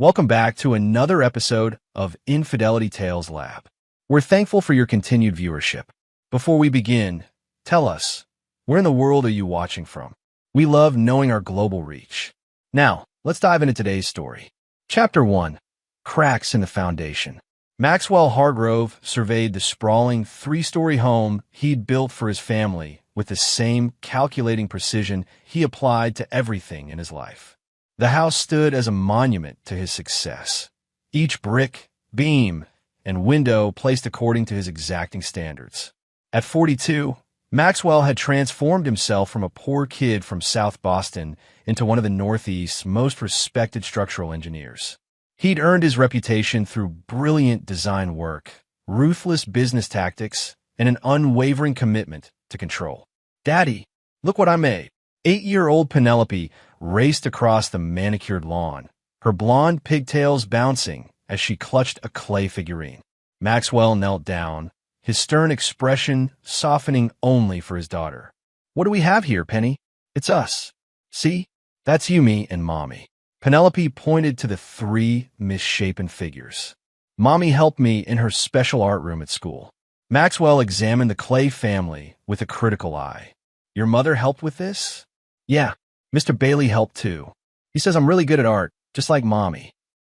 Welcome back to another episode of Infidelity Tales Lab. We're thankful for your continued viewership. Before we begin, tell us, where in the world are you watching from? We love knowing our global reach. Now, let's dive into today's story. Chapter 1. Cracks in the Foundation. Maxwell Hargrove surveyed the sprawling three-story home he'd built for his family with the same calculating precision he applied to everything in his life. The house stood as a monument to his success. Each brick, beam, and window placed according to his exacting standards. At 42, Maxwell had transformed himself from a poor kid from South Boston into one of the Northeast's most respected structural engineers. He'd earned his reputation through brilliant design work, ruthless business tactics, and an unwavering commitment to control. "Daddy, look what I made." 8-year-old Penelope raced across the manicured lawn, her blonde pigtails bouncing as she clutched a clay figurine. Maxwell knelt down, his stern expression softening only for his daughter. "What do we have here, Penny? It's us. See? That's you, me, and Mommy." Penelope pointed to the 3 misshapen figures. "Mommy helped me in her special art room at school." Maxwell examined the clay family with a critical eye. "Your mother helped with this?" "Yeah, Mr. Bailey helped too. He says I'm really good at art, just like Mommy."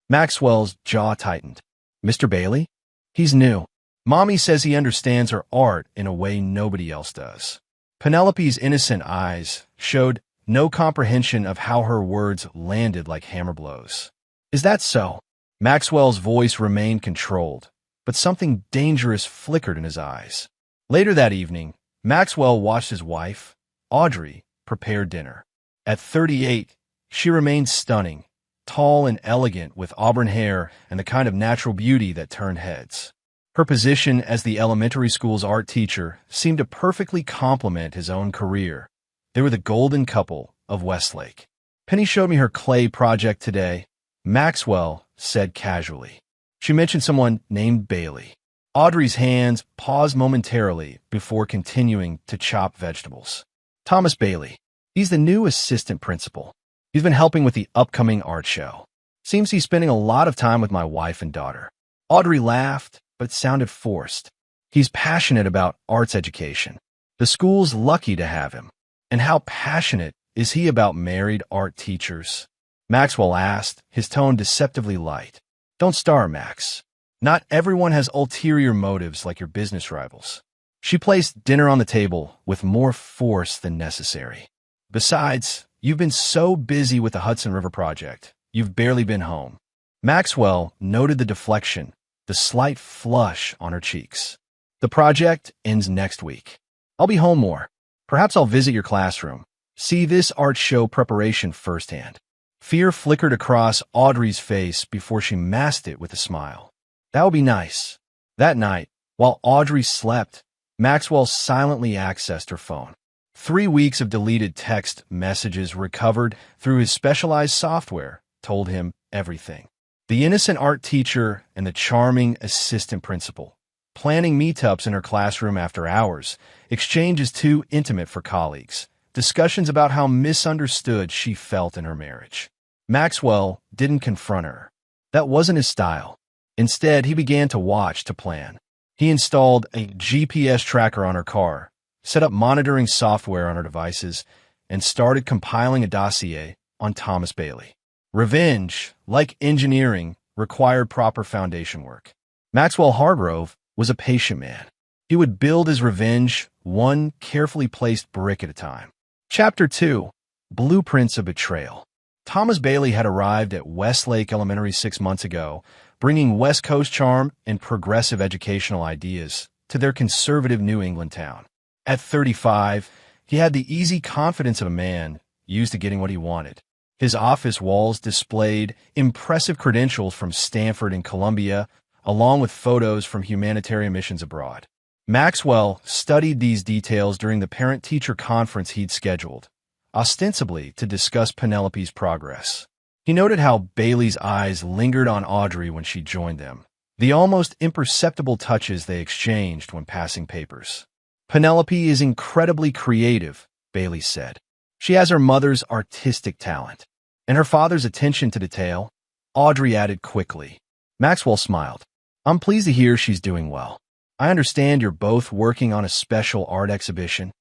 Maxwell's jaw tightened. "Mr. Bailey? He's new. Mommy says he understands her art in a way nobody else does." Penelope's innocent eyes showed no comprehension of how her words landed like hammer blows. "Is that so?" Maxwell's voice remained controlled, but something dangerous flickered in his eyes. Later that evening, Maxwell watched his wife, Audrey, prepare dinner. At 38, she remained stunning, tall and elegant with auburn hair and the kind of natural beauty that turned heads. Her position as the elementary school's art teacher seemed to perfectly complement his own career. They were the golden couple of Westlake. "Penny showed me her clay project today," Maxwell said casually. "She mentioned someone named Bailey." Audrey's hands paused momentarily before continuing to chop vegetables. "Thomas Bailey. He's the new assistant principal. He's been helping with the upcoming art show. Seems he's spending a lot of time with my wife and daughter." Audrey laughed, but it sounded forced. "He's passionate about arts education. The school's lucky to have him." "And how passionate is he about married art teachers?" Maxwell asked, his tone deceptively light. "Don't start, Max. Not everyone has ulterior motives like your business rivals." She placed dinner on the table with more force than necessary. "Besides, you've been so busy with the Hudson River project, you've barely been home." Maxwell noted the deflection, the slight flush on her cheeks. "The project ends next week. I'll be home more. Perhaps I'll visit your classroom, see this art show preparation firsthand." Fear flickered across Audrey's face before she masked it with a smile. "That would be nice." That night, while Audrey slept, Maxwell silently accessed her phone. 3 weeks of deleted text messages recovered through his specialized software told him everything. The innocent art teacher and the charming assistant principal, planning meetups in her classroom after hours, exchanges too intimate for colleagues, discussions about how misunderstood she felt in her marriage. Maxwell didn't confront her. That wasn't his style. Instead, he began to watch to plan. He installed a GPS tracker on her car, set up monitoring software on her devices, and started compiling a dossier on Thomas Bailey. Revenge, like engineering, required proper foundation work. Maxwell Hargrove was a patient man. He would build his revenge one carefully placed brick at a time. Chapter 2. Blueprints of Betrayal. Thomas Bailey had arrived at Westlake Elementary 6 months ago, bringing West Coast charm and progressive educational ideas to their conservative New England town. At 35, he had the easy confidence of a man used to getting what he wanted. His office walls displayed impressive credentials from Stanford and Columbia, along with photos from humanitarian missions abroad. Maxwell studied these details during the parent-teacher conference he'd scheduled, ostensibly to discuss Penelope's progress. He noted how Bailey's eyes lingered on Audrey when she joined them, the almost imperceptible touches they exchanged when passing papers. "Penelope is incredibly creative," Bailey said. "She has her mother's artistic talent and her father's attention to detail. Audrey added quickly. Maxwell smiled. I'm pleased to hear she's doing well. I understand you're both working on a special art exhibition.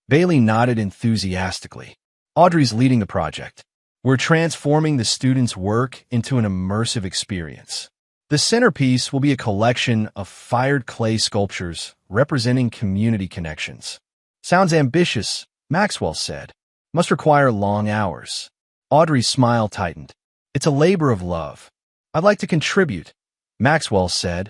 Bailey nodded enthusiastically. Audrey's leading the project. We're transforming the students' work into an immersive experience. The centerpiece will be a collection of fired clay sculptures representing community connections. Sounds ambitious, Maxwell said. Must require long hours. Audrey's smile tightened. It's a labor of love. I'd like to contribute, Maxwell said,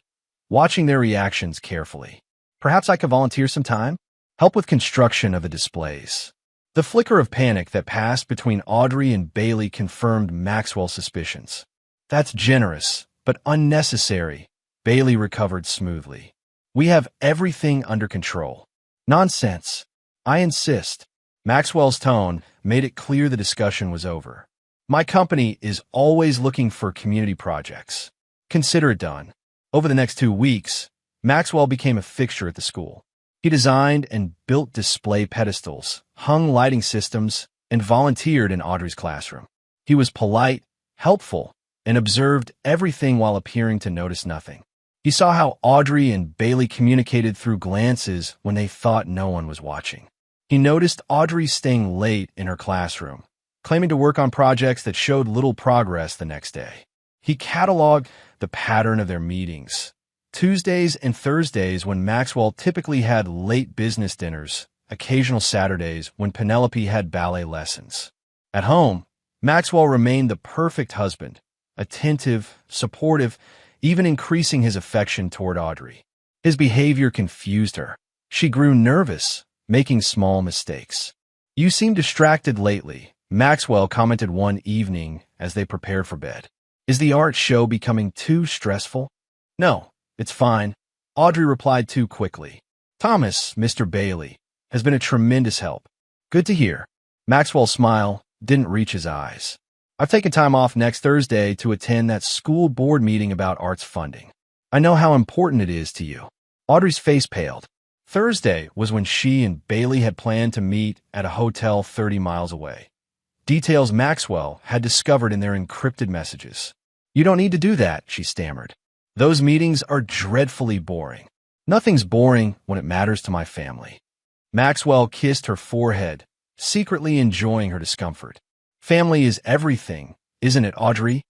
watching their reactions carefully. Perhaps I could volunteer some time? Help with construction of the displays. The flicker of panic that passed between Audrey and Bailey confirmed Maxwell's suspicions. That's generous, but unnecessary, Bailey recovered smoothly. We have everything under control. Nonsense. I insist. Maxwell's tone made it clear the discussion was over. My company is always looking for community projects. Consider it done. Over the next 2 weeks, Maxwell became a fixture at the school. He designed and built display pedestals, hung lighting systems, and volunteered in Audrey's classroom. He was polite, helpful, and observed everything while appearing to notice nothing. He saw how Audrey and Bailey communicated through glances when they thought no one was watching. He noticed Audrey staying late in her classroom, claiming to work on projects that showed little progress the next day. He cataloged the pattern of their meetings. Tuesdays and Thursdays when Maxwell typically had late business dinners, occasional Saturdays when Penelope had ballet lessons. At home, Maxwell remained the perfect husband, attentive, supportive, even increasing his affection toward Audrey. His behavior confused her. She grew nervous, making small mistakes. You seem distracted lately, Maxwell commented one evening as they prepared for bed. Is the art show becoming too stressful? No, it's fine, Audrey replied too quickly. Thomas, Mr. Bailey, has been a tremendous help. Good to hear. Maxwell's smile didn't reach his eyes. I've taken time off next Thursday to attend that school board meeting about arts funding. I know how important it is to you. Audrey's face paled. Thursday was when she and Bailey had planned to meet at a hotel 30 miles away. Details Maxwell had discovered in their encrypted messages. You don't need to do that, she stammered. Those meetings are dreadfully boring. Nothing's boring when it matters to my family. Maxwell kissed her forehead, secretly enjoying her discomfort. Family is everything, isn't it, Audrey?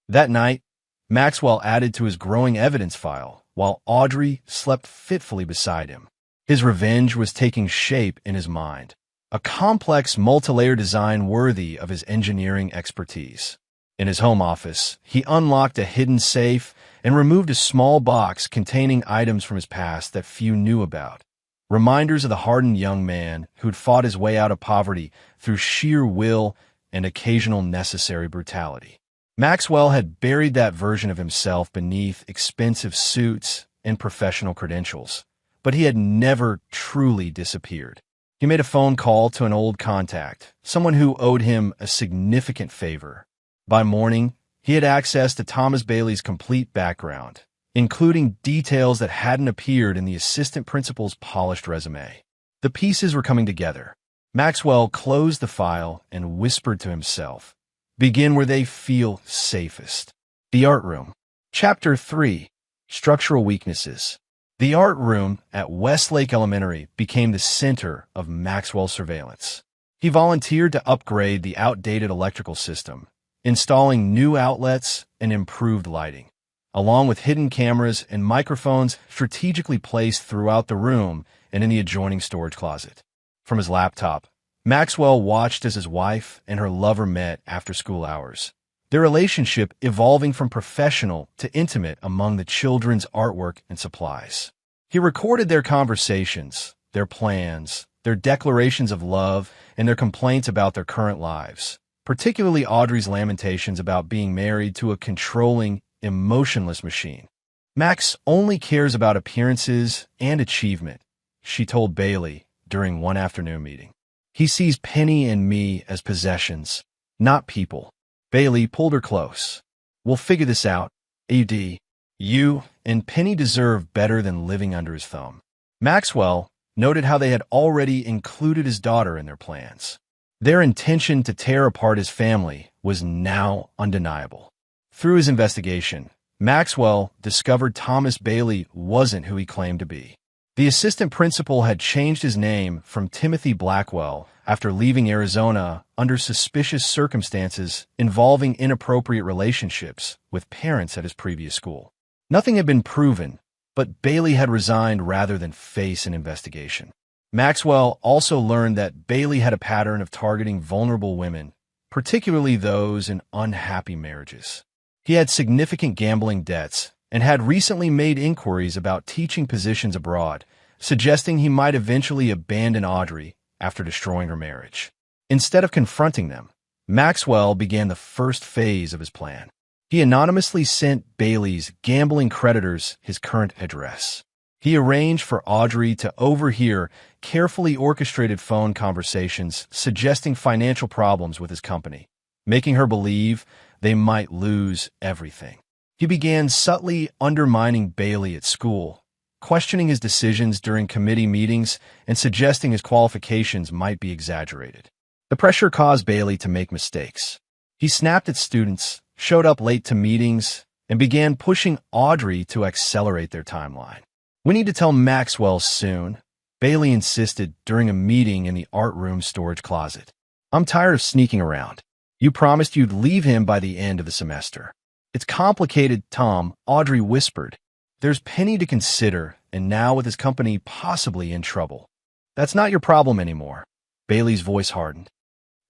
That night, Maxwell added to his growing evidence file, while Audrey slept fitfully beside him. His revenge was taking shape in his mind, a complex multi-layer design worthy of his engineering expertise. In his home office, he unlocked a hidden safe and removed a small box containing items from his past that few knew about. Reminders of the hardened young man who'd fought his way out of poverty through sheer will and occasional necessary brutality. Maxwell had buried that version of himself beneath expensive suits and professional credentials, but he had never truly disappeared. He made a phone call to an old contact, someone who owed him a significant favor. By morning, he had access to Thomas Bailey's complete background, including details that hadn't appeared in the assistant principal's polished resume. The pieces were coming together. Maxwell closed the file and whispered to himself, begin where they feel safest. The art room. Chapter 3. Structural Weaknesses. The art room at Westlake Elementary became the center of Maxwell's surveillance. He volunteered to upgrade the outdated electrical system, installing new outlets and improved lighting, along with hidden cameras and microphones strategically placed throughout the room and in the adjoining storage closet. From his laptop, Maxwell watched as his wife and her lover met after school hours, their relationship evolving from professional to intimate among the children's artwork and supplies. He recorded their conversations, their plans, their declarations of love, and their complaints about their current lives, particularly Audrey's lamentations about being married to a controlling, emotionless machine. Max only cares about appearances and achievement, she told Bailey during one afternoon meeting. He sees Penny and me as possessions, not people. Bailey pulled her close. We'll figure this out, AD. You and Penny deserve better than living under his thumb. Maxwell noted how they had already included his daughter in their plans. Their intention to tear apart his family was now undeniable. Through his investigation, Maxwell discovered Thomas Bailey wasn't who he claimed to be. The assistant principal had changed his name from Timothy Blackwell after leaving Arizona under suspicious circumstances involving inappropriate relationships with parents at his previous school. Nothing had been proven, but Bailey had resigned rather than face an investigation. Maxwell also learned that Bailey had a pattern of targeting vulnerable women, particularly those in unhappy marriages. He had significant gambling debts and had recently made inquiries about teaching positions abroad, suggesting he might eventually abandon Audrey after destroying her marriage. Instead of confronting them, Maxwell began the first phase of his plan. He anonymously sent Bailey's gambling creditors his current address. He arranged for Audrey to overhear carefully orchestrated phone conversations suggesting financial problems with his company, making her believe they might lose everything. He began subtly undermining Bailey at school, questioning his decisions during committee meetings and suggesting his qualifications might be exaggerated. The pressure caused Bailey to make mistakes. He snapped at students, showed up late to meetings, and began pushing Audrey to accelerate their timeline. "We need to tell Maxwell soon," Bailey insisted during a meeting in the art room storage closet. "I'm tired of sneaking around. You promised you'd leave him by the end of the semester." "It's complicated, Tom," Audrey whispered. "There's Penny to consider, and now with his company possibly in trouble." "That's not your problem anymore." Bailey's voice hardened.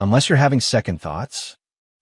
"Unless you're having second thoughts?"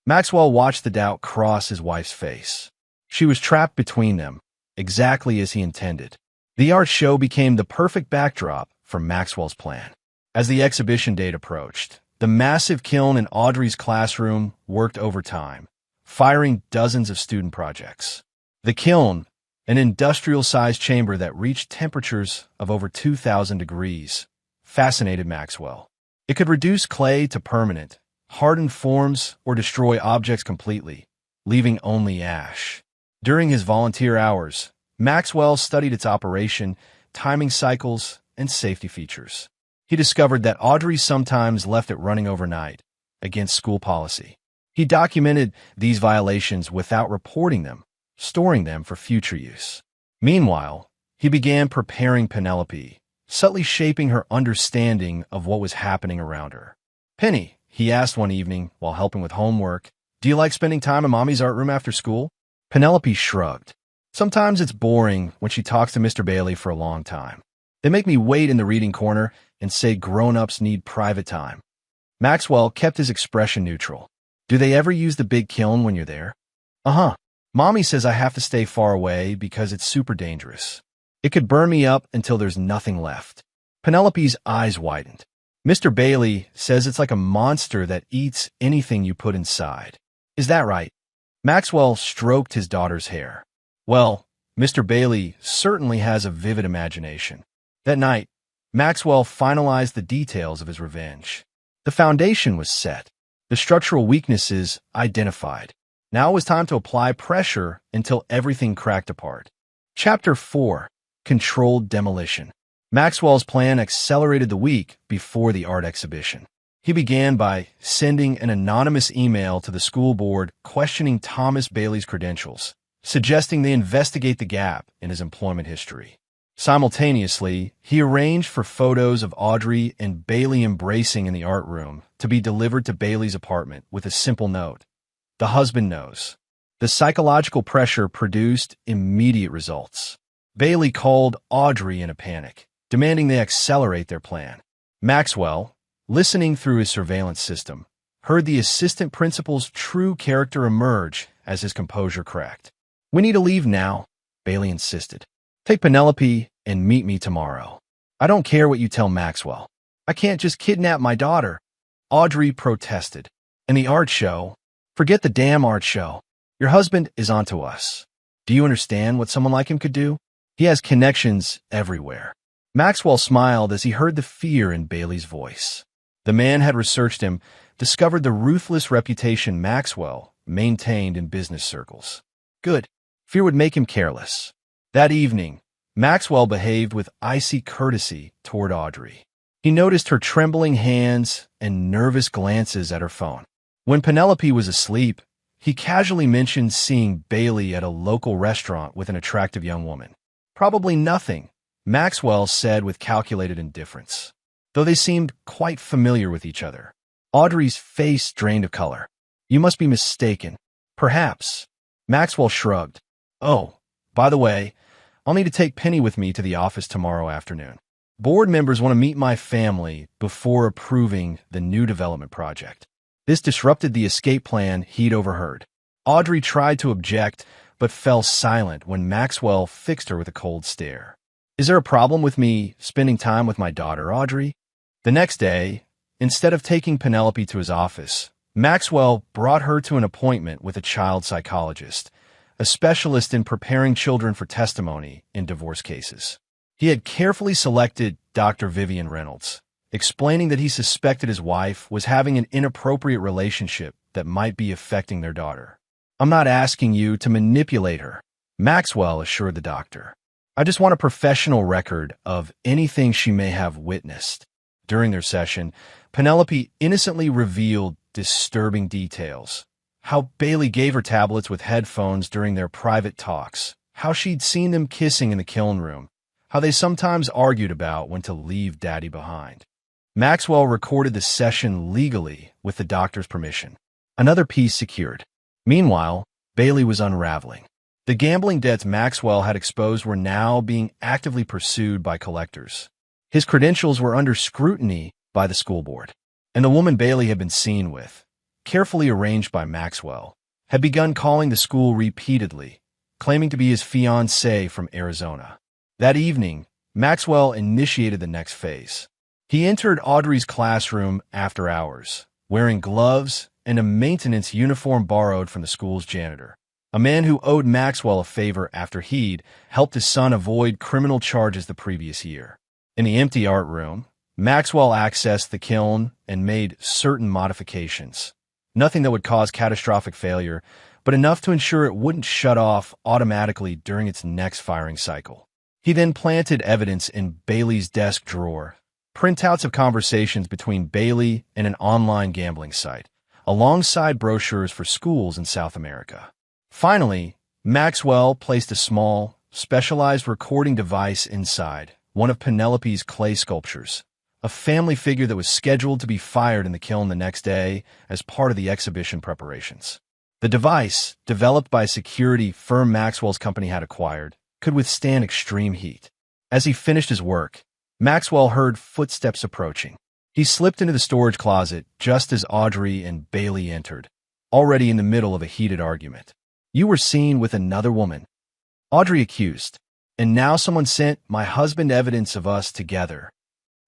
Maxwell watched the doubt cross his wife's face. She was trapped between them, exactly as he intended. The art show became the perfect backdrop for Maxwell's plan. As the exhibition date approached, the massive kiln in Audrey's classroom worked overtime, firing dozens of student projects. The kiln, an industrial-sized chamber that reached temperatures of over 2,000 degrees, fascinated Maxwell. It could reduce clay to permanent, hardened forms or destroy objects completely, leaving only ash. During his volunteer hours, Maxwell studied its operation, timing cycles, and safety features. He discovered that Audrey sometimes left it running overnight, against school policy. He documented these violations without reporting them, storing them for future use. Meanwhile, he began preparing Penelope, subtly shaping her understanding of what was happening around her. "Penny," he asked one evening while helping with homework, "do you like spending time in Mommy's art room after school?" Penelope shrugged. "Sometimes it's boring when she talks to Mr. Bailey for a long time. They make me wait in the reading corner and say grown-ups need private time." Maxwell kept his expression neutral. "Do they ever use the big kiln when you're there?" "Uh-huh. Mommy says I have to stay far away because it's super dangerous. It could burn me up until there's nothing left." Penelope's eyes widened. "Mr. Bailey says it's like a monster that eats anything you put inside. Is that right?" Maxwell stroked his daughter's hair. "Well, Mr. Bailey certainly has a vivid imagination." That night, Maxwell finalized the details of his revenge. The foundation was set, the structural weaknesses identified. Now it was time to apply pressure until everything cracked apart. Chapter 4: Controlled Demolition. Maxwell's plan accelerated the week before the art exhibition. He began by sending an anonymous email to the school board questioning Thomas Bailey's credentials, suggesting they investigate the gap in his employment history. Simultaneously, he arranged for photos of Audrey and Bailey embracing in the art room to be delivered to Bailey's apartment with a simple note: "The husband knows." The psychological pressure produced immediate results. Bailey called Audrey in a panic, demanding they accelerate their plan. Maxwell, listening through his surveillance system, heard the assistant principal's true character emerge as his composure cracked. "We need to leave now," Bailey insisted. "Take Penelope and meet me tomorrow." "I don't care what you tell Maxwell. I can't just kidnap my daughter," Audrey protested. "And the art show? Forget the damn art show. Your husband is onto us. Do you understand what someone like him could do? He has connections everywhere." Maxwell smiled as he heard the fear in Bailey's voice. The man had researched him, discovered the ruthless reputation Maxwell maintained in business circles. Good. Fear would make him careless. That evening, Maxwell behaved with icy courtesy toward Audrey. He noticed her trembling hands and nervous glances at her phone. When Penelope was asleep, He casually mentioned seeing Bailey at a local restaurant with an attractive young woman. Probably nothing, Maxwell said with calculated indifference, though they seemed quite familiar with each other. Audrey's face drained of color. You must be mistaken. Perhaps. Maxwell shrugged. Oh, by the way, I'll need to take Penny with me to the office tomorrow afternoon. Board members want to meet my family before approving the new development project. This disrupted the escape plan he'd overheard. Audrey tried to object, but fell silent when Maxwell fixed her with a cold stare. Is there a problem with me spending time with my daughter, Audrey? The next day, instead of taking Penelope to his office, Maxwell brought her to an appointment with a child psychologist, a specialist in preparing children for testimony in divorce cases. He had carefully selected Dr. Vivian Reynolds, explaining that he suspected his wife was having an inappropriate relationship that might be affecting their daughter. I'm not asking you to manipulate her, Maxwell assured the doctor. I just want a professional record of anything she may have witnessed. During their session, Penelope innocently revealed disturbing details. How Bailey gave her tablets with headphones during their private talks, how she'd seen them kissing in the kiln room, how they sometimes argued about when to leave Daddy behind. Maxwell recorded the session legally with the doctor's permission. Another piece secured. Meanwhile, Bailey was unraveling. The gambling debts Maxwell had exposed were now being actively pursued by collectors. His credentials were under scrutiny by the school board, and the woman Bailey had been seen with, carefully arranged by Maxwell, had begun calling the school repeatedly, claiming to be his fiancée from Arizona. That evening, Maxwell initiated the next phase. He entered Audrey's classroom after hours, wearing gloves and a maintenance uniform borrowed from the school's janitor, a man who owed Maxwell a favor after he'd helped his son avoid criminal charges the previous year. In the empty art room, Maxwell accessed the kiln and made certain modifications. Nothing that would cause catastrophic failure, but enough to ensure it wouldn't shut off automatically during its next firing cycle. He then planted evidence in Bailey's desk drawer, printouts of conversations between Bailey and an online gambling site, alongside brochures for schools in South America. Finally, Maxwell placed a small, specialized recording device inside one of Penelope's clay sculptures, a family figure that was scheduled to be fired in the kiln the next day as part of the exhibition preparations. The device, developed by a security firm Maxwell's company had acquired, could withstand extreme heat. As he finished his work, Maxwell heard footsteps approaching. He slipped into the storage closet just as Audrey and Bailey entered, already in the middle of a heated argument. You were seen with another woman, Audrey accused, and now someone sent my husband evidence of us together.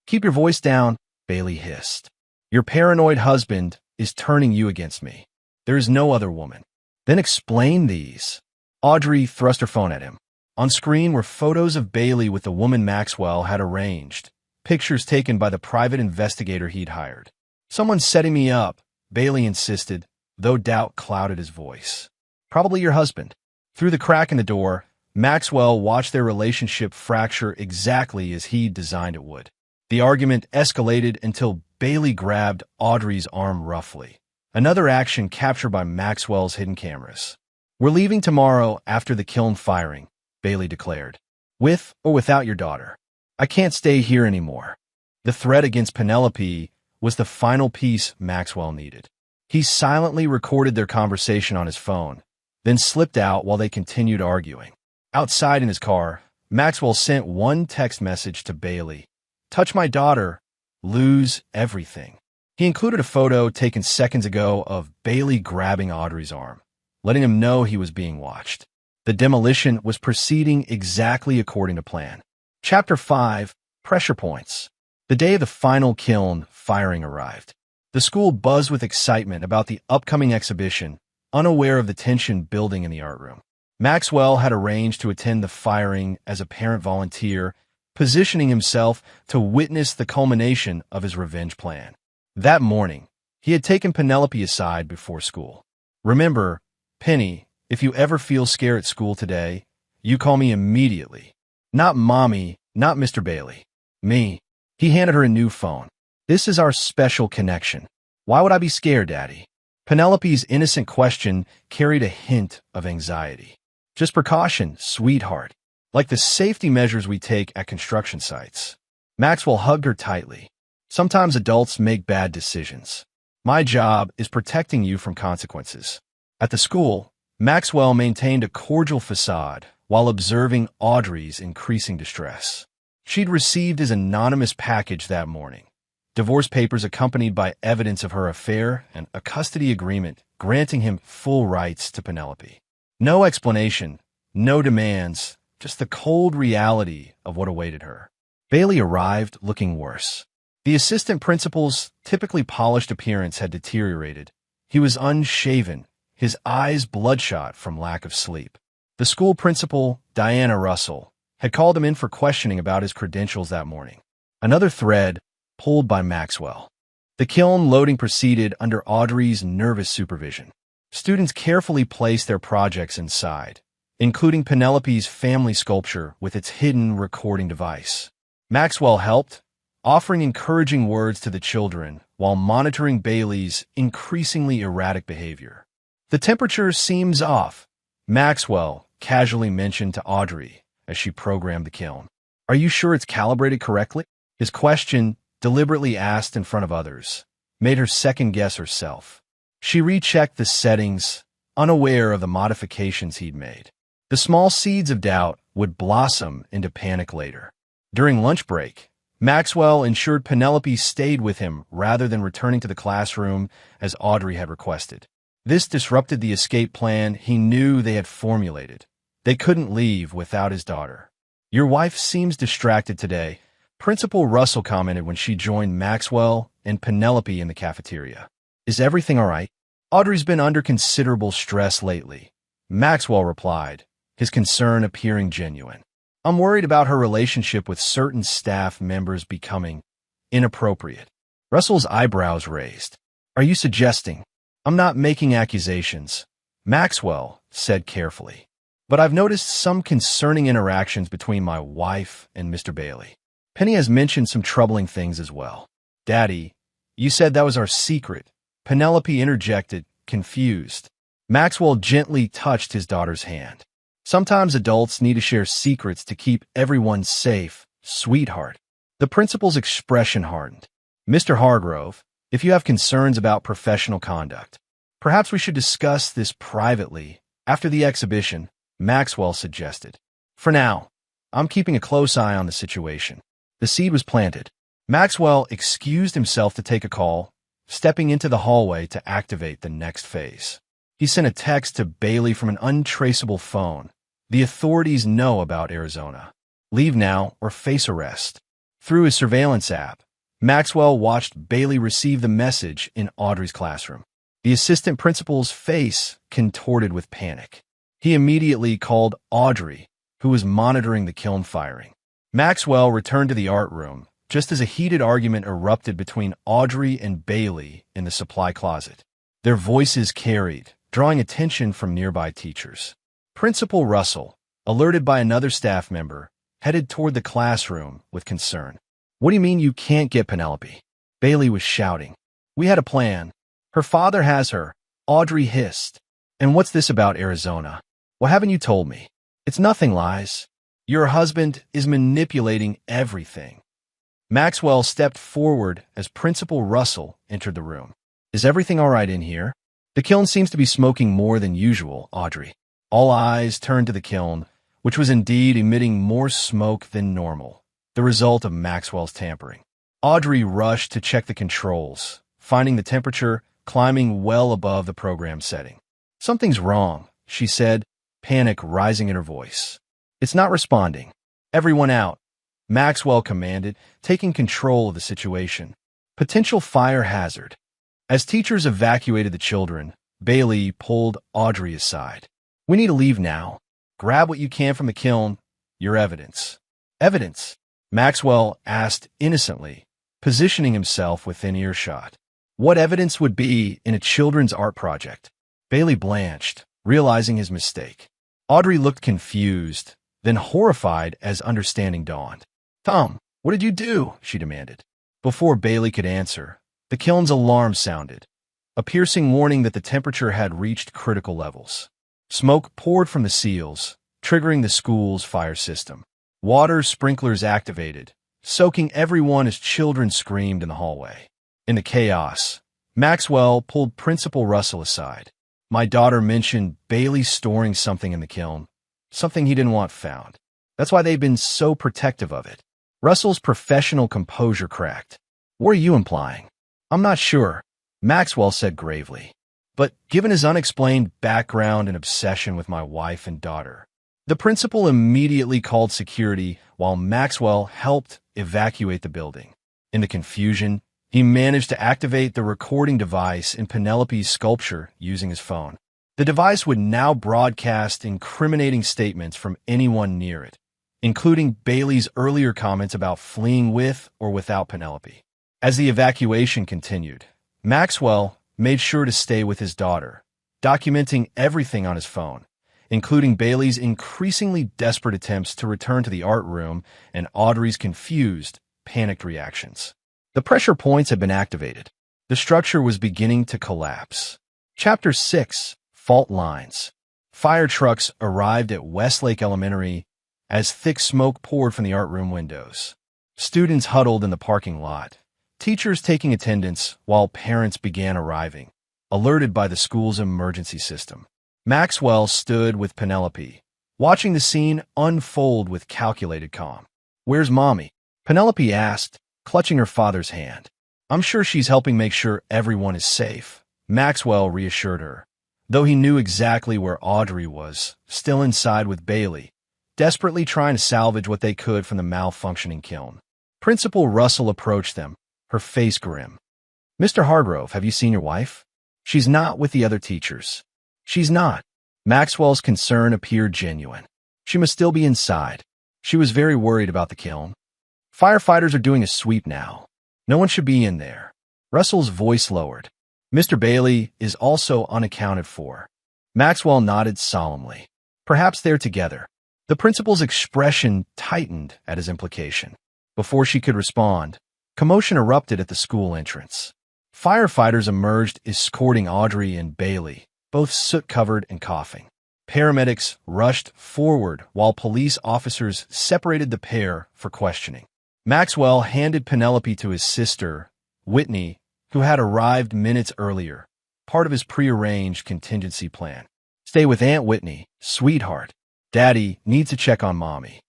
Keep your voice down, Bailey hissed. Your paranoid husband is turning you against me. There is no other woman. Then explain these. Audrey thrust her phone at him. On screen were photos of Bailey with the woman Maxwell had arranged, pictures taken by the private investigator he'd hired. Someone's setting me up, Bailey insisted, though doubt clouded his voice. Probably your husband. Through the crack in the door, Maxwell watched their relationship fracture exactly as he'd designed it would. The argument escalated until Bailey grabbed Audrey's arm roughly, another action captured by Maxwell's hidden cameras. We're leaving tomorrow after the kiln firing, Bailey declared. With or without your daughter. I can't stay here anymore. The threat against Penelope was the final piece Maxwell needed. He silently recorded their conversation on his phone, then slipped out while they continued arguing. Outside in his car, Maxwell sent one text message to Bailey. Touch my daughter, lose everything. He included a photo taken seconds ago of Bailey grabbing Audrey's arm, letting him know he was being watched. The demolition was proceeding exactly according to plan. Chapter 5, Pressure Points. The day of the final kiln firing arrived. The school buzzed with excitement about the upcoming exhibition, unaware of the tension building in the art room. Maxwell had arranged to attend the firing as a parent volunteer, positioning himself to witness the culmination of his revenge plan. That morning, he had taken Penelope aside before school. Remember, Penny, if you ever feel scared at school today, you call me immediately. Not Mommy, not Mr. Bailey. Me. He handed her a new phone. This is our special connection. Why would I be scared, Daddy? Penelope's innocent question carried a hint of anxiety. Just precaution, sweetheart. Like the safety measures we take at construction sites. Maxwell hugged her tightly. Sometimes adults make bad decisions. My job is protecting you from consequences. At the school, Maxwell maintained a cordial facade while observing Audrey's increasing distress. She'd received his anonymous package that morning. Divorce papers accompanied by evidence of her affair and a custody agreement granting him full rights to Penelope. No explanation, no demands, just the cold reality of what awaited her. Bailey arrived looking worse. The assistant principal's typically polished appearance had deteriorated. He was unshaven, his eyes bloodshot from lack of sleep. The school principal, Diana Russell, had called him in for questioning about his credentials that morning. Another thread pulled by Maxwell. The kiln loading proceeded under Audrey's nervous supervision. Students carefully placed their projects inside, including Penelope's family sculpture with its hidden recording device. Maxwell helped, offering encouraging words to the children while monitoring Bailey's increasingly erratic behavior. The temperature seems off, Maxwell casually mentioned to Audrey as she programmed the kiln. Are you sure it's calibrated correctly? His question, deliberately asked in front of others, made her second-guess herself. She rechecked the settings, unaware of the modifications he'd made. The small seeds of doubt would blossom into panic later. During lunch break, Maxwell ensured Penelope stayed with him rather than returning to the classroom as Audrey had requested. This disrupted the escape plan he knew they had formulated. They couldn't leave without his daughter. Your wife seems distracted today, Principal Russell commented when she joined Maxwell and Penelope in the cafeteria. Is everything all right? Audrey's been under considerable stress lately, Maxwell replied, his concern appearing genuine. I'm worried about her relationship with certain staff members becoming inappropriate. Russell's eyebrows raised. Are you suggesting? I'm not making accusations, Maxwell said carefully. But I've noticed some concerning interactions between my wife and Mr. Bailey. Penny has mentioned some troubling things as well. Daddy, you said that was our secret. Penelope interjected, confused. Maxwell gently touched his daughter's hand. Sometimes adults need to share secrets to keep everyone safe, sweetheart. The principal's expression hardened. Mr. Hargrove, if you have concerns about professional conduct, perhaps we should discuss this privately after the exhibition, Maxwell suggested. For now, I'm keeping a close eye on the situation. The seed was planted. Maxwell excused himself to take a call, stepping into the hallway to activate the next phase. He sent a text to Bailey from an untraceable phone. The authorities know about Arizona. Leave now or face arrest. Through his surveillance app, Maxwell watched Bailey receive the message in Audrey's classroom. The assistant principal's face contorted with panic. He immediately called Audrey, who was monitoring the kiln firing. Maxwell returned to the art room just as a heated argument erupted between Audrey and Bailey in the supply closet. Their voices carried, drawing attention from nearby teachers. Principal Russell, alerted by another staff member, headed toward the classroom with concern. What do you mean you can't get Penelope? Bailey was shouting. We had a plan. Her father has her, Audrey hissed. And what's this about Arizona? What haven't you told me? It's nothing, Lies. Your husband is manipulating everything. Maxwell stepped forward as Principal Russell entered the room. Is everything all right in here? The kiln seems to be smoking more than usual, Audrey. All eyes turned to the kiln, which was indeed emitting more smoke than normal, the result of Maxwell's tampering. Audrey rushed to check the controls, finding the temperature climbing well above the program setting. Something's wrong, she said, panic rising in her voice. It's not responding. Everyone out, Maxwell commanded, taking control of the situation. Potential fire hazard. As teachers evacuated the children, Bailey pulled Audrey aside. We need to leave now. Grab what you can from the kiln. Your evidence. Evidence? Maxwell asked innocently, positioning himself within earshot. What evidence would be in a children's art project? Bailey blanched, realizing his mistake. Audrey looked confused, then horrified as understanding dawned. Tom, what did you do? She demanded. Before Bailey could answer, the kiln's alarm sounded. a piercing warning that the temperature had reached critical levels. Smoke poured from the seals, triggering the school's fire system. Water sprinklers activated, soaking everyone as children screamed in the hallway. In the chaos, Maxwell pulled Principal Russell aside. My daughter mentioned Bailey storing something in the kiln, something he didn't want found. That's why they've been so protective of it. Russell's professional composure cracked. What are you implying? I'm not sure, Maxwell said gravely. But given his unexplained background and obsession with my wife and daughter, the principal immediately called security while Maxwell helped evacuate the building. In the confusion, he managed to activate the recording device in Penelope's sculpture using his phone. The device would now broadcast incriminating statements from anyone near it, including Bailey's earlier comments about fleeing with or without Penelope. As the evacuation continued, Maxwell made sure to stay with his daughter, documenting everything on his phone, including Bailey's increasingly desperate attempts to return to the art room and Audrey's confused, panicked reactions. The pressure points had been activated. The structure was beginning to collapse. Chapter 6: Fault Lines. Fire trucks arrived at Westlake Elementary as thick smoke poured from the art room windows. Students huddled in the parking lot, teachers taking attendance while parents began arriving, alerted by the school's emergency system. Maxwell stood with Penelope, watching the scene unfold with calculated calm. "Where's Mommy?" Penelope asked, clutching her father's hand. "I'm sure she's helping make sure everyone is safe," Maxwell reassured her, though he knew exactly where Audrey was, still inside with Bailey, desperately trying to salvage what they could from the malfunctioning kiln. Principal Russell approached them, her face grim. "Mr. Hargrove, have you seen your wife? She's not with the other teachers." "She's not." Maxwell's concern appeared genuine. "She must still be inside. She was very worried about the kiln. Firefighters are doing a sweep now. No one should be in there." Russell's voice lowered. "Mr. Bailey is also unaccounted for." Maxwell nodded solemnly. "Perhaps they're together." The principal's expression tightened at his implication. Before she could respond, commotion erupted at the school entrance. Firefighters emerged, escorting Audrey and Bailey, both soot-covered and coughing. Paramedics rushed forward while police officers separated the pair for questioning. Maxwell handed Penelope to his sister, Whitney, who had arrived minutes earlier, part of his prearranged contingency plan. "Stay with Aunt Whitney, sweetheart. Daddy needs to check on Mommy."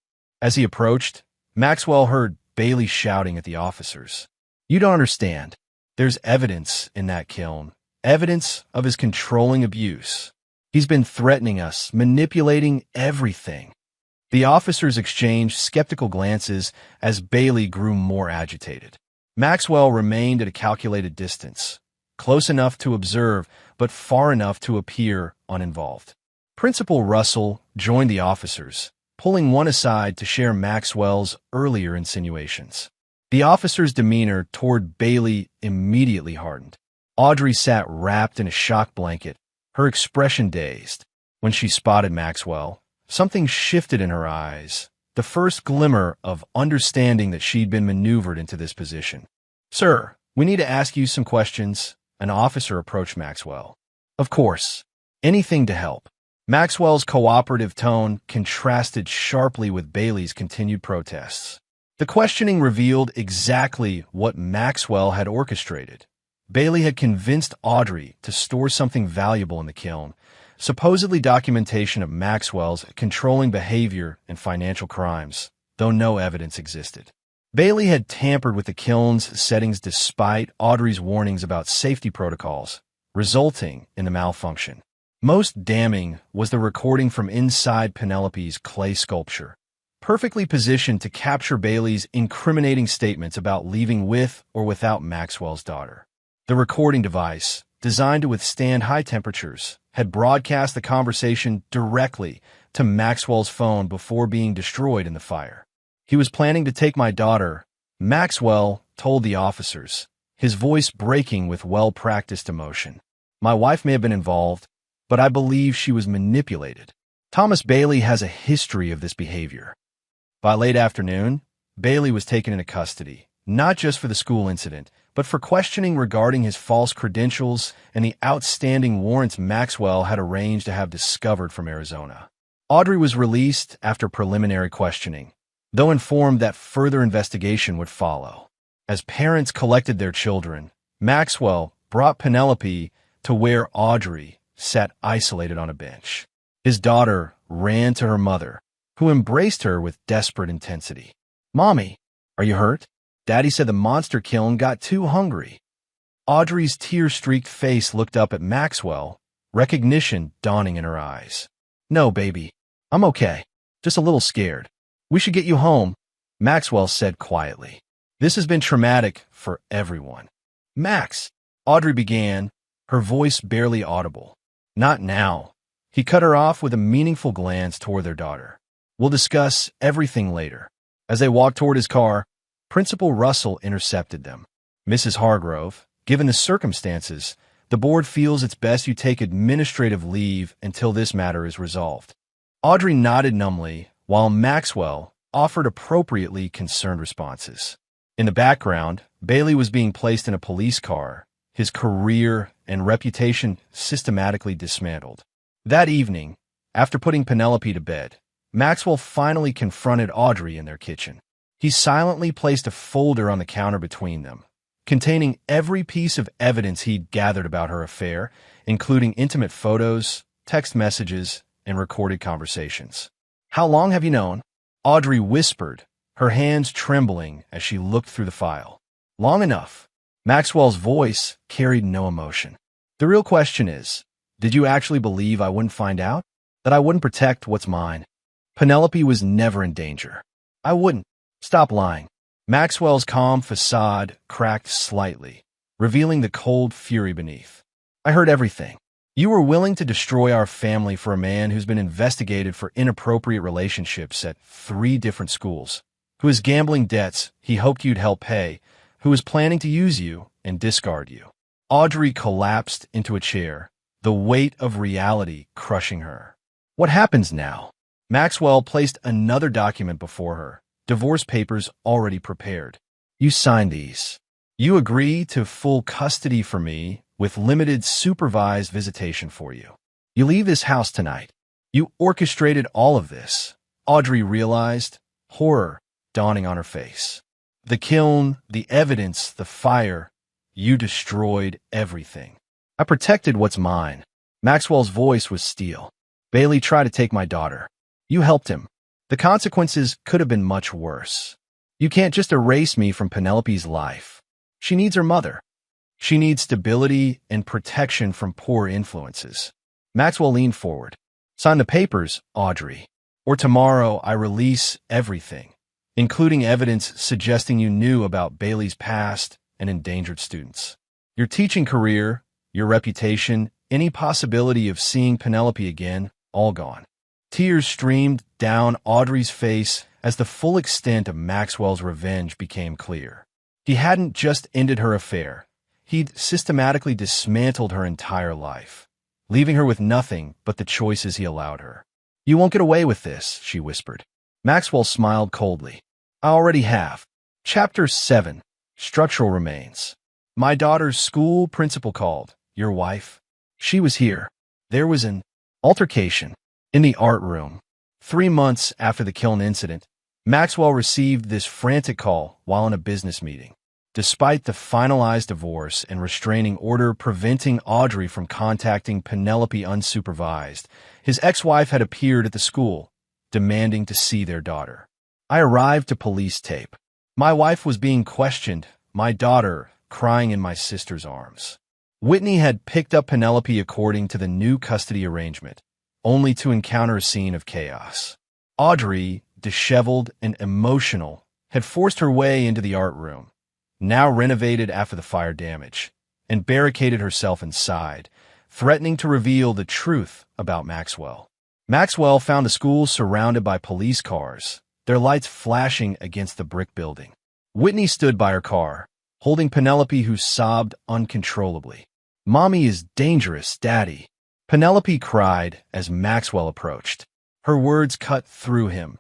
As he approached, Maxwell heard Bailey shouting at the officers. "You don't understand. There's evidence in that kiln. Evidence of his controlling abuse. He's been threatening us, manipulating everything." The officers exchanged skeptical glances as Bailey grew more agitated. Maxwell remained at a calculated distance, close enough to observe, but far enough to appear uninvolved. Principal Russell joined the officers, pulling one aside to share Maxwell's earlier insinuations. The officer's demeanor toward Bailey immediately hardened. Audrey sat wrapped in a shock blanket, her expression dazed. When she spotted Maxwell, something shifted in her eyes, the first glimmer of understanding that she'd been maneuvered into this position. "Sir, we need to ask you some questions." An officer approached Maxwell. "Of course. Anything to help." Maxwell's cooperative tone contrasted sharply with Bailey's continued protests. The questioning revealed exactly what Maxwell had orchestrated. Bailey had convinced Audrey to store something valuable in the kiln, supposedly documentation of Maxwell's controlling behavior and financial crimes, though no evidence existed. Bailey had tampered with the kiln's settings despite Audrey's warnings about safety protocols, resulting in the malfunction. Most damning was the recording from inside Penelope's clay sculpture, perfectly positioned to capture Bailey's incriminating statements about leaving with or without Maxwell's daughter. The recording device, designed to withstand high temperatures, had broadcast the conversation directly to Maxwell's phone before being destroyed in the fire. "He was planning to take my daughter," Maxwell told the officers, his voice breaking with well-practiced emotion. "My wife may have been involved, but I believe she was manipulated. Thomas Bailey has a history of this behavior." By late afternoon, Bailey was taken into custody, not just for the school incident, but for questioning regarding his false credentials and the outstanding warrants Maxwell had arranged to have discovered from Arizona. Audrey was released after preliminary questioning, though informed that further investigation would follow. As parents collected their children, Maxwell brought Penelope to where Audrey sat isolated on a bench. His daughter ran to her mother, who embraced her with desperate intensity. "Mommy, are you hurt? Daddy said the monster kiln got too hungry." Audrey's tear-streaked face looked up at Maxwell, recognition dawning in her eyes. "No, baby. I'm okay. Just a little scared. We should get you home," Maxwell said quietly. "This has been traumatic for everyone." "Max," Audrey began, her voice barely audible. "Not now." He cut her off with a meaningful glance toward their daughter. "We'll discuss everything later." As they walked toward his car, Principal Russell intercepted them. "Mrs. Hargrove, given the circumstances, the board feels it's best you take administrative leave until this matter is resolved." Audrey nodded numbly, while Maxwell offered appropriately concerned responses. In the background, Bailey was being placed in a police car, his career and reputation systematically dismantled. That evening, after putting Penelope to bed, Maxwell finally confronted Audrey in their kitchen. He silently placed a folder on the counter between them, containing every piece of evidence he'd gathered about her affair, including intimate photos, text messages, and recorded conversations. "How long have you known?" Audrey whispered, her hands trembling as she looked through the file. "Long enough." Maxwell's voice carried no emotion. "The real question is, did you actually believe I wouldn't find out? That I wouldn't protect what's mine? Penelope was never in danger. I wouldn't. Stop lying." Maxwell's calm facade cracked slightly, revealing the cold fury beneath. "I heard everything. You were willing to destroy our family for a man who's been investigated for inappropriate relationships at 3 different schools, who has gambling debts he hoped you'd help pay, who is planning to use you and discard you." Audrey collapsed into a chair, the weight of reality crushing her. "What happens now?" Maxwell placed another document before her, divorce papers already prepared. "You signed these. You agree to full custody for me with limited supervised visitation for you. You leave this house tonight. You orchestrated all of this." Audrey realized, horror dawning on her face. "The kiln, the evidence, the fire. You destroyed everything." "I protected what's mine." Maxwell's voice was steel. "Bailey tried to take my daughter. You helped him. The consequences could have been much worse. You can't just erase me from Penelope's life. She needs her mother. She needs stability and protection from poor influences." Maxwell leaned forward. "Sign the papers, Audrey, or tomorrow I release everything, including evidence suggesting you knew about Bailey's past and endangered students. Your teaching career, your reputation, any possibility of seeing Penelope again, all gone." Tears streamed down Audrey's face as the full extent of Maxwell's revenge became clear. He hadn't just ended her affair. He'd systematically dismantled her entire life, leaving her with nothing but the choices he allowed her. "You won't get away with this," she whispered. Maxwell smiled coldly. "I already have." Chapter 7. Structural Remains. "My daughter's school principal called. Your wife? She was here. There was an altercation in the art room." 3 months after the kiln incident, Maxwell received this frantic call while in a business meeting. Despite the finalized divorce and restraining order preventing Audrey from contacting Penelope unsupervised, his ex-wife had appeared at the school, demanding to see their daughter. "I arrived to police tape. My wife was being questioned, my daughter crying in my sister's arms." Whitney had picked up Penelope according to the new custody arrangement, only to encounter a scene of chaos. Audrey, disheveled and emotional, had forced her way into the art room, now renovated after the fire damage, and barricaded herself inside, threatening to reveal the truth about Maxwell. Maxwell found the school surrounded by police cars, their lights flashing against the brick building. Whitney stood by her car, holding Penelope, who sobbed uncontrollably. "Mommy is dangerous, Daddy," Penelope cried as Maxwell approached. Her words cut through him,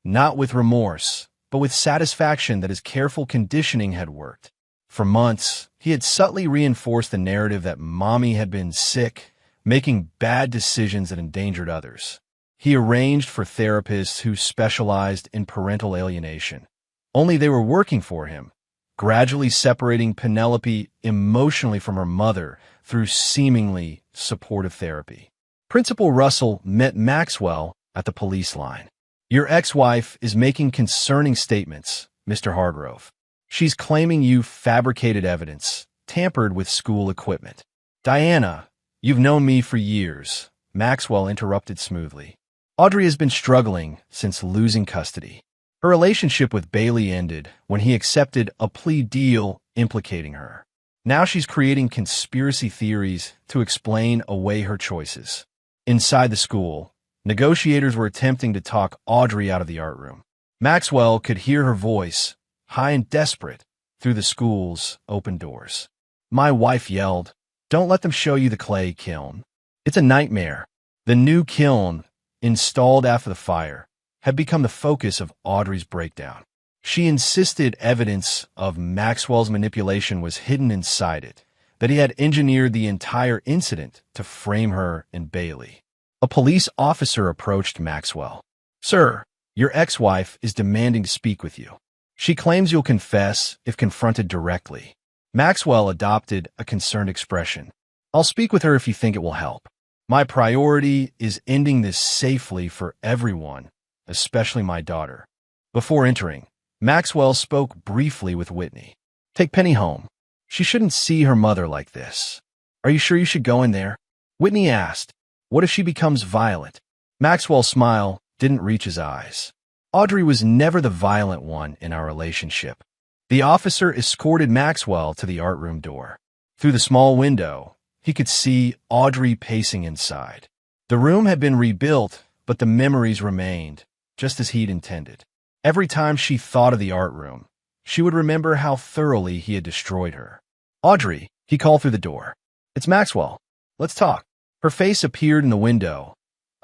not with remorse, but with satisfaction that his careful conditioning had worked. For months, he had subtly reinforced the narrative that Mommy had been sick, making bad decisions that endangered others. He arranged for therapists who specialized in parental alienation. Only they were working for him, gradually separating Penelope emotionally from her mother through seemingly supportive therapy. Principal Russell met Maxwell at the police line. "Your ex-wife is making concerning statements, Mr. Hargrove. She's claiming you fabricated evidence, tampered with school equipment." "Diana, you've known me for years," Maxwell interrupted smoothly. "Audrey has been struggling since losing custody. Her relationship with Bailey ended when he accepted a plea deal implicating her. Now she's creating conspiracy theories to explain away her choices." Inside the school, negotiators were attempting to talk Audrey out of the art room. Maxwell could hear her voice, high and desperate, through the school's open doors. My wife yelled, "Don't let them show you the clay kiln. It's a nightmare." The new kiln, installed after the fire, had become the focus of Audrey's breakdown. She insisted evidence of Maxwell's manipulation was hidden inside it, that he had engineered the entire incident to frame her and Bailey. A police officer approached Maxwell. "Sir, your ex-wife is demanding to speak with you. She claims you'll confess if confronted directly." Maxwell adopted a concerned expression. "I'll speak with her if you think it will help. My priority is ending this safely for everyone, especially my daughter." Before entering, Maxwell spoke briefly with Whitney. "Take Penny home. She shouldn't see her mother like this." "Are you sure you should go in there?" Whitney asked. "What if she becomes violent?" Maxwell's smile didn't reach his eyes. "Audrey was never the violent one in our relationship." The officer escorted Maxwell to the art room door. Through the small window, he could see Audrey pacing inside. The room had been rebuilt, but the memories remained, just as he'd intended. Every time she thought of the art room, she would remember how thoroughly he had destroyed her. "Audrey," he called through the door. "It's Maxwell. Let's talk." Her face appeared in the window,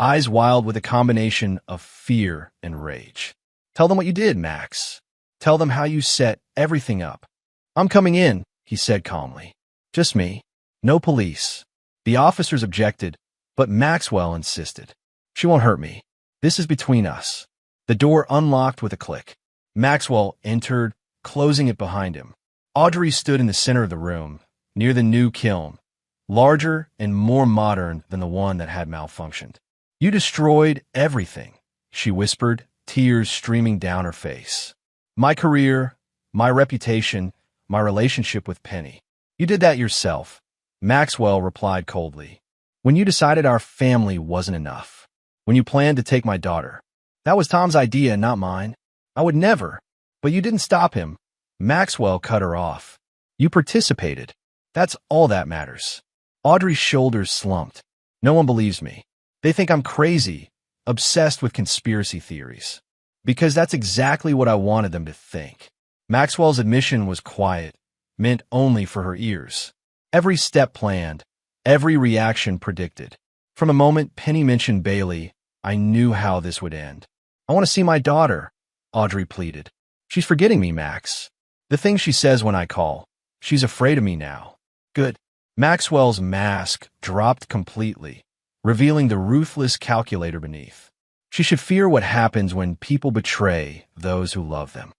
eyes wild with a combination of fear and rage. "Tell them what you did, Max. Tell them how you set everything up." "I'm coming in," he said calmly. "Just me. No police." The officers objected, but Maxwell insisted. "She won't hurt me. This is between us." The door unlocked with a click. Maxwell entered, closing it behind him. Audrey stood in the center of the room, near the new kiln, larger and more modern than the one that had malfunctioned. "You destroyed everything," she whispered, tears streaming down her face. "My career, my reputation, my relationship with Penny. You did that yourself," Maxwell replied coldly. "When you decided our family wasn't enough. When you planned to take my daughter. That was Tom's idea, not mine. I would never." "But you didn't stop him." Maxwell cut her off. "You participated. That's all that matters." Audrey's shoulders slumped. "No one believes me. They think I'm crazy, obsessed with conspiracy theories." "Because that's exactly what I wanted them to think." Maxwell's admission was quiet, meant only for her ears. Every step planned, every reaction predicted. From the moment Penny mentioned Bailey, I knew how this would end. "I want to see my daughter," Audrey pleaded. "She's forgetting me, Max. The things she says when I call. She's afraid of me now." "Good." Maxwell's mask dropped completely, revealing the ruthless calculator beneath. "She should fear what happens when people betray those who love them."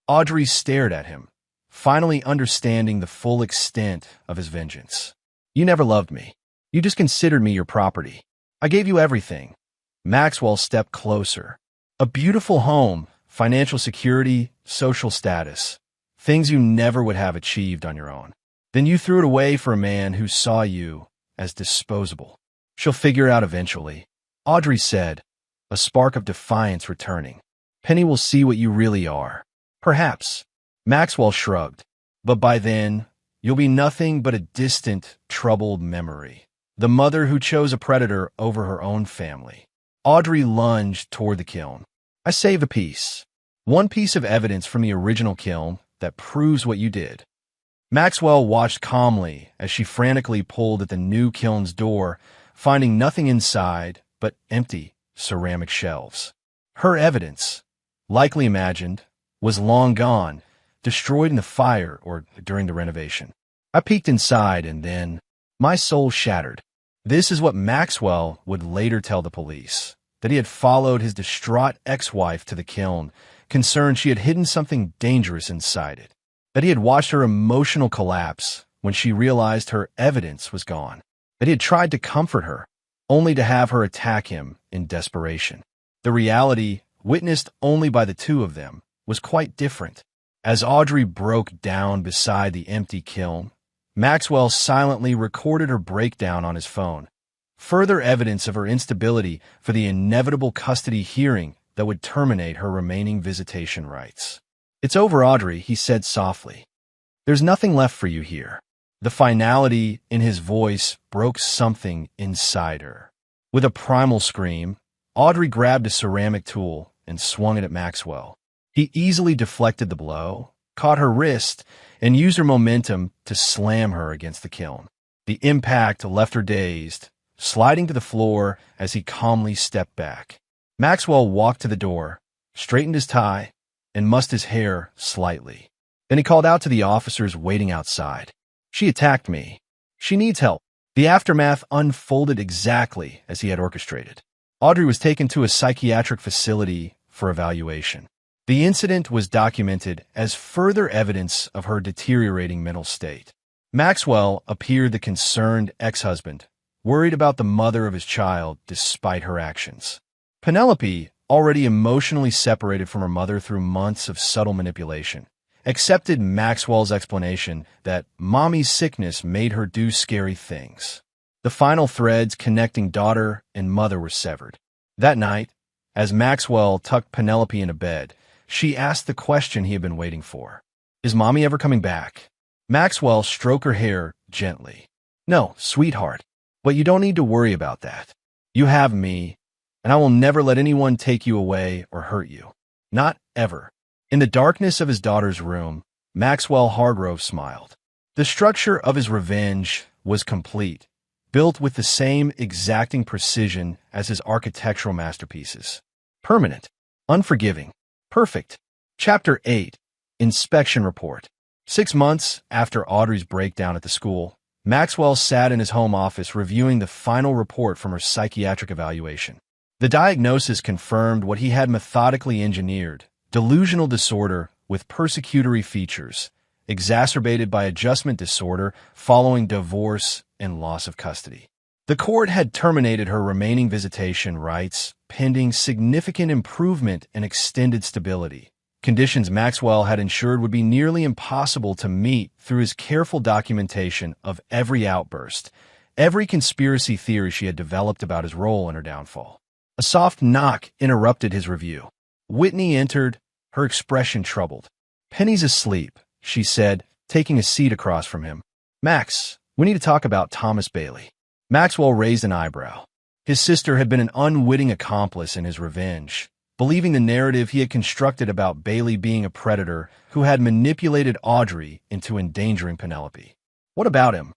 Audrey stared at him, finally understanding the full extent of his vengeance. "You never loved me. You just considered me your property. I gave you everything." Maxwell stepped closer. "A beautiful home, financial security, social status. Things you never would have achieved on your own. Then you threw it away for a man who saw you as disposable." "She'll figure it out eventually," Audrey said, a spark of defiance returning. "Penny will see what you really are." "Perhaps." Maxwell shrugged. "But by then, you'll be nothing but a distant, troubled memory. The mother who chose a predator over her own family." Audrey lunged toward the kiln. "I saved a piece. One piece of evidence from the original kiln that proves what you did." Maxwell watched calmly as she frantically pulled at the new kiln's door, finding nothing inside but empty ceramic shelves. Her evidence, likely imagined, was long gone, destroyed in the fire or during the renovation. I peeked inside and then my soul shattered. This is what Maxwell would later tell the police, that he had followed his distraught ex-wife to the kiln, concerned she had hidden something dangerous inside it, that he had watched her emotional collapse when she realized her evidence was gone, that he had tried to comfort her, only to have her attack him in desperation. The reality, witnessed only by the two of them, was quite different. As Audrey broke down beside the empty kiln, Maxwell silently recorded her breakdown on his phone, further evidence of her instability for the inevitable custody hearing that would terminate her remaining visitation rights. "It's over, Audrey," he said softly. "There's nothing left for you here." The finality in his voice broke something inside her. With a primal scream, Audrey grabbed a ceramic tool and swung it at Maxwell. He easily deflected the blow, caught her wrist, and used her momentum to slam her against the kiln. The impact left her dazed, sliding to the floor as he calmly stepped back. Maxwell walked to the door, straightened his tie, and mussed his hair slightly. Then he called out to the officers waiting outside. "She attacked me. She needs help." The aftermath unfolded exactly as he had orchestrated. Audrey was taken to a psychiatric facility for evaluation. The incident was documented as further evidence of her deteriorating mental state. Maxwell appeared the concerned ex-husband, worried about the mother of his child despite her actions. Penelope, already emotionally separated from her mother through months of subtle manipulation, accepted Maxwell's explanation that mommy's sickness made her do scary things. The final threads connecting daughter and mother were severed. That night, as Maxwell tucked Penelope into bed, she asked the question he had been waiting for. "Is mommy ever coming back?" Maxwell stroked her hair gently. "No, sweetheart, but you don't need to worry about that. You have me, and I will never let anyone take you away or hurt you. Not ever." In the darkness of his daughter's room, Maxwell Hargrove smiled. The structure of his revenge was complete, built with the same exacting precision as his architectural masterpieces. Permanent, unforgiving, perfect. Chapter 8. Inspection Report. 6 months after Audrey's breakdown at the school, Maxwell sat in his home office reviewing the final report from her psychiatric evaluation. The diagnosis confirmed what he had methodically engineered: delusional disorder with persecutory features, exacerbated by adjustment disorder following divorce and loss of custody. The court had terminated her remaining visitation rights, pending significant improvement and extended stability, conditions Maxwell had ensured would be nearly impossible to meet through his careful documentation of every outburst, every conspiracy theory she had developed about his role in her downfall. A soft knock interrupted his review. Whitney entered, her expression troubled. "Penny's asleep," she said, taking a seat across from him. "Max, we need to talk about Thomas Bailey." Maxwell raised an eyebrow. His sister had been an unwitting accomplice in his revenge, believing the narrative he had constructed about Bailey being a predator who had manipulated Audrey into endangering Penelope. "What about him?"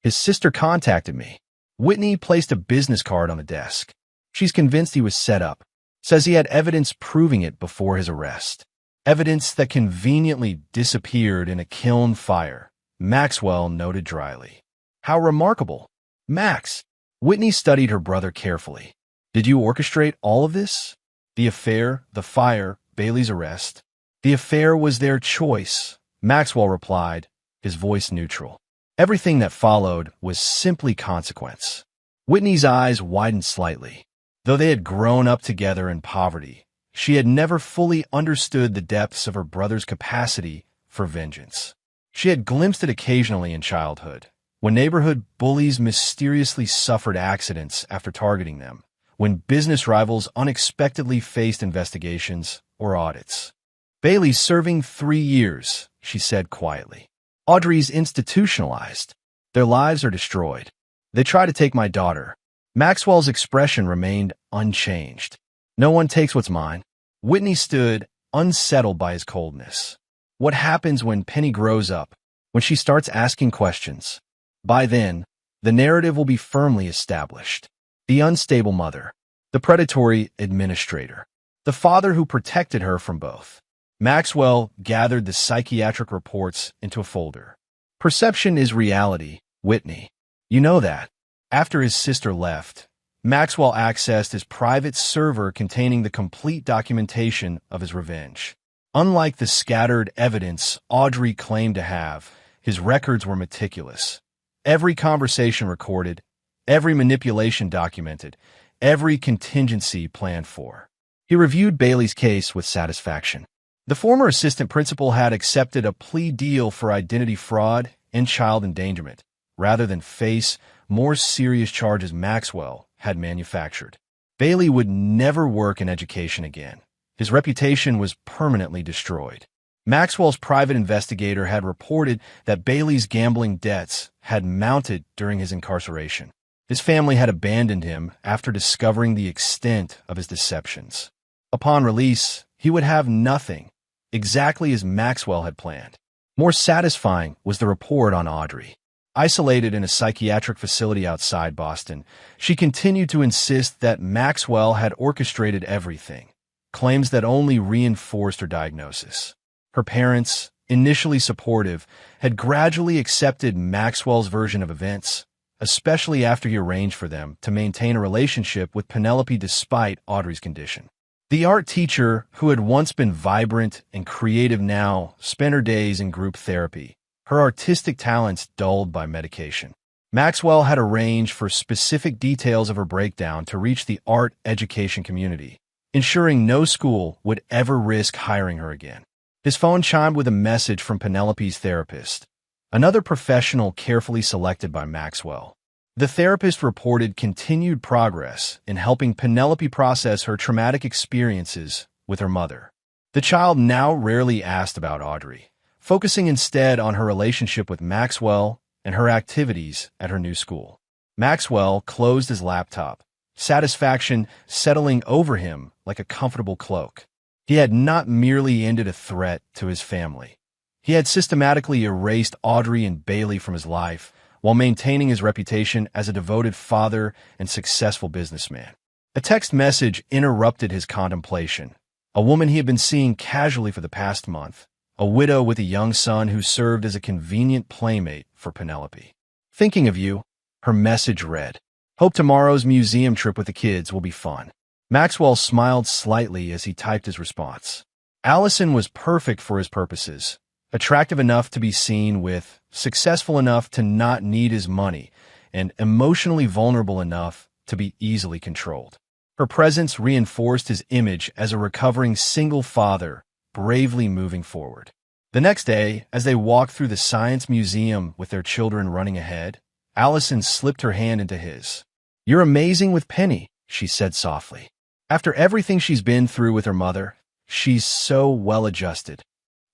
"His sister contacted me." Whitney placed a business card on the desk. "She's convinced he was set up. Says he had evidence proving it before his arrest. Evidence that conveniently disappeared in a kiln fire," Maxwell noted dryly. "How remarkable." "Max," Whitney studied her brother carefully. "Did you orchestrate all of this? The affair, the fire, Bailey's arrest?" "The affair was their choice," Maxwell replied, his voice neutral. "Everything that followed was simply consequence." Whitney's eyes widened slightly. Though they had grown up together in poverty, she had never fully understood the depths of her brother's capacity for vengeance. She had glimpsed it occasionally in childhood, when neighborhood bullies mysteriously suffered accidents after targeting them, when business rivals unexpectedly faced investigations or audits. "Bailey's serving 3 years," she said quietly. "Audrey's institutionalized. Their lives are destroyed. They try to take my daughter." Maxwell's expression remained unchanged. "No one takes what's mine." Whitney stood, unsettled by his coldness. "What happens when Penny grows up, when she starts asking questions? By then, the narrative will be firmly established. The unstable mother, the predatory administrator, the father who protected her from both. Maxwell gathered the psychiatric reports into a folder. Perception is reality, Whitney. You know that. After his sister left, Maxwell accessed his private server containing the complete documentation of his revenge. Unlike the scattered evidence Audrey claimed to have, his records were meticulous. Every conversation recorded, every manipulation documented, every contingency planned for. He reviewed Bailey's case with satisfaction. The former assistant principal had accepted a plea deal for identity fraud and child endangerment, rather than face more serious charges Maxwell had manufactured. Bailey would never work in education again. His reputation was permanently destroyed. Maxwell's private investigator had reported that Bailey's gambling debts had mounted during his incarceration. His family had abandoned him after discovering the extent of his deceptions. Upon release, he would have nothing, exactly as Maxwell had planned. More satisfying was the report on Audrey. Isolated in a psychiatric facility outside Boston, she continued to insist that Maxwell had orchestrated everything, claims that only reinforced her diagnosis. Her parents, initially supportive, had gradually accepted Maxwell's version of events, especially after he arranged for them to maintain a relationship with Penelope despite Audrey's condition. The art teacher, who had once been vibrant and creative now, spent her days in group therapy, her artistic talents dulled by medication. Maxwell had arranged for specific details of her breakdown to reach the art education community, ensuring no school would ever risk hiring her again. His phone chimed with a message from Penelope's therapist, another professional carefully selected by Maxwell. The therapist reported continued progress in helping Penelope process her traumatic experiences with her mother. The child now rarely asked about Audrey, focusing instead on her relationship with Maxwell and her activities at her new school. Maxwell closed his laptop, satisfaction settling over him like a comfortable cloak. He had not merely ended a threat to his family. He had systematically erased Audrey and Bailey from his life, while maintaining his reputation as a devoted father and successful businessman. A text message interrupted his contemplation. A woman he had been seeing casually for the past month, a widow with a young son who served as a convenient playmate for Penelope. Thinking of you, her message read. Hope tomorrow's museum trip with the kids will be fun. Maxwell smiled slightly as he typed his response. Allison was perfect for his purposes. Attractive enough to be seen with, successful enough to not need his money, and emotionally vulnerable enough to be easily controlled. Her presence reinforced his image as a recovering single father, bravely moving forward. The next day, as they walked through the Science Museum with their children running ahead, Allison slipped her hand into his. "You're amazing with Penny," she said softly. "After everything she's been through with her mother, she's so well-adjusted.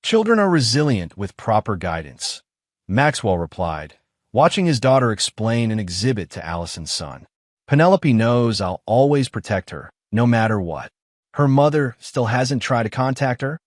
Children are resilient with proper guidance," Maxwell replied, watching his daughter explain an exhibit to Allison's son. "Penelope knows I'll always protect her, no matter what." "Her mother still hasn't tried to contact her?"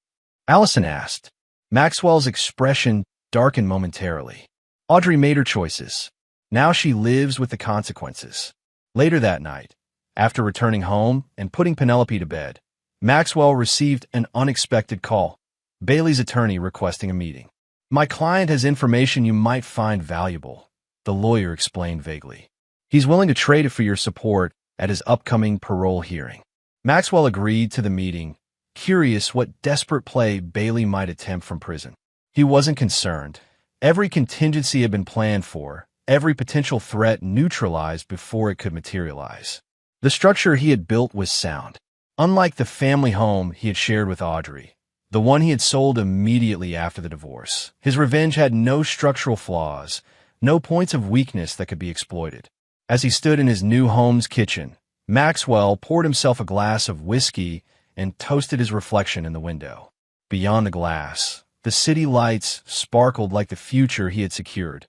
Allison asked. Maxwell's expression darkened momentarily. Audrey made her choices. Now she lives with the consequences. Later that night, after returning home and putting Penelope to bed, Maxwell received an unexpected call. Bailey's attorney requesting a meeting. "My client has information you might find valuable," the lawyer explained vaguely. "He's willing to trade it for your support at his upcoming parole hearing." Maxwell agreed to the meeting, curious what desperate play Bailey might attempt from prison. He wasn't concerned. Every contingency had been planned for, every potential threat neutralized before it could materialize. The structure he had built was sound. Unlike the family home he had shared with Audrey, the one he had sold immediately after the divorce, his revenge had no structural flaws, no points of weakness that could be exploited. As he stood in his new home's kitchen, Maxwell poured himself a glass of whiskey and toasted his reflection in the window. Beyond the glass, the city lights sparkled like the future he had secured,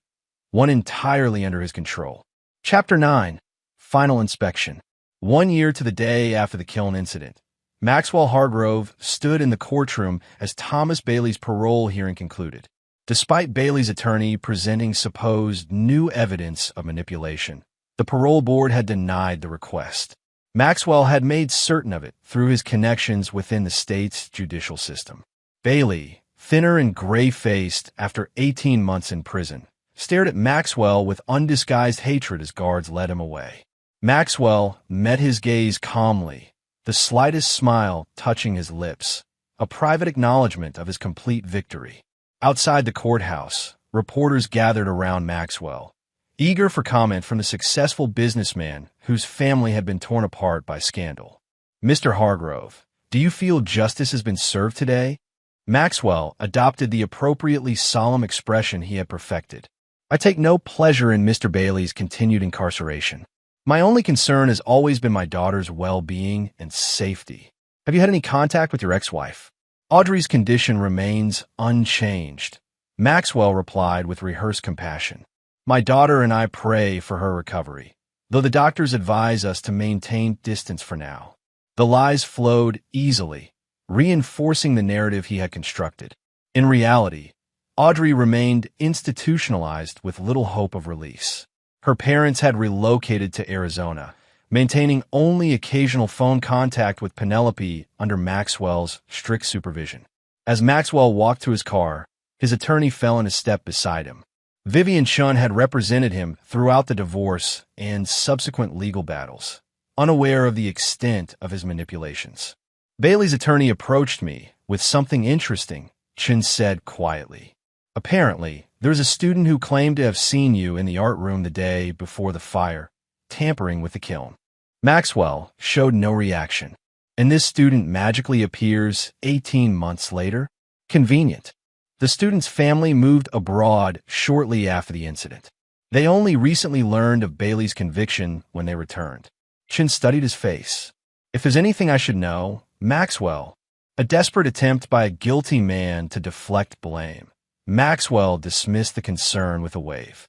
one entirely under his control. Chapter 9. Final Inspection. 1 year to the day after the kiln incident, Maxwell Hargrove stood in the courtroom as Thomas Bailey's parole hearing concluded. Despite Bailey's attorney presenting supposed new evidence of manipulation, the parole board had denied the request. Maxwell had made certain of it through his connections within the state's judicial system. Bailey, thinner and gray-faced after 18 months in prison, stared at Maxwell with undisguised hatred as guards led him away. Maxwell met his gaze calmly, the slightest smile touching his lips, a private acknowledgement of his complete victory. Outside the courthouse, reporters gathered around Maxwell, eager for comment from the successful businessman whose family had been torn apart by scandal. "Mr. Hargrove, do you feel justice has been served today?" Maxwell adopted the appropriately solemn expression he had perfected. "I take no pleasure in Mr. Bailey's continued incarceration. My only concern has always been my daughter's well-being and safety. Have you had any contact with your ex-wife?" "Audrey's condition remains unchanged," Maxwell replied with rehearsed compassion. "My daughter and I pray for her recovery, though the doctors advise us to maintain distance for now." The lies flowed easily, reinforcing the narrative he had constructed. In reality, Audrey remained institutionalized with little hope of release. Her parents had relocated to Arizona, maintaining only occasional phone contact with Penelope under Maxwell's strict supervision. As Maxwell walked to his car, his attorney fell into step beside him. Vivian Chun had represented him throughout the divorce and subsequent legal battles, unaware of the extent of his manipulations. "Bailey's attorney approached me with something interesting," Chun said quietly. "Apparently, there's a student who claimed to have seen you in the art room the day before the fire, tampering with the kiln." Maxwell showed no reaction. "And this student magically appears 18 months later? Convenient." The student's family moved abroad shortly after the incident. They only recently learned of Bailey's conviction when they returned. Chin studied his face. "If there's anything I should know, Maxwell," a desperate attempt by a guilty man to deflect blame. Maxwell dismissed the concern with a wave.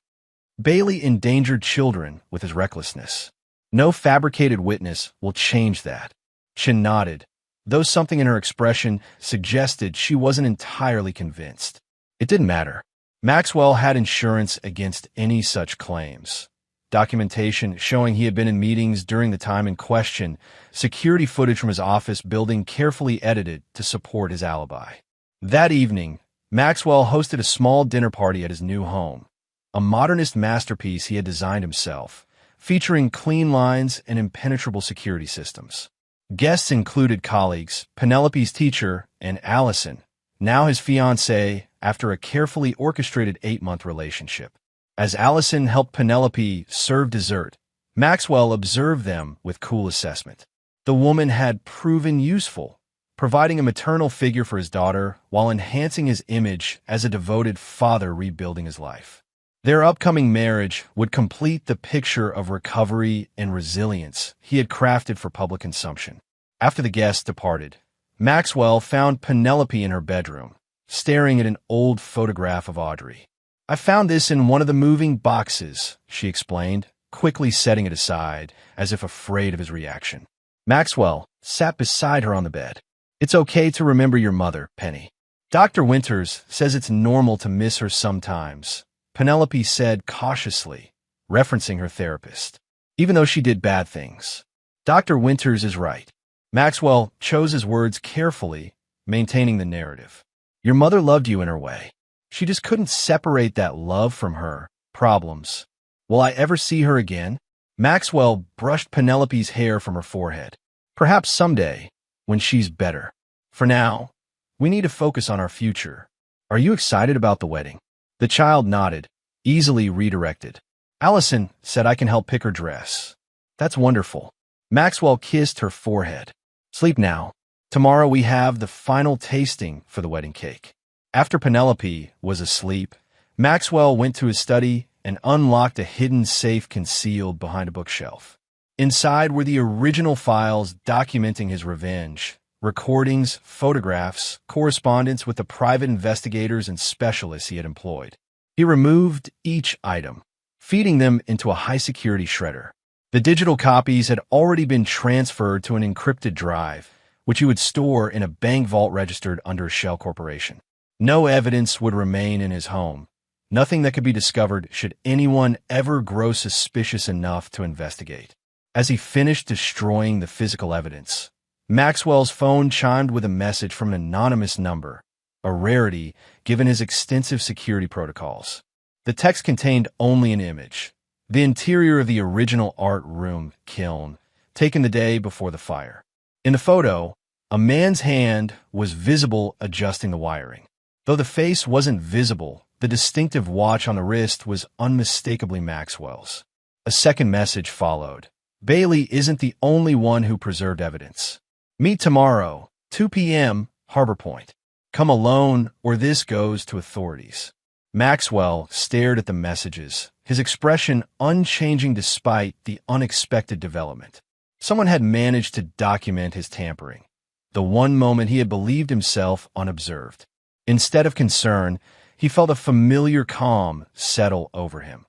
"Bailey endangered children with his recklessness. No fabricated witness will change that." Chin nodded, though something in her expression suggested she wasn't entirely convinced. It didn't matter. Maxwell had insurance against any such claims. Documentation showing he had been in meetings during the time in question, security footage from his office building carefully edited to support his alibi. That evening, Maxwell hosted a small dinner party at his new home, a modernist masterpiece he had designed himself, featuring clean lines and impenetrable security systems. Guests included colleagues, Penelope's teacher, and Allison, now his fiancée after a carefully orchestrated 8-month relationship. As Allison helped Penelope serve dessert, Maxwell observed them with cool assessment. The woman had proven useful, providing a maternal figure for his daughter while enhancing his image as a devoted father rebuilding his life. Their upcoming marriage would complete the picture of recovery and resilience he had crafted for public consumption. After the guests departed, Maxwell found Penelope in her bedroom, staring at an old photograph of Audrey. "I found this in one of the moving boxes," she explained, quickly setting it aside, as if afraid of his reaction. Maxwell sat beside her on the bed. "It's okay to remember your mother, Penny. Dr. Winters says it's normal to miss her sometimes," Penelope said cautiously, referencing her therapist. "Even though she did bad things. Dr. Winters is right." Maxwell chose his words carefully, maintaining the narrative. "Your mother loved you in her way. She just couldn't separate that love from her problems. Will I ever see her again?" Maxwell brushed Penelope's hair from her forehead. "Perhaps someday, when she's better. For now, we need to focus on our future. Are you excited about the wedding?" The child nodded, easily redirected. "Allison said I can help pick her dress." "That's wonderful." Maxwell kissed her forehead. "Sleep now. Tomorrow we have the final tasting for the wedding cake." After Penelope was asleep, Maxwell went to his study and unlocked a hidden safe concealed behind a bookshelf. Inside were the original files documenting his revenge, recordings, photographs, correspondence with the private investigators and specialists he had employed. He removed each item, feeding them into a high-security shredder. The digital copies had already been transferred to an encrypted drive, which he would store in a bank vault registered under a shell corporation. No evidence would remain in his home, nothing that could be discovered should anyone ever grow suspicious enough to investigate. As he finished destroying the physical evidence, Maxwell's phone chimed with a message from an anonymous number, a rarity given his extensive security protocols. The text contained only an image, the interior of the original art room kiln, taken the day before the fire. In the photo, a man's hand was visible adjusting the wiring. Though the face wasn't visible, the distinctive watch on the wrist was unmistakably Maxwell's. A second message followed. Bailey isn't the only one who preserved evidence. Meet tomorrow, 2 p.m., Harbor Point. Come alone or this goes to authorities. Maxwell stared at the messages, his expression unchanging despite the unexpected development. Someone had managed to document his tampering, the one moment he had believed himself unobserved. Instead of concern, he felt a familiar calm settle over him,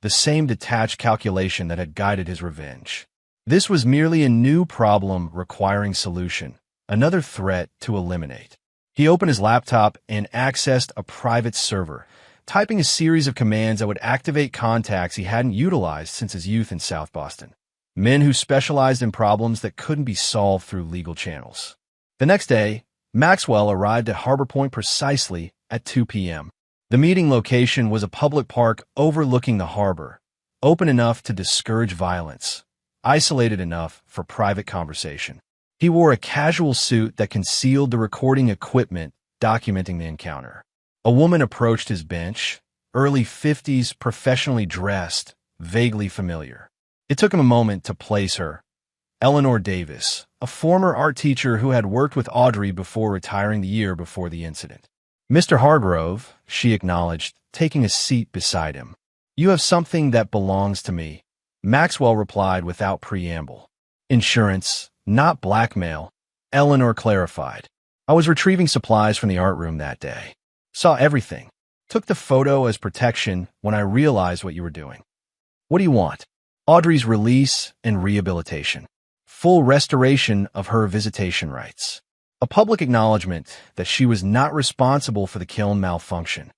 the same detached calculation that had guided his revenge. This was merely a new problem requiring solution, another threat to eliminate. He opened his laptop and accessed a private server, typing a series of commands that would activate contacts he hadn't utilized since his youth in South Boston. Men who specialized in problems that couldn't be solved through legal channels. The next day, Maxwell arrived at Harbor Point precisely at 2 p.m. The meeting location was a public park overlooking the harbor, open enough to discourage violence, isolated enough for private conversation. He wore a casual suit that concealed the recording equipment documenting the encounter. A woman approached his bench, early 50s, professionally dressed, vaguely familiar. It took him a moment to place her. Eleanor Davis, a former art teacher who had worked with Audrey before retiring the year before the incident. Mr. Hargrove, she acknowledged, taking a seat beside him. You have something that belongs to me, Maxwell replied without preamble. Insurance, not blackmail, Eleanor clarified. I was retrieving supplies from the art room that day. Saw everything. Took the photo as protection when I realized what you were doing. What do you want? Audrey's release and rehabilitation. Full restoration of her visitation rights. A public acknowledgement that she was not responsible for the kiln malfunction.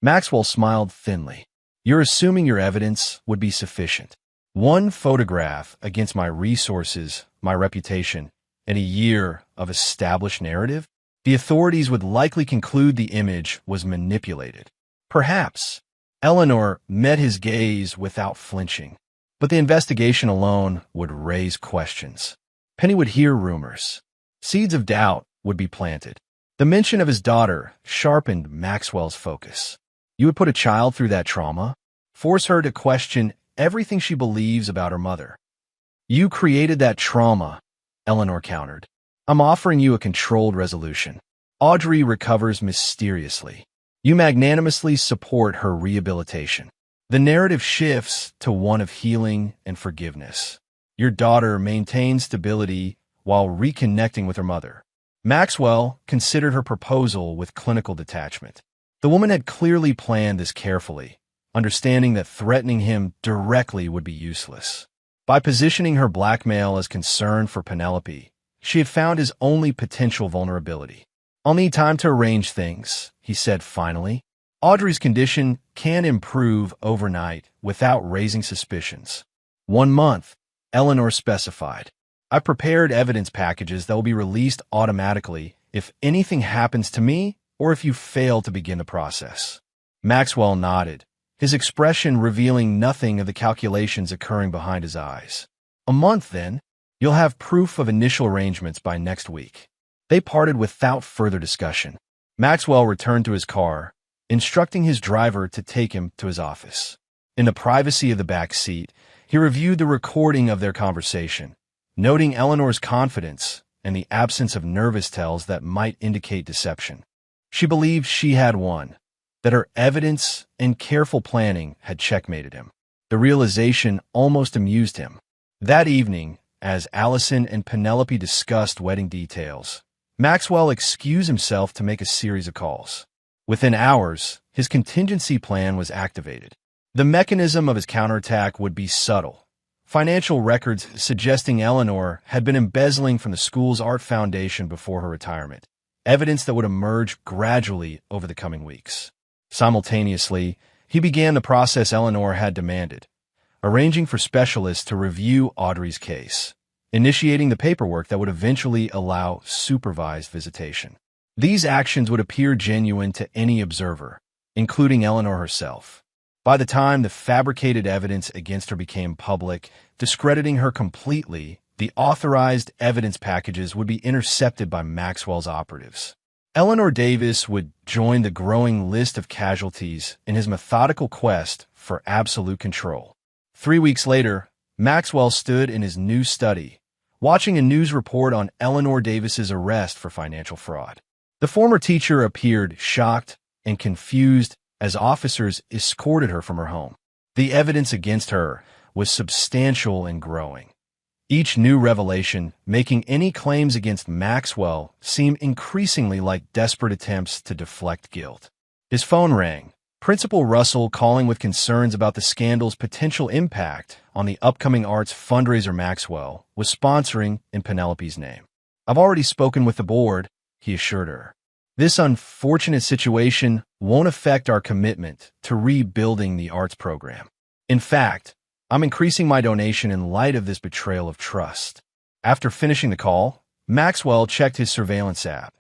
Maxwell smiled thinly. You're assuming your evidence would be sufficient. One photograph against my resources, my reputation, and a year of established narrative? The authorities would likely conclude the image was manipulated. Perhaps. Eleanor met his gaze without flinching. But the investigation alone would raise questions. Penny would hear rumors. Seeds of doubt would be planted. The mention of his daughter sharpened Maxwell's focus. You would put a child through that trauma? Force her to question everything she believes about her mother. You created that trauma, Eleanor countered. I'm offering you a controlled resolution. Audrey recovers mysteriously. You magnanimously support her rehabilitation. The narrative shifts to one of healing and forgiveness. Your daughter maintains stability while reconnecting with her mother. Maxwell considered her proposal with clinical detachment. The woman had clearly planned this carefully, understanding that threatening him directly would be useless. By positioning her blackmail as concern for Penelope, she had found his only potential vulnerability. I'll need time to arrange things, he said finally. Audrey's condition can improve overnight without raising suspicions. 1 month, Eleanor specified. I prepared evidence packages that will be released automatically if anything happens to me or if you fail to begin the process. Maxwell nodded, his expression revealing nothing of the calculations occurring behind his eyes. A month, then? You'll have proof of initial arrangements by next week. They parted without further discussion. Maxwell returned to his car, instructing his driver to take him to his office. In the privacy of the back seat, he reviewed the recording of their conversation, noting Eleanor's confidence and the absence of nervous tells that might indicate deception. She believed she had won, that her evidence and careful planning had checkmated him. The realization almost amused him. That evening, as Allison and Penelope discussed wedding details, Maxwell excused himself to make a series of calls. Within hours, his contingency plan was activated. The mechanism of his counterattack would be subtle. Financial records suggesting Eleanor had been embezzling from the school's art foundation before her retirement, evidence that would emerge gradually over the coming weeks. Simultaneously, he began the process Eleanor had demanded, arranging for specialists to review Audrey's case, initiating the paperwork that would eventually allow supervised visitation. These actions would appear genuine to any observer, including Eleanor herself. By the time the fabricated evidence against her became public, discrediting her completely, the authorized evidence packages would be intercepted by Maxwell's operatives. Eleanor Davis would join the growing list of casualties in his methodical quest for absolute control. 3 weeks later, Maxwell stood in his new study, watching a news report on Eleanor Davis's arrest for financial fraud. The former teacher appeared shocked and confused as officers escorted her from her home. The evidence against her was substantial and growing. Each new revelation making any claims against Maxwell seem increasingly like desperate attempts to deflect guilt. His phone rang. Principal Russell calling with concerns about the scandal's potential impact on the upcoming arts fundraiser Maxwell was sponsoring in Penelope's name. "I've already spoken with the board," he assured her. "This unfortunate situation won't affect our commitment to rebuilding the arts program. In fact, I'm increasing my donation in light of this betrayal of trust." After finishing the call, Maxwell checked his surveillance app,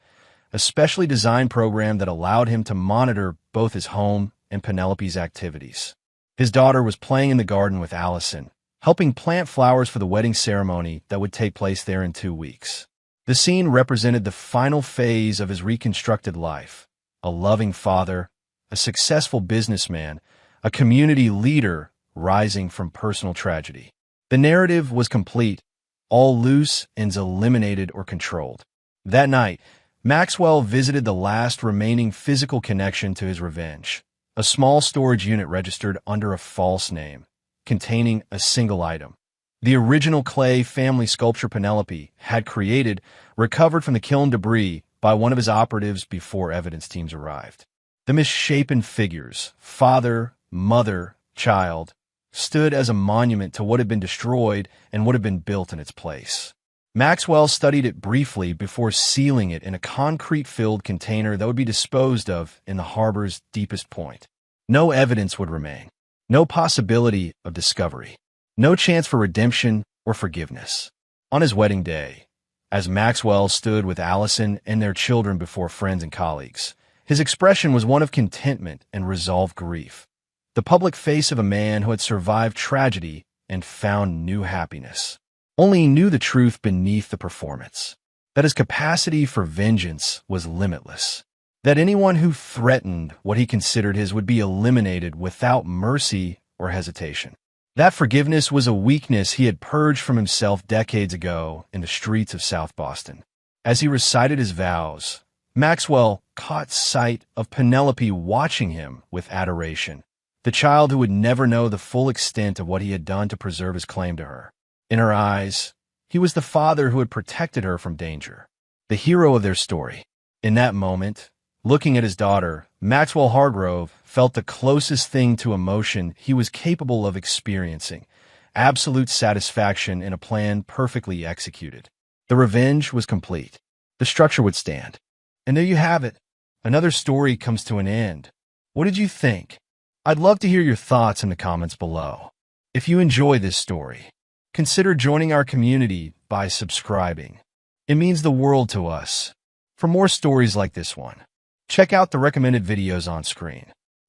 a specially designed program that allowed him to monitor both his home and Penelope's activities. His daughter was playing in the garden with Allison, helping plant flowers for the wedding ceremony that would take place there in 2 weeks. The scene represented the final phase of his reconstructed life: a loving father, a successful businessman, a community leader rising from personal tragedy. The narrative was complete, all loose ends eliminated or controlled. That night, Maxwell visited the last remaining physical connection to his revenge, a small storage unit registered under a false name, containing a single item. The original clay family sculpture Penelope had created, recovered from the kiln debris by one of his operatives before evidence teams arrived. The misshapen figures, father, mother, child, stood as a monument to what had been destroyed and what had been built in its place. Maxwell studied it briefly before sealing it in a concrete-filled container that would be disposed of in the harbor's deepest point. No evidence would remain, no possibility of discovery, no chance for redemption or forgiveness. On his wedding day, as Maxwell stood with Allison and their children before friends and colleagues, his expression was one of contentment and resolved grief, the public face of a man who had survived tragedy and found new happiness. Only he knew the truth beneath the performance, that his capacity for vengeance was limitless, that anyone who threatened what he considered his would be eliminated without mercy or hesitation. That forgiveness was a weakness he had purged from himself decades ago in the streets of South Boston. As he recited his vows, Maxwell caught sight of Penelope watching him with adoration, the child who would never know the full extent of what he had done to preserve his claim to her. In her eyes, he was the father who had protected her from danger, the hero of their story. In that moment, looking at his daughter, Maxwell Hargrove felt the closest thing to emotion he was capable of experiencing: absolute satisfaction in a plan perfectly executed. The revenge was complete. The structure would stand. And there you have it. Another story comes to an end. What did you think? I'd love to hear your thoughts in the comments below. If you enjoy this story, consider joining our community by subscribing. It means the world to us. For more stories like this one, check out the recommended videos on screen,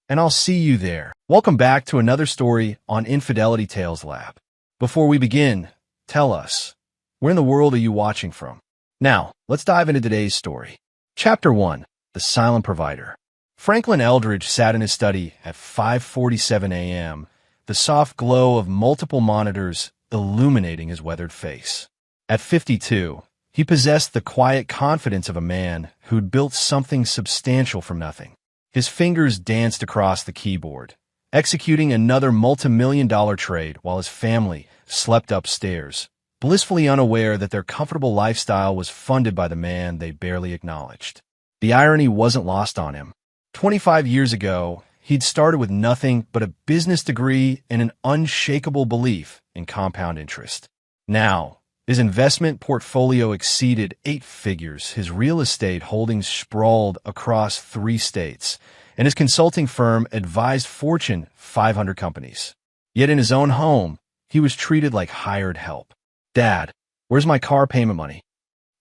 and I'll see you there. Welcome back to another story on Infidelity Tales Lab. Before we begin, tell us, where in the world are you watching from? Now, let's dive into today's story. Chapter 1, The Silent Provider. Franklin Eldridge sat in his study at 5:47 a.m., the soft glow of multiple monitors illuminating his weathered face. At 52, he possessed the quiet confidence of a man who'd built something substantial from nothing. His fingers danced across the keyboard, executing another multi-million-dollar trade while his family slept upstairs, blissfully unaware that their comfortable lifestyle was funded by the man they barely acknowledged. The irony wasn't lost on him. 25 years ago, he'd started with nothing but a business degree and an unshakable belief in compound interest. Now, his investment portfolio exceeded 8 figures, his real estate holdings sprawled across 3 states, and his consulting firm advised Fortune 500 companies. Yet in his own home, he was treated like hired help. "Dad, where's my car payment money?"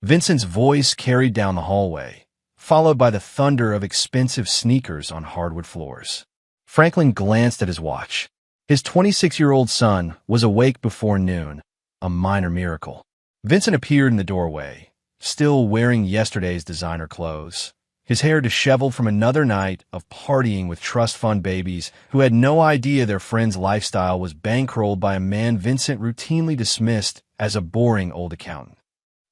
Vincent's voice carried down the hallway, followed by the thunder of expensive sneakers on hardwood floors. Franklin glanced at his watch. His 26-year-old son was awake before noon, a minor miracle. Vincent appeared in the doorway, still wearing yesterday's designer clothes, his hair disheveled from another night of partying with trust fund babies who had no idea their friend's lifestyle was bankrolled by a man Vincent routinely dismissed as a boring old accountant.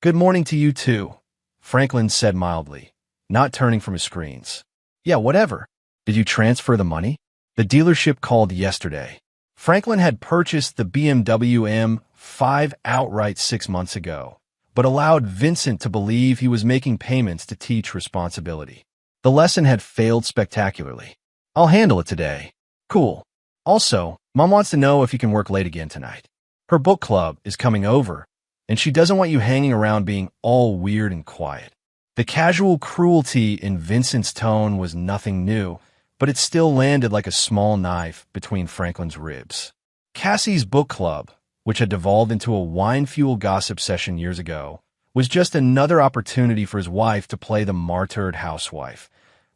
"Good morning to you too," Franklin said mildly, not turning from his screens. "Yeah, whatever. Did you transfer the money?" The dealership called yesterday. Franklin had purchased the BMW M5 outright 6 months ago, but allowed Vincent to believe he was making payments to teach responsibility. The lesson had failed spectacularly. "I'll handle it today." "Cool. Also, Mom wants to know if you can work late again tonight. Her book club is coming over, and she doesn't want you hanging around being all weird and quiet." The casual cruelty in Vincent's tone was nothing new, but it still landed like a small knife between Franklin's ribs. Cassie's book club, which had devolved into a wine-fueled gossip session years ago, was just another opportunity for his wife to play the martyred housewife,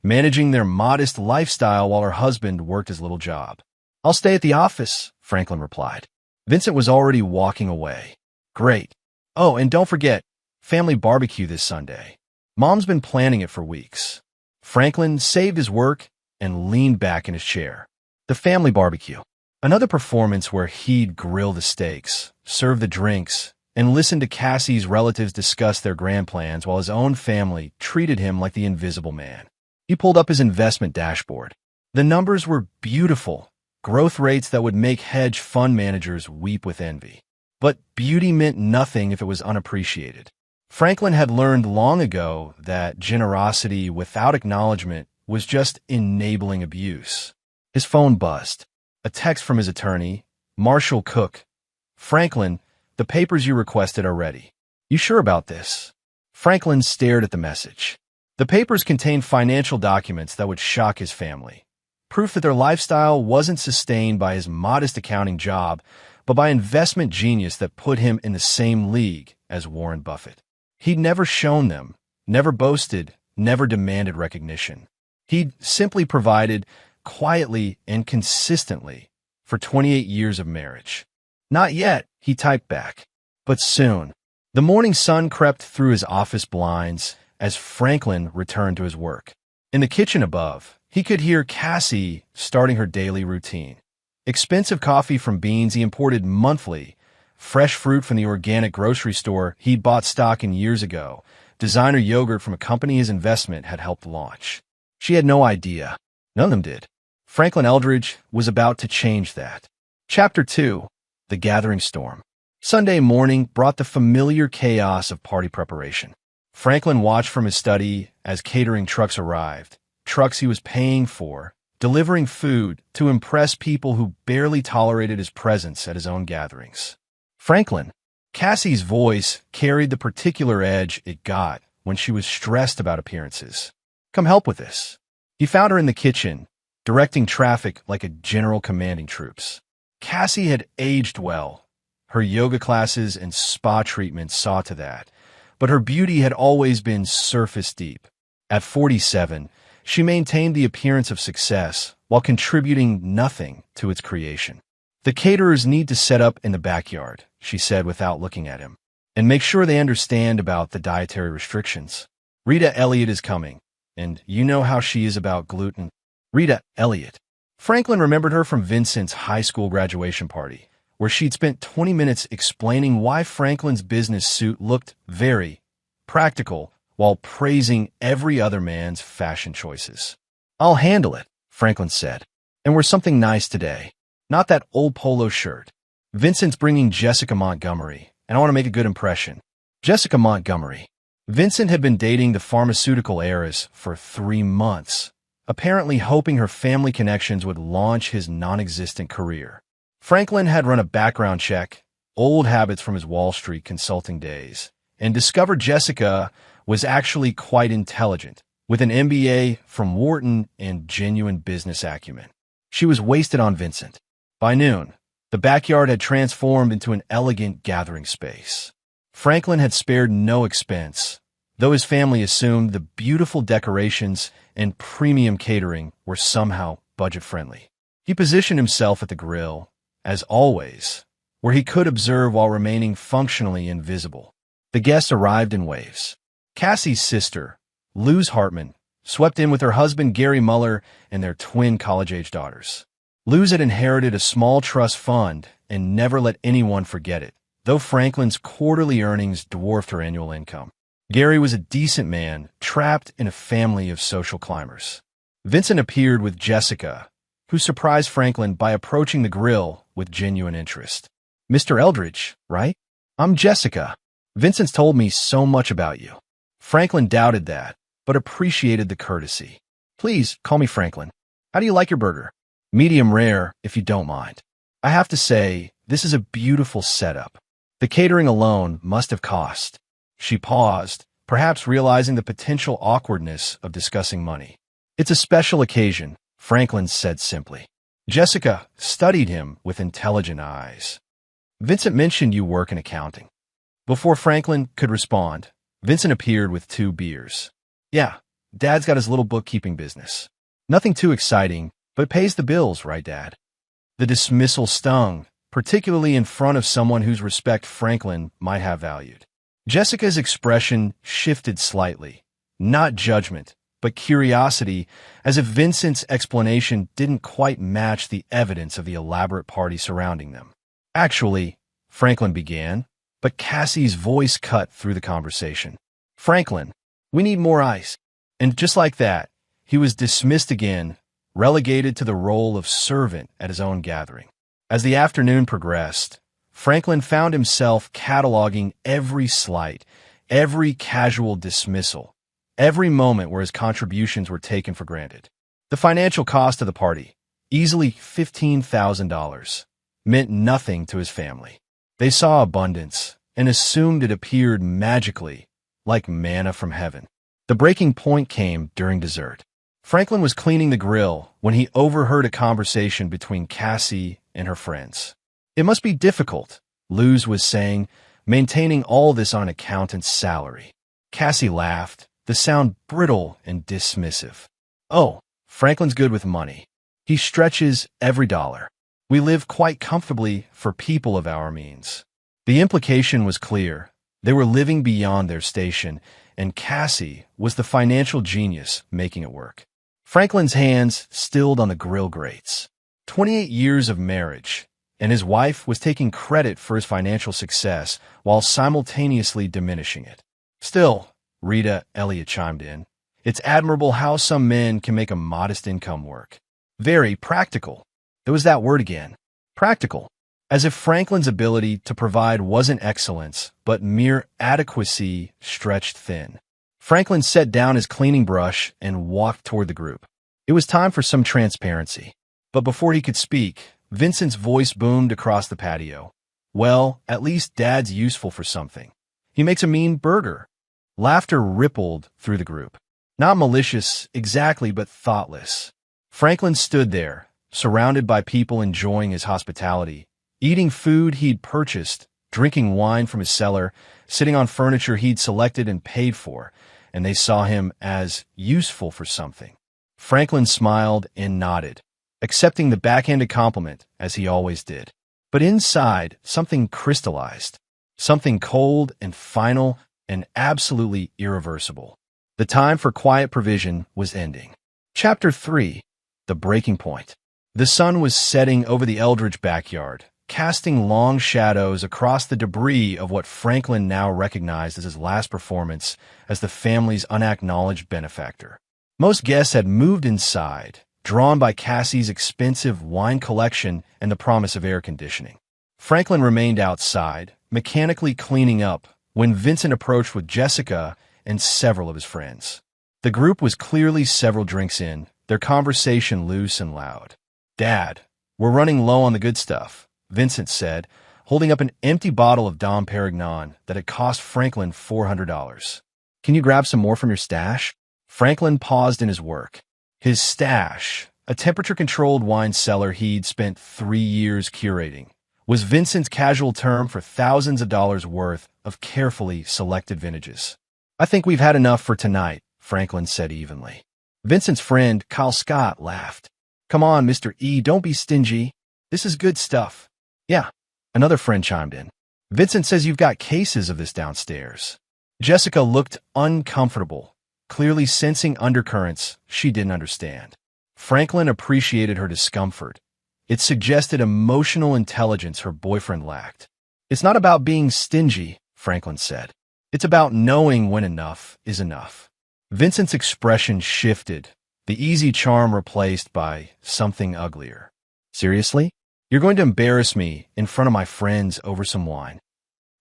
managing their modest lifestyle while her husband worked his little job. "I'll stay at the office," Franklin replied. Vincent was already walking away. "Great. Oh, and don't forget, family barbecue this Sunday. Mom's been planning it for weeks." Franklin saved his work and leaned back in his chair. The family barbecue. Another performance where he'd grill the steaks, serve the drinks, and listen to Cassie's relatives discuss their grand plans while his own family treated him like the invisible man. He pulled up his investment dashboard. The numbers were beautiful, growth rates that would make hedge fund managers weep with envy. But beauty meant nothing if it was unappreciated. Franklin had learned long ago that generosity without acknowledgement was just enabling abuse. His phone buzzed. A text from his attorney, Marshall Cook. "Franklin, the papers you requested are ready. You sure about this?" Franklin stared at the message. The papers contained financial documents that would shock his family. Proof that their lifestyle wasn't sustained by his modest accounting job, but by investment genius that put him in the same league as Warren Buffett. He'd never shown them, never boasted, never demanded recognition. He'd simply provided, quietly and consistently, for 28 years of marriage. "Not yet," he typed back. But soon. The morning sun crept through his office blinds as Franklin returned to his work. In the kitchen above, he could hear Cassie starting her daily routine. Expensive coffee from beans he imported monthly, fresh fruit from the organic grocery store he'd bought stock in years ago, designer yogurt from a company his investment had helped launch. She had no idea. None of them did. Franklin Eldridge was about to change that. Chapter 2. The Gathering Storm. Sunday morning brought the familiar chaos of party preparation. Franklin watched from his study as catering trucks arrived, trucks he was paying for, delivering food to impress people who barely tolerated his presence at his own gatherings. Franklin. Cassie's voice carried the particular edge it got when she was stressed about appearances. "Come help with this." He found her in the kitchen, directing traffic like a general commanding troops. Cassie had aged well. Her yoga classes and spa treatments saw to that, but her beauty had always been surface deep. At 47, she maintained the appearance of success while contributing nothing to its creation. "The caterers need to set up in the backyard," she said without looking at him, "and make sure they understand about the dietary restrictions. Rita Elliott is coming, and you know how she is about gluten." Rita Elliott. Franklin remembered her from Vincent's high school graduation party, where she'd spent 20 minutes explaining why Franklin's business suit looked very practical while praising every other man's fashion choices. "I'll handle it," Franklin said. "And wear something nice today. Not that old polo shirt. Vincent's bringing Jessica Montgomery, and I want to make a good impression." Jessica Montgomery. Vincent had been dating the pharmaceutical heiress for 3 months, apparently hoping her family connections would launch his non-existent career. Franklin had run a background check, old habits from his Wall Street consulting days, and discovered Jessica was actually quite intelligent, with an MBA from Wharton and genuine business acumen. She was wasted on Vincent. By noon, the backyard had transformed into an elegant gathering space. Franklin had spared no expense, though his family assumed the beautiful decorations and premium catering were somehow budget-friendly. He positioned himself at the grill, as always, where he could observe while remaining functionally invisible. The guests arrived in waves. Cassie's sister, Luz Hartman, swept in with her husband Gary Muller and their twin college-age daughters. Luz had inherited a small trust fund and never let anyone forget it, though Franklin's quarterly earnings dwarfed her annual income. Gary was a decent man, trapped in a family of social climbers. Vincent appeared with Jessica, who surprised Franklin by approaching the grill with genuine interest. "Mr. Eldridge, right? I'm Jessica. Vincent's told me so much about you." Franklin doubted that, but appreciated the courtesy. "Please, call me Franklin. How do you like your burger?" "Medium rare, if you don't mind. I have to say, this is a beautiful setup. The catering alone must have cost." She paused, perhaps realizing the potential awkwardness of discussing money. "It's a special occasion," Franklin said simply. Jessica studied him with intelligent eyes. "Vincent mentioned you work in accounting." Before Franklin could respond, Vincent appeared with 2 beers. "Yeah, Dad's got his little bookkeeping business. Nothing too exciting, but pays the bills, right, Dad?" The dismissal stung, particularly in front of someone whose respect Franklin might have valued. Jessica's expression shifted slightly, not judgment, but curiosity, as if Vincent's explanation didn't quite match the evidence of the elaborate party surrounding them. "Actually," Franklin began, but Cassie's voice cut through the conversation. "Franklin, we need more ice." And just like that, he was dismissed again, relegated to the role of servant at his own gathering. As the afternoon progressed, Franklin found himself cataloging every slight, every casual dismissal, every moment where his contributions were taken for granted. The financial cost of the party, easily $15,000, meant nothing to his family. They saw abundance and assumed it appeared magically, like manna from heaven. The breaking point came during dessert. Franklin was cleaning the grill when he overheard a conversation between Cassie and her friends. "It must be difficult," Luz was saying, "maintaining all this on an accountant's salary." Cassie laughed, the sound brittle and dismissive. "Oh, Franklin's good with money. He stretches every dollar. We live quite comfortably for people of our means." The implication was clear. They were living beyond their station, and Cassie was the financial genius making it work. Franklin's hands stilled on the grill grates. 28 years of marriage, and his wife was taking credit for his financial success while simultaneously diminishing it. "Still," Rita Elliott chimed in, "it's admirable how some men can make a modest income work. Very practical." There was that word again. Practical. As if Franklin's ability to provide wasn't excellence, but mere adequacy stretched thin. Franklin set down his cleaning brush and walked toward the group. It was time for some transparency. But before he could speak, Vincent's voice boomed across the patio. "Well, at least Dad's useful for something. He makes a mean burger." Laughter rippled through the group. Not malicious exactly, but thoughtless. Franklin stood there, surrounded by people enjoying his hospitality, eating food he'd purchased, drinking wine from his cellar, sitting on furniture he'd selected and paid for, and they saw him as useful for something. Franklin smiled and nodded, accepting the backhanded compliment as he always did. But inside, something crystallized, something cold and final and absolutely irreversible. The time for quiet provision was ending. Chapter 3. The Breaking Point. The sun was setting over the Eldridge backyard, casting long shadows across the debris of what Franklin now recognized as his last performance as the family's unacknowledged benefactor. Most guests had moved inside, drawn by Cassie's expensive wine collection and the promise of air conditioning. Franklin remained outside, mechanically cleaning up, when Vincent approached with Jessica and several of his friends. The group was clearly several drinks in, their conversation loose and loud. "Dad, we're running low on the good stuff," Vincent said, holding up an empty bottle of Dom Perignon that had cost Franklin $400. "Can you grab some more from your stash?" Franklin paused in his work. His stash, a temperature-controlled wine cellar he'd spent 3 years curating, was Vincent's casual term for thousands of dollars worth of carefully selected vintages. I think we've had enough for tonight, Franklin said evenly. Vincent's friend, Kyle Scott, laughed. Come on, Mr. E, don't be stingy. This is good stuff. Yeah, another friend chimed in. Vincent says you've got cases of this downstairs. Jessica looked uncomfortable, clearly sensing undercurrents she didn't understand. Franklin appreciated her discomfort. It suggested emotional intelligence her boyfriend lacked. It's not about being stingy, Franklin said. It's about knowing when enough is enough. Vincent's expression shifted, the easy charm replaced by something uglier. Seriously? You're going to embarrass me in front of my friends over some wine?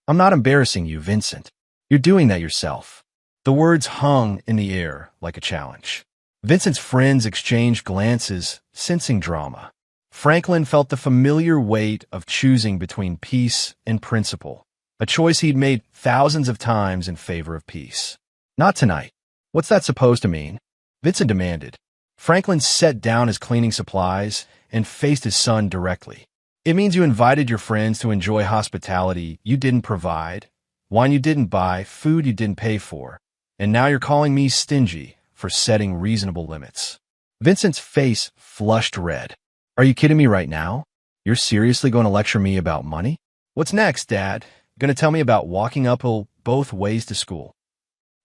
I'm not embarrassing you, Vincent. You're doing that yourself. The words hung in the air like a challenge. Vincent's friends exchanged glances, sensing drama. Franklin felt the familiar weight of choosing between peace and principle, a choice he'd made thousands of times in favor of peace. Not tonight. What's that supposed to mean? Vincent demanded. Franklin set down his cleaning supplies and faced his son directly. It means you invited your friends to enjoy hospitality you didn't provide, wine you didn't buy, food you didn't pay for, and now you're calling me stingy for setting reasonable limits. Vincent's face flushed red. Are you kidding me right now? You're seriously going to lecture me about money? What's next, Dad? Going to tell me about walking uphill both ways to school?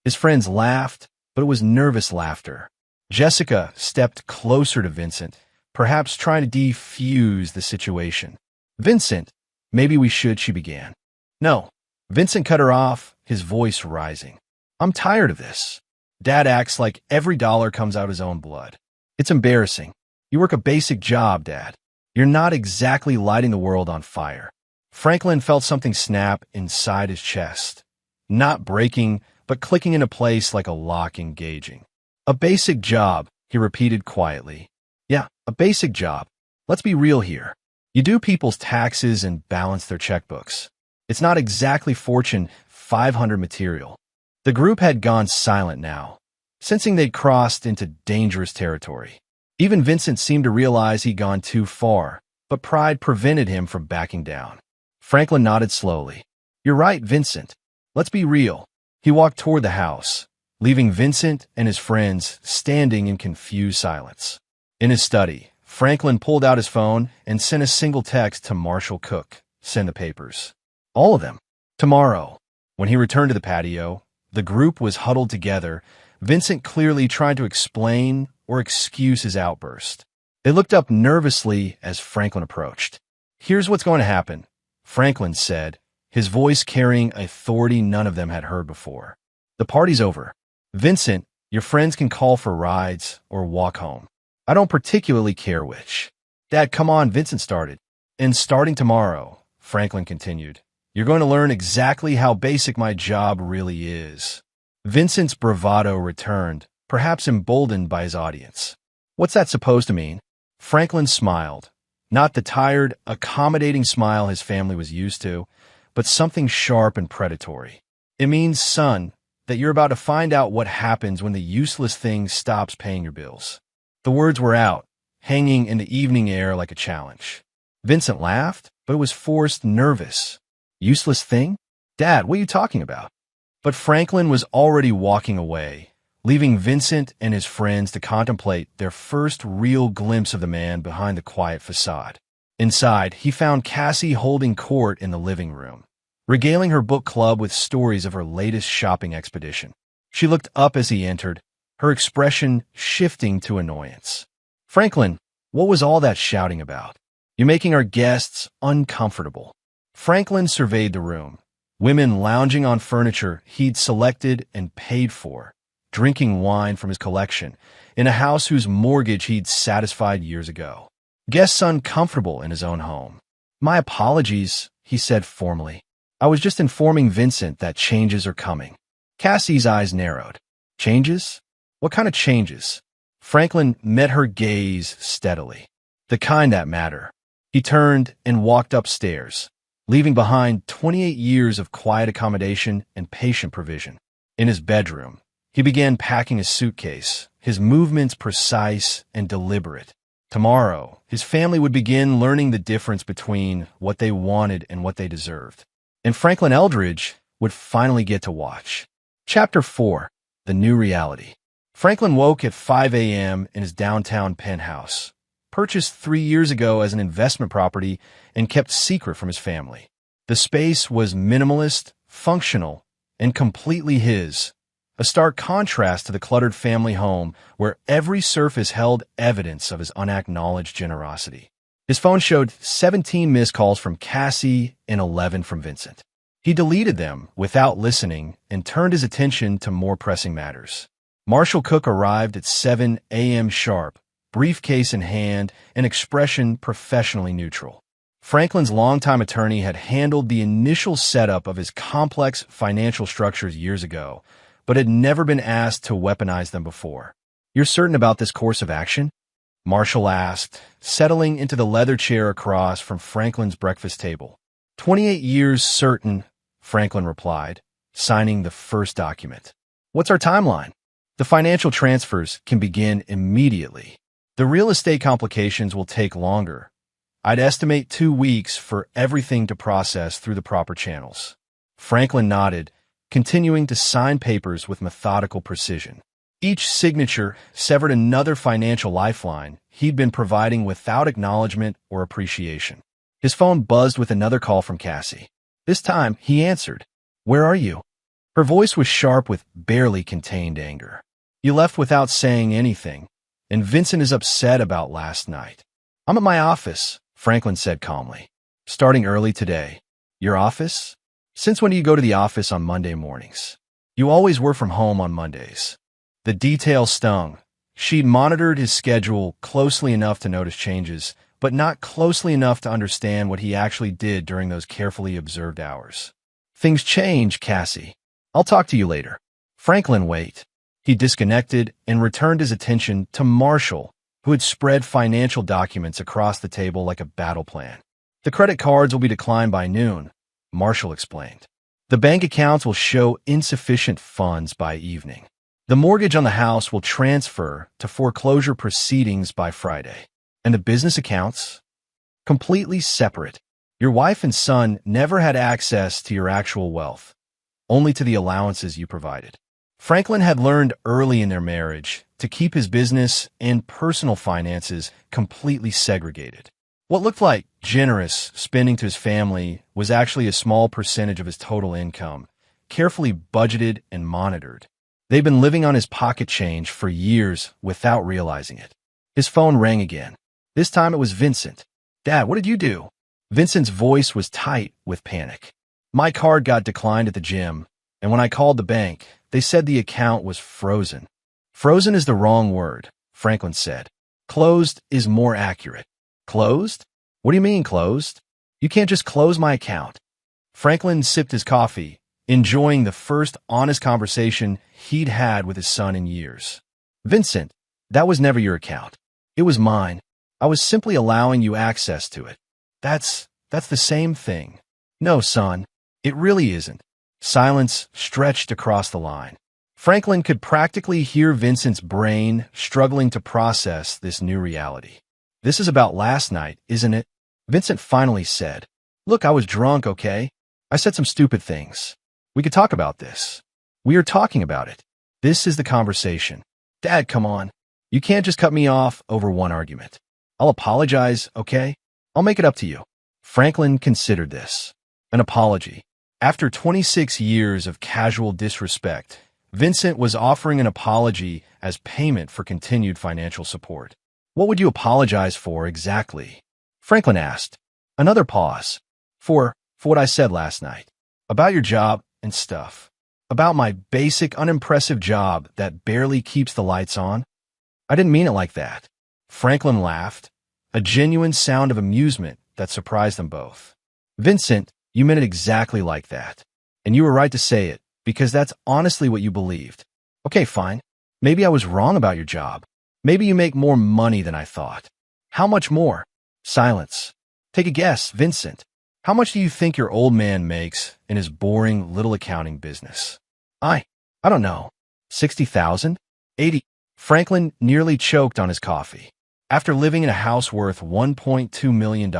His friends laughed, but it was nervous laughter. Jessica stepped closer to Vincent, perhaps trying to defuse the situation. Vincent, maybe we should, she began. No. Vincent cut her off, his voice rising. I'm tired of this. Dad acts like every dollar comes out his own blood. It's embarrassing. You work a basic job, Dad. You're not exactly lighting the world on fire. Franklin felt something snap inside his chest. Not breaking, but clicking into place like a lock engaging. A basic job, he repeated quietly. Yeah, a basic job. Let's be real here. You do people's taxes and balance their checkbooks. It's not exactly Fortune 500 material. The group had gone silent now, sensing they'd crossed into dangerous territory. Even Vincent seemed to realize he'd gone too far, but pride prevented him from backing down. Franklin nodded slowly. You're right, Vincent. Let's be real. He walked toward the house, leaving Vincent and his friends standing in confused silence. In his study, Franklin pulled out his phone and sent a single text to Marshall Cook. Send the papers. All of them. Tomorrow. When he returned to the patio, the group was huddled together, Vincent clearly tried to explain or excuse his outburst. They looked up nervously as Franklin approached. Here's what's going to happen, Franklin said, his voice carrying authority none of them had heard before. The party's over. Vincent, your friends can call for rides or walk home. I don't particularly care which. Dad, come on, Vincent started. And starting tomorrow, Franklin continued, you're going to learn exactly how basic my job really is. Vincent's bravado returned, perhaps emboldened by his audience. What's that supposed to mean? Franklin smiled, not the tired, accommodating smile his family was used to, but something sharp and predatory. It means, son, that you're about to find out what happens when the useless thing stops paying your bills. The words were out, hanging in the evening air like a challenge. Vincent laughed, but it was forced, nervous. Useless thing? Dad, what are you talking about? But Franklin was already walking away, leaving Vincent and his friends to contemplate their first real glimpse of the man behind the quiet facade. Inside, he found Cassie holding court in the living room, regaling her book club with stories of her latest shopping expedition. She looked up as he entered, her expression shifting to annoyance. Franklin, what was all that shouting about? You're making our guests uncomfortable. Franklin surveyed the room. Women lounging on furniture he'd selected and paid for, drinking wine from his collection, in a house whose mortgage he'd satisfied years ago. Guests uncomfortable in his own home. My apologies, he said formally. I was just informing Vincent that changes are coming. Cassie's eyes narrowed. Changes? What kind of changes? Franklin met her gaze steadily. The kind that matter. He turned and walked upstairs, leaving behind 28 years of quiet accommodation and patient provision. In his bedroom, he began packing his suitcase, his movements precise and deliberate. Tomorrow, his family would begin learning the difference between what they wanted and what they deserved. And Franklin Eldridge would finally get to watch. Chapter 4. The New Reality. Franklin woke at 5 a.m. in his downtown penthouse, purchased 3 years ago as an investment property and kept secret from his family. The space was minimalist, functional, and completely his, a stark contrast to the cluttered family home where every surface held evidence of his unacknowledged generosity. His phone showed 17 missed calls from Cassie and 11 from Vincent. He deleted them without listening and turned his attention to more pressing matters. Marshall Cook arrived at 7 a.m. sharp, briefcase in hand, an expression professionally neutral. Franklin's longtime attorney had handled the initial setup of his complex financial structures years ago, but had never been asked to weaponize them before. "You're certain about this course of action?" Marshall asked, settling into the leather chair across from Franklin's breakfast table. 28 years certain, Franklin replied, signing the first document. "What's our timeline?" "The financial transfers can begin immediately. The real estate complications will take longer. I'd estimate 2 weeks for everything to process through the proper channels." Franklin nodded, continuing to sign papers with methodical precision. Each signature severed another financial lifeline he'd been providing without acknowledgement or appreciation. His phone buzzed with another call from Cassie. This time, he answered. "Where are you?" Her voice was sharp with barely contained anger. "You left without saying anything, and Vincent is upset about last night." "I'm at my office," Franklin said calmly. "Starting early today." "Your office? Since when do you go to the office on Monday mornings?" "You always were from home on Mondays." The detail stung. She'd monitored his schedule closely enough to notice changes, but not closely enough to understand what he actually did during those carefully observed hours. "Things change, Cassie. I'll talk to you later." Franklin wait. He disconnected and returned his attention to Marshall, who had spread financial documents across the table like a battle plan. "The credit cards will be declined by noon," Marshall explained. "The bank accounts will show insufficient funds by evening. The mortgage on the house will transfer to foreclosure proceedings by Friday. And the business accounts? Completely separate. Your wife and son never had access to your actual wealth, only to the allowances you provided." Franklin had learned early in their marriage to keep his business and personal finances completely segregated. What looked like generous spending to his family was actually a small percentage of his total income, carefully budgeted and monitored. They'd been living on his pocket change for years without realizing it. His phone rang again. This time it was Vincent. "Dad, what did you do?" Vincent's voice was tight with panic. "My card got declined at the gym, and when I called the bank, they said the account was frozen." "Frozen is the wrong word," Franklin said. "Closed is more accurate." "Closed? What do you mean closed? You can't just close my account." Franklin sipped his coffee, enjoying the first honest conversation he'd had with his son in years. "Vincent, that was never your account. It was mine. I was simply allowing you access to it." That's the same thing." "No, son, it really isn't." Silence stretched across the line. Franklin could practically hear Vincent's brain struggling to process this new reality. "This is about last night, isn't it?" Vincent finally said. "Look, I was drunk, okay? I said some stupid things. We could talk about this. We are talking about it. This is the conversation." "Dad, come on. You can't just cut me off over one argument." "I'll apologize, okay? I'll make it up to you." Franklin considered this. An apology. After 26 years of casual disrespect, Vincent was offering an apology as payment for continued financial support. "What would you apologize for exactly?" Franklin asked. Another pause. For what I said last night. About your job and stuff. About my basic, unimpressive job that barely keeps the lights on. I didn't mean it like that." Franklin laughed, a genuine sound of amusement that surprised them both. "Vincent, you meant it exactly like that. And you were right to say it, because that's honestly what you believed. Okay, fine. Maybe I was wrong about your job. Maybe you make more money than I thought. How much more?" Silence. "Take a guess, Vincent. How much do you think your old man makes in his boring little accounting business?" I don't know. 60,000? 80? Franklin nearly choked on his coffee. After living in a house worth $1.2 million,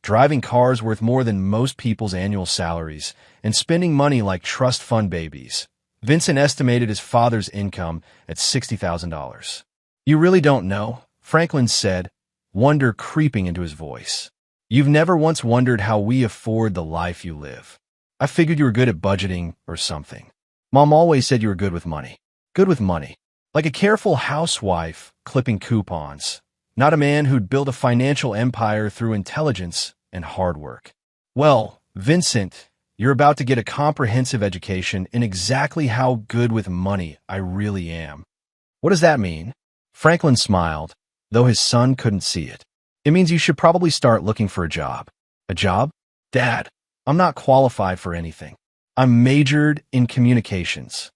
driving cars worth more than most people's annual salaries, and spending money like trust fund babies, Vincent estimated his father's income at $60,000. You really don't know, Franklin said, wonder creeping into his voice. You've never once wondered how we afford the life you live. I figured you were good at budgeting or something. Mom always said you were good with money. Good with money. Like a careful housewife clipping coupons. Not a man who'd build a financial empire through intelligence and hard work. Well, Vincent, you're about to get a comprehensive education in exactly how good with money I really am. What does that mean? Franklin smiled, though his son couldn't see it. It means you should probably start looking for a job. A job? Dad, I'm not qualified for anything. I'm majored in communications.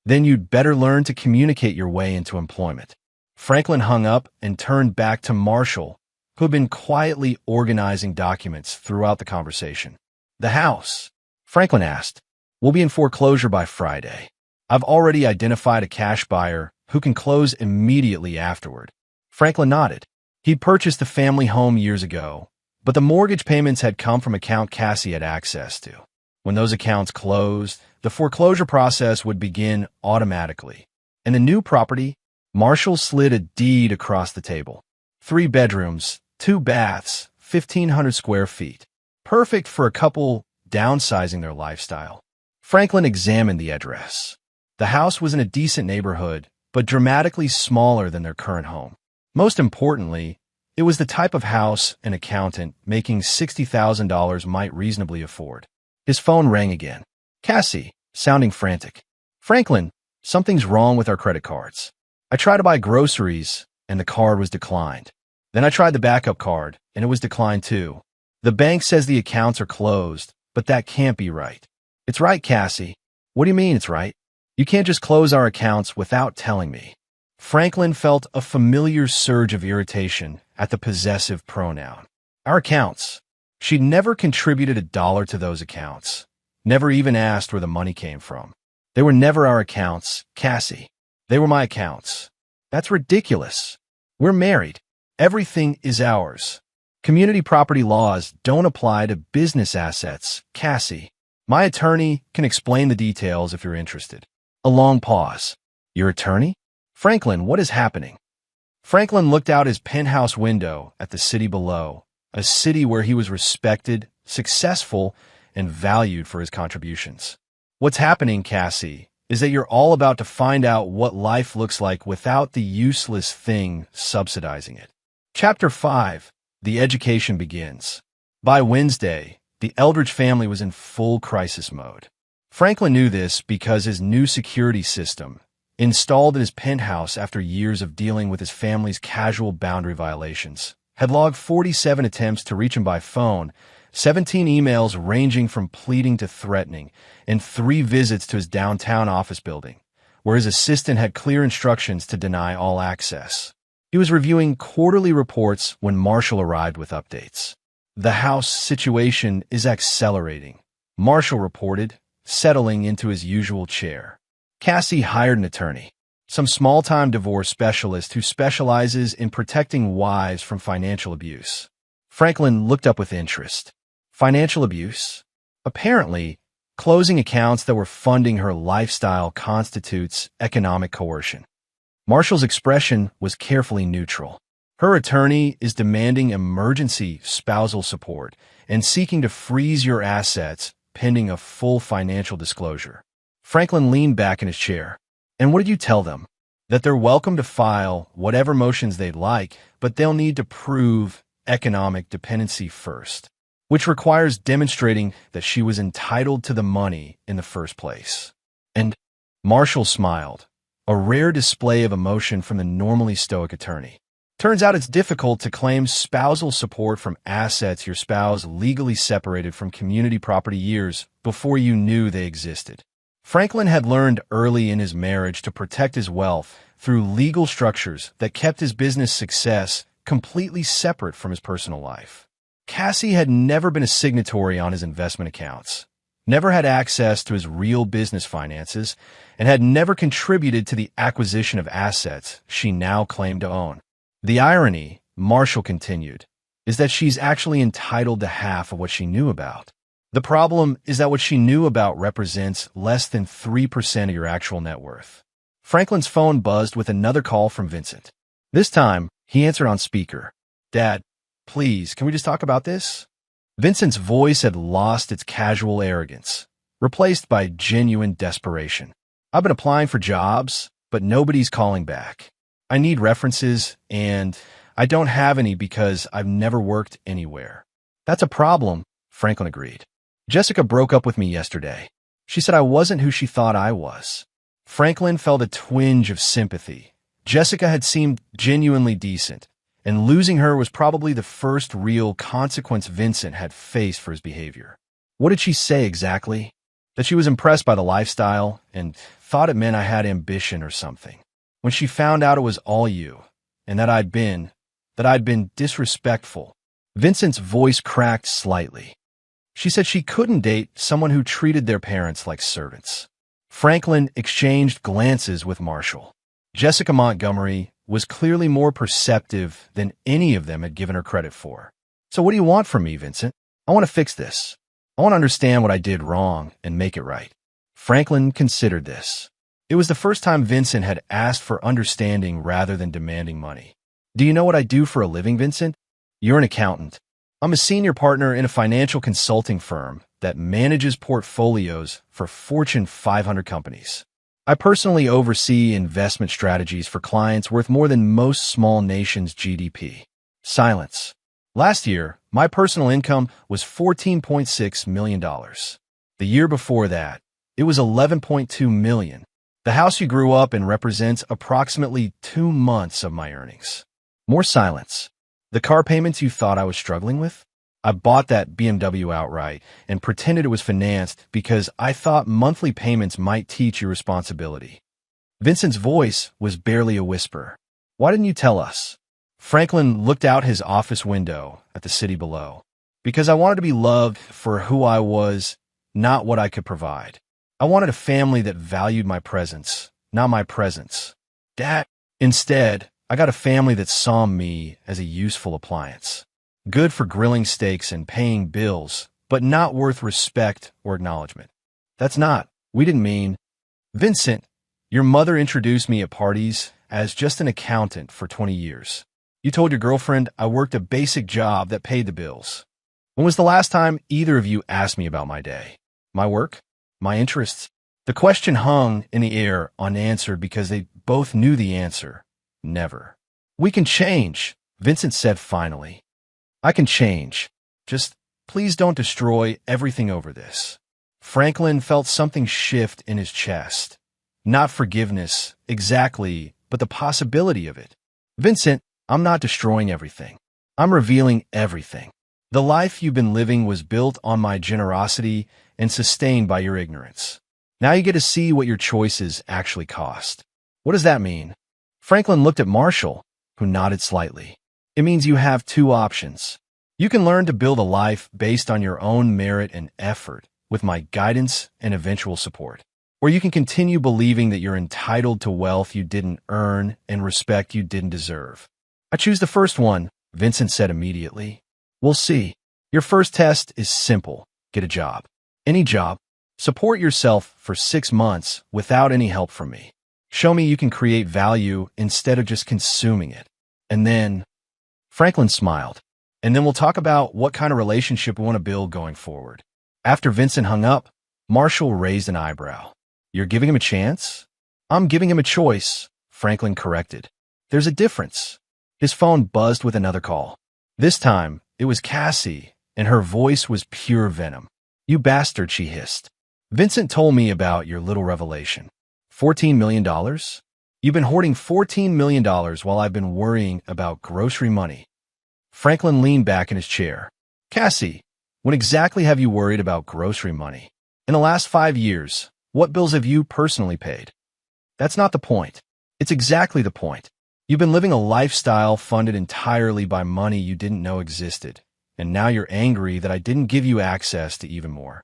Then you'd better learn to communicate your way into employment. Franklin hung up and turned back to Marshall, who had been quietly organizing documents throughout the conversation. The house, Franklin asked, will be in foreclosure by Friday. I've already identified a cash buyer who can close immediately afterward. Franklin nodded. He'd purchased the family home years ago, but the mortgage payments had come from an account Cassie had access to. When those accounts closed, the foreclosure process would begin automatically. And the new property, Marshall slid a deed across the table. 3 bedrooms, 2 baths, 1,500 square feet. Perfect for a couple downsizing their lifestyle. Franklin examined the address. The house was in a decent neighborhood, but dramatically smaller than their current home. Most importantly, it was the type of house an accountant making $60,000 might reasonably afford. His phone rang again. Cassie, sounding frantic. Franklin, something's wrong with our credit cards. I tried to buy groceries, and the card was declined. Then I tried the backup card, and it was declined too. The bank says the accounts are closed, but that can't be right. It's right, Cassie. What do you mean it's right? You can't just close our accounts without telling me. Franklin felt a familiar surge of irritation at the possessive pronoun. Our accounts. She'd never contributed $1 to those accounts. Never even asked where the money came from. They were never our accounts, Cassie. They were my accounts. That's ridiculous. We're married. Everything is ours. Community property laws don't apply to business assets, Cassie. My attorney can explain the details if you're interested. A long pause. Your attorney? Franklin, what is happening? Franklin looked out his penthouse window at the city below, a city where he was respected, successful, and valued for his contributions. What's happening, Cassie, is that you're all about to find out what life looks like without the useless thing subsidizing it. Chapter 5. The education begins. By Wednesday, the Eldridge family was in full crisis mode. Franklin knew this because his new security system, installed in his penthouse after years of dealing with his family's casual boundary violations, had logged 47 attempts to reach him by phone, 17 emails ranging from pleading to threatening, and 3 visits to his downtown office building, where his assistant had clear instructions to deny all access. He was reviewing quarterly reports when Marshall arrived with updates. The house situation is accelerating, Marshall reported, settling into his usual chair. Cassie hired an attorney, some small-time divorce specialist who specializes in protecting wives from financial abuse. Franklin looked up with interest. Financial abuse? Apparently, closing accounts that were funding her lifestyle constitutes economic coercion. Marshall's expression was carefully neutral. Her attorney is demanding emergency spousal support and seeking to freeze your assets pending a full financial disclosure. Franklin leaned back in his chair. And what did you tell them? That they're welcome to file whatever motions they'd like, but they'll need to prove economic dependency first, which requires demonstrating that she was entitled to the money in the first place. And Marshall smiled, a rare display of emotion from the normally stoic attorney. Turns out it's difficult to claim spousal support from assets your spouse legally separated from community property years before you knew they existed. Franklin had learned early in his marriage to protect his wealth through legal structures that kept his business success completely separate from his personal life. Cassie had never been a signatory on his investment accounts, never had access to his real business finances, and had never contributed to the acquisition of assets she now claimed to own. The irony, Marshall continued, is that she's actually entitled to half of what she knew about. The problem is that what she knew about represents less than 3% of your actual net worth. Franklin's phone buzzed with another call from Vincent. This time, he answered on speaker. Dad, please, can we just talk about this? Vincent's voice had lost its casual arrogance, replaced by genuine desperation. I've been applying for jobs, but nobody's calling back. I need references, and I don't have any because I've never worked anywhere. That's a problem, Franklin agreed. Jessica broke up with me yesterday. She said I wasn't who she thought I was. Franklin felt a twinge of sympathy. Jessica had seemed genuinely decent, and losing her was probably the first real consequence Vincent had faced for his behavior. What did she say exactly? That she was impressed by the lifestyle and thought it meant I had ambition or something. When she found out it was all you, and that I'd been disrespectful, Vincent's voice cracked slightly. She said she couldn't date someone who treated their parents like servants. Franklin exchanged glances with Marshall. Jessica Montgomery was clearly more perceptive than any of them had given her credit for. So what do you want from me, Vincent? I want to fix this. I want to understand what I did wrong and make it right. Franklin considered this. It was the first time Vincent had asked for understanding rather than demanding money. Do you know what I do for a living, Vincent? You're an accountant. I'm a senior partner in a financial consulting firm that manages portfolios for Fortune 500 companies. I personally oversee investment strategies for clients worth more than most small nations' GDP. Silence. Last year, my personal income was $14.6 million. The year before that, it was $11.2 million. The house you grew up in represents approximately 2 months of my earnings. More silence. The car payments you thought I was struggling with? I bought that BMW outright and pretended it was financed because I thought monthly payments might teach you responsibility. Vincent's voice was barely a whisper. Why didn't you tell us? Franklin looked out his office window at the city below. Because I wanted to be loved for who I was, not what I could provide. I wanted a family that valued my presence, not my presence. Dad, instead, I got a family that saw me as a useful appliance. Good for grilling steaks and paying bills, but not worth respect or acknowledgement. We didn't mean. Vincent, your mother introduced me at parties as just an accountant for 20 years. You told your girlfriend I worked a basic job that paid the bills. When was the last time either of you asked me about my day? My work? My interests? The question hung in the air unanswered because they both knew the answer. Never. We can change, Vincent said finally. I can change. Just please don't destroy everything over this. Franklin felt something shift in his chest. Not forgiveness, exactly, but the possibility of it. Vincent, I'm not destroying everything. I'm revealing everything. The life you've been living was built on my generosity and sustained by your ignorance. Now you get to see what your choices actually cost. What does that mean? Franklin looked at Marshall, who nodded slightly. It means you have 2 options. You can learn to build a life based on your own merit and effort, with my guidance and eventual support. Or you can continue believing that you're entitled to wealth you didn't earn and respect you didn't deserve. I choose the first one, Vincent said immediately. We'll see. Your first test is simple. Get a job. Any job. Support yourself for 6 months without any help from me. Show me you can create value instead of just consuming it. And then, Franklin smiled. And then we'll talk about what kind of relationship we want to build going forward. After Vincent hung up, Marshall raised an eyebrow. You're giving him a chance? I'm giving him a choice, Franklin corrected. There's a difference. His phone buzzed with another call. This time, it was Cassie, and her voice was pure venom. You bastard, she hissed. Vincent told me about your little revelation. $14 million? You've been hoarding $14 million while I've been worrying about grocery money. Franklin leaned back in his chair. Cassie, when exactly have you worried about grocery money? In the last 5 years, what bills have you personally paid? That's not the point. It's exactly the point. You've been living a lifestyle funded entirely by money you didn't know existed, and now you're angry that I didn't give you access to even more.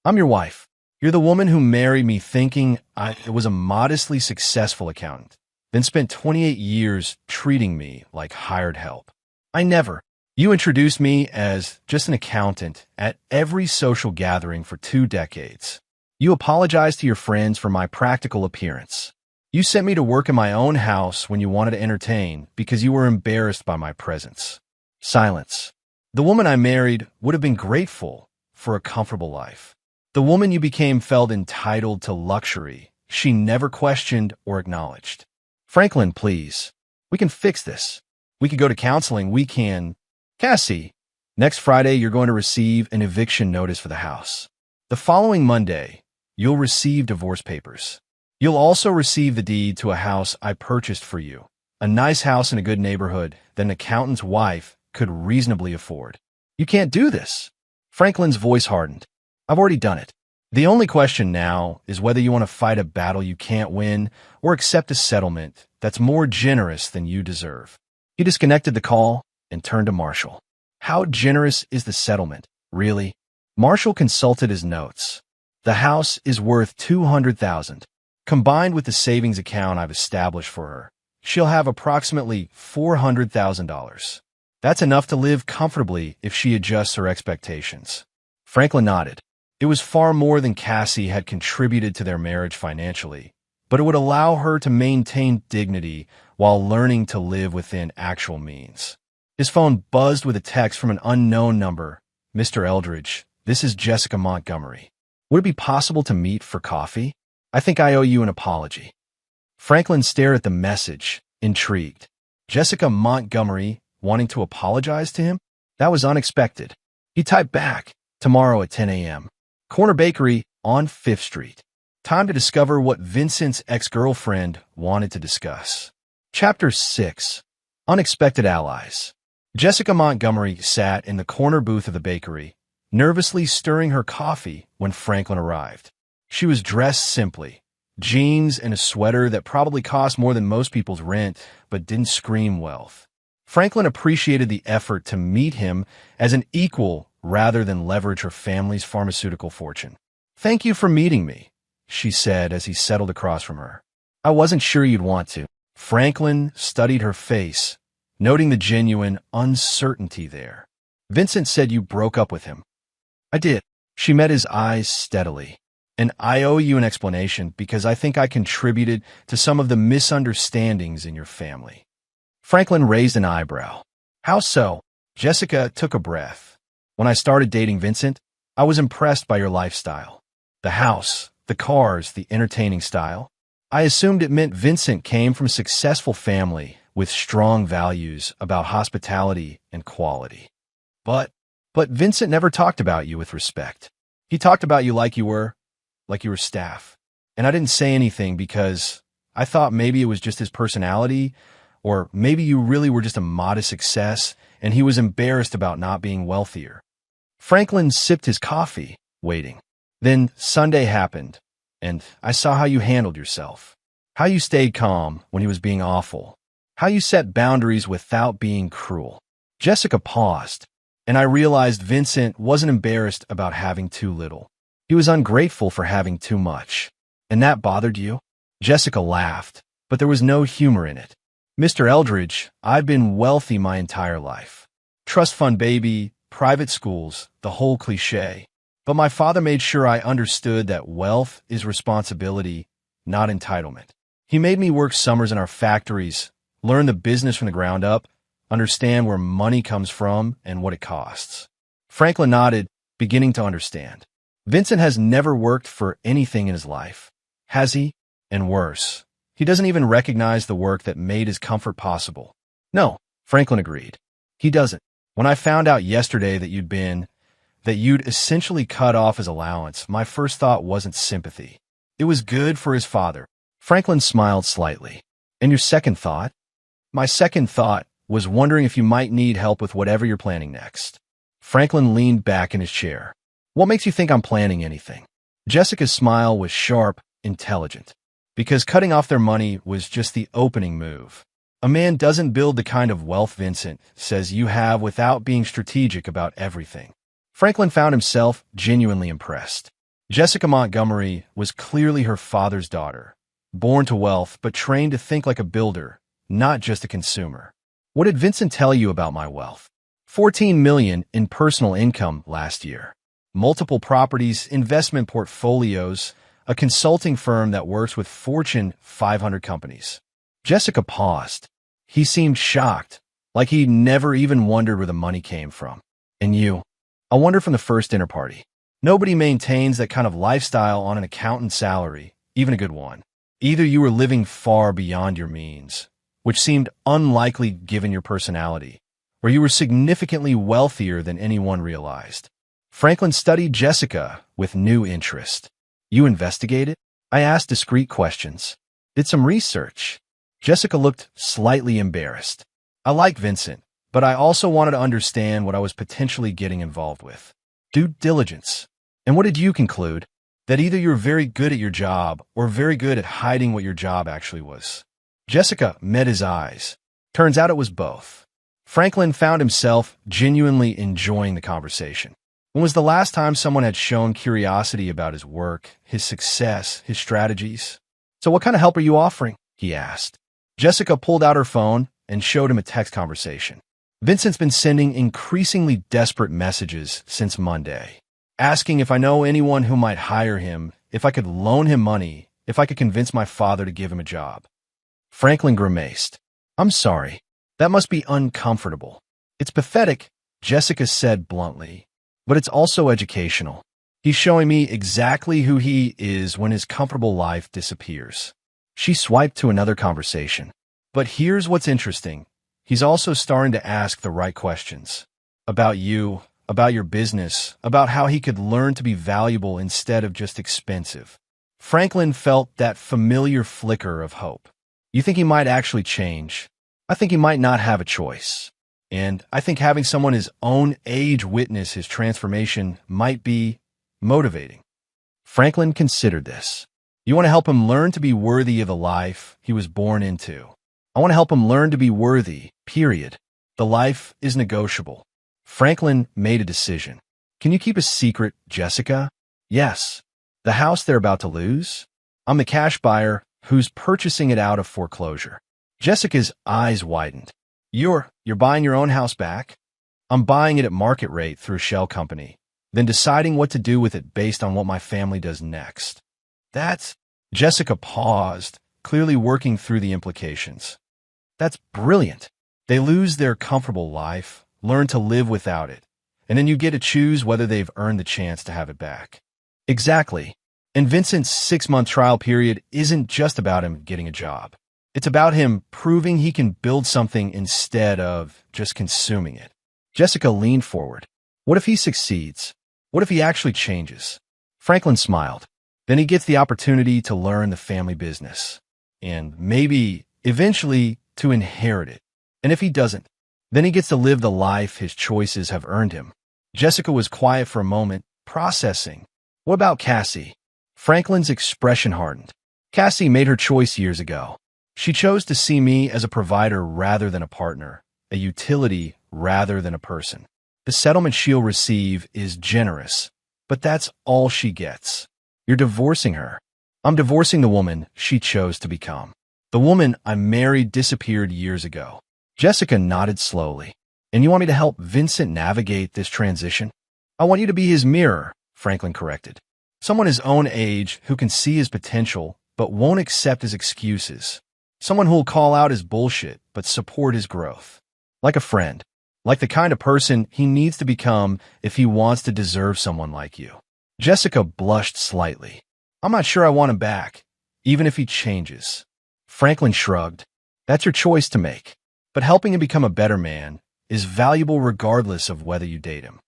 I'm your wife. You're the woman who married me thinking I was a modestly successful accountant, then spent 28 years treating me like hired help. I never. You introduced me as just an accountant at every social gathering for 2 decades. You apologized to your friends for my practical appearance. You sent me to work in my own house when you wanted to entertain because you were embarrassed by my presence. Silence. The woman I married would have been grateful for a comfortable life. The woman you became felt entitled to luxury she never questioned or acknowledged. Franklin, please. We can fix this. We could go to counseling. We can. Cassie, next Friday you're going to receive an eviction notice for the house. The following Monday, you'll receive divorce papers. You'll also receive the deed to a house I purchased for you. A nice house in a good neighborhood that an accountant's wife could reasonably afford. You can't do this. Franklin's voice hardened. I've already done it. The only question now is whether you want to fight a battle you can't win or accept a settlement that's more generous than you deserve. He disconnected the call and turned to Marshall. How generous is the settlement, really? Marshall consulted his notes. The house is worth $200,000. Combined with the savings account I've established for her, she'll have approximately $400,000. That's enough to live comfortably if she adjusts her expectations. Franklin nodded. It was far more than Cassie had contributed to their marriage financially, but it would allow her to maintain dignity while learning to live within actual means. His phone buzzed with a text from an unknown number. Mr. Eldridge, this is Jessica Montgomery. Would it be possible to meet for coffee? I think I owe you an apology. Franklin stared at the message, intrigued. Jessica Montgomery wanting to apologize to him? That was unexpected. He typed back, tomorrow at 10 a.m. Corner Bakery on 5th Street. Time to discover what Vincent's ex-girlfriend wanted to discuss. Chapter 6. Unexpected Allies. Jessica Montgomery sat in the corner booth of the bakery, nervously stirring her coffee when Franklin arrived. She was dressed simply, jeans and a sweater that probably cost more than most people's rent but didn't scream wealth. Franklin appreciated the effort to meet him as an equal rather than leverage her family's pharmaceutical fortune. Thank you for meeting me, she said as he settled across from her. I wasn't sure you'd want to. Franklin studied her face, noting the genuine uncertainty there. Vincent said you broke up with him. I did. She met his eyes steadily. And I owe you an explanation because I think I contributed to some of the misunderstandings in your family. Franklin raised an eyebrow. How so? Jessica took a breath. When I started dating Vincent, I was impressed by your lifestyle. The house, the cars, the entertaining style. I assumed it meant Vincent came from a successful family with strong values about hospitality and quality. But Vincent never talked about you with respect. He talked about you like you were staff. And I didn't say anything because I thought maybe it was just his personality, or maybe you really were just a modest success and he was embarrassed about not being wealthier. Franklin sipped his coffee, waiting. Then Sunday happened, and I saw how you handled yourself. How you stayed calm when he was being awful. How you set boundaries without being cruel. Jessica paused, and I realized Vincent wasn't embarrassed about having too little. He was ungrateful for having too much. And that bothered you? Jessica laughed, but there was no humor in it. Mr. Eldridge, I've been wealthy my entire life. Trust fund baby, private schools, the whole cliché. But my father made sure I understood that wealth is responsibility, not entitlement. He made me work summers in our factories, learn the business from the ground up, understand where money comes from and what it costs. Franklin nodded, beginning to understand. Vincent has never worked for anything in his life. Has he? And worse, he doesn't even recognize the work that made his comfort possible. No, Franklin agreed. He doesn't. When I found out yesterday that you'd essentially cut off his allowance, my first thought wasn't sympathy. It was good for his father. Franklin smiled slightly. And your second thought? My second thought was wondering if you might need help with whatever you're planning next. Franklin leaned back in his chair. What makes you think I'm planning anything? Jessica's smile was sharp, intelligent. Because cutting off their money was just the opening move. A man doesn't build the kind of wealth Vincent says you have without being strategic about everything. Franklin found himself genuinely impressed. Jessica Montgomery was clearly her father's daughter, born to wealth but trained to think like a builder, not just a consumer. What did Vincent tell you about my wealth? $14 million in personal income last year. Multiple properties, investment portfolios, a consulting firm that works with Fortune 500 companies. Jessica paused. He seemed shocked, like he'd never even wondered where the money came from. And you? I wonder from the first dinner party. Nobody maintains that kind of lifestyle on an accountant's salary, even a good one. Either you were living far beyond your means, which seemed unlikely given your personality, or you were significantly wealthier than anyone realized. Franklin studied Jessica with new interest. You investigated? I asked discreet questions. Did some research. Jessica looked slightly embarrassed. I like Vincent, but I also wanted to understand what I was potentially getting involved with. Due diligence. And what did you conclude? That either you're very good at your job or very good at hiding what your job actually was. Jessica met his eyes. Turns out it was both. Franklin found himself genuinely enjoying the conversation. When was the last time someone had shown curiosity about his work, his success, his strategies? So what kind of help are you offering? He asked. Jessica pulled out her phone and showed him a text conversation. Vincent's been sending increasingly desperate messages since Monday, asking if I know anyone who might hire him, if I could loan him money, if I could convince my father to give him a job. Franklin grimaced. I'm sorry. That must be uncomfortable. It's pathetic, Jessica said bluntly, but it's also educational. He's showing me exactly who he is when his comfortable life disappears. She swiped to another conversation. But here's what's interesting. He's also starting to ask the right questions. About you, about your business, about how he could learn to be valuable instead of just expensive. Franklin felt that familiar flicker of hope. You think he might actually change? I think he might not have a choice. And I think having someone his own age witness his transformation might be motivating. Franklin considered this. You want to help him learn to be worthy of the life he was born into. I want to help him learn to be worthy, period. The life is negotiable. Franklin made a decision. Can you keep a secret, Jessica? Yes. The house they're about to lose? I'm the cash buyer who's purchasing it out of foreclosure. Jessica's eyes widened. You're buying your own house back? I'm buying it at market rate through a shell company, then deciding what to do with it based on what my family does next. Jessica paused, clearly working through the implications. That's brilliant. They lose their comfortable life, learn to live without it, and then you get to choose whether they've earned the chance to have it back. Exactly. And Vincent's 6-month trial period isn't just about him getting a job. It's about him proving he can build something instead of just consuming it. Jessica leaned forward. What if he succeeds? What if he actually changes? Franklin smiled. Then he gets the opportunity to learn the family business. And maybe, eventually, to inherit it. And if he doesn't, then he gets to live the life his choices have earned him. Jessica was quiet for a moment, processing. What about Cassie? Franklin's expression hardened. Cassie made her choice years ago. She chose to see me as a provider rather than a partner, a utility rather than a person. The settlement she'll receive is generous, but that's all she gets. You're divorcing her. I'm divorcing the woman she chose to become. The woman I married disappeared years ago. Jessica nodded slowly. And you want me to help Vincent navigate this transition? I want you to be his mirror, Franklin corrected. Someone his own age who can see his potential but won't accept his excuses. Someone who'll call out his bullshit but support his growth. Like a friend. Like the kind of person he needs to become if he wants to deserve someone like you. Jessica blushed slightly. I'm not sure I want him back, even if he changes. Franklin shrugged. That's your choice to make. But helping him become a better man is valuable regardless of whether you date him.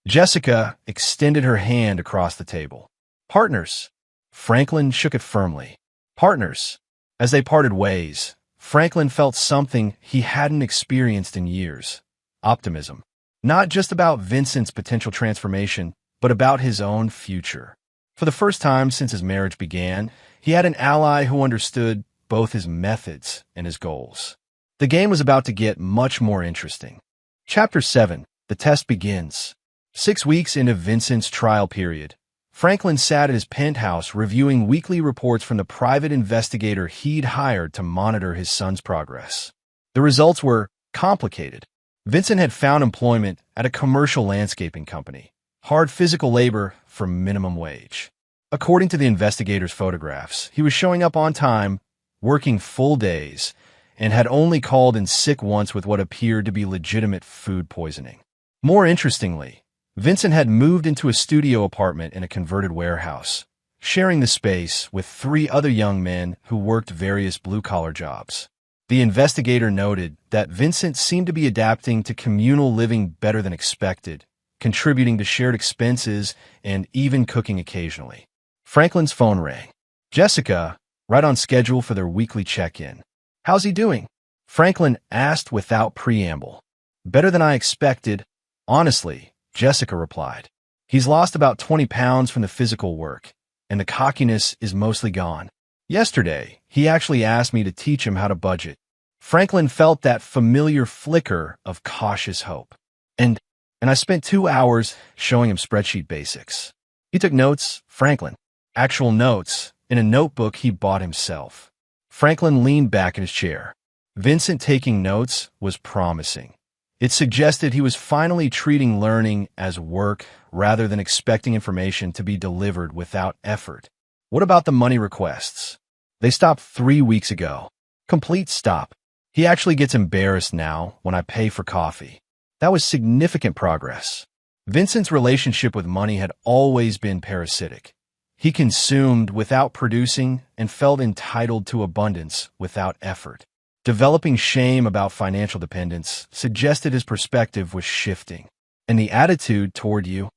Jessica extended her hand across the table. Partners. Franklin shook it firmly. Partners. As they parted ways, Franklin felt something he hadn't experienced in years. Optimism. Not just about Vincent's potential transformation, but about his own future. For the first time since his marriage began, he had an ally who understood both his methods and his goals. The game was about to get much more interesting. Chapter 7. The test begins. 6 weeks into Vincent's trial period, Franklin sat at his penthouse reviewing weekly reports from the private investigator he'd hired to monitor his son's progress. The results were complicated. Vincent had found employment at a commercial landscaping company, hard physical labor for minimum wage. According to the investigator's photographs, he was showing up on time, working full days, and had only called in sick once with what appeared to be legitimate food poisoning. More interestingly, Vincent had moved into a studio apartment in a converted warehouse, sharing the space with 3 other young men who worked various blue-collar jobs. The investigator noted that Vincent seemed to be adapting to communal living better than expected, contributing to shared expenses and even cooking occasionally. Franklin's phone rang. Jessica, right on schedule for their weekly check-in. How's he doing? Franklin asked without preamble. Better than I expected. Honestly, Jessica replied. He's lost about 20 pounds from the physical work, and the cockiness is mostly gone. Yesterday, he actually asked me to teach him how to budget. Franklin felt that familiar flicker of cautious hope. And I spent 2 hours showing him spreadsheet basics. He took notes, Franklin. Actual notes, in a notebook he bought himself. Franklin leaned back in his chair. Vincent taking notes was promising. It suggested he was finally treating learning as work rather than expecting information to be delivered without effort. What about the money requests? They stopped 3 weeks ago. Complete stop. He actually gets embarrassed now when I pay for coffee. That was significant progress. Vincent's relationship with money had always been parasitic. He consumed without producing and felt entitled to abundance without effort. Developing shame about financial dependence suggested his perspective was shifting. And the attitude toward you?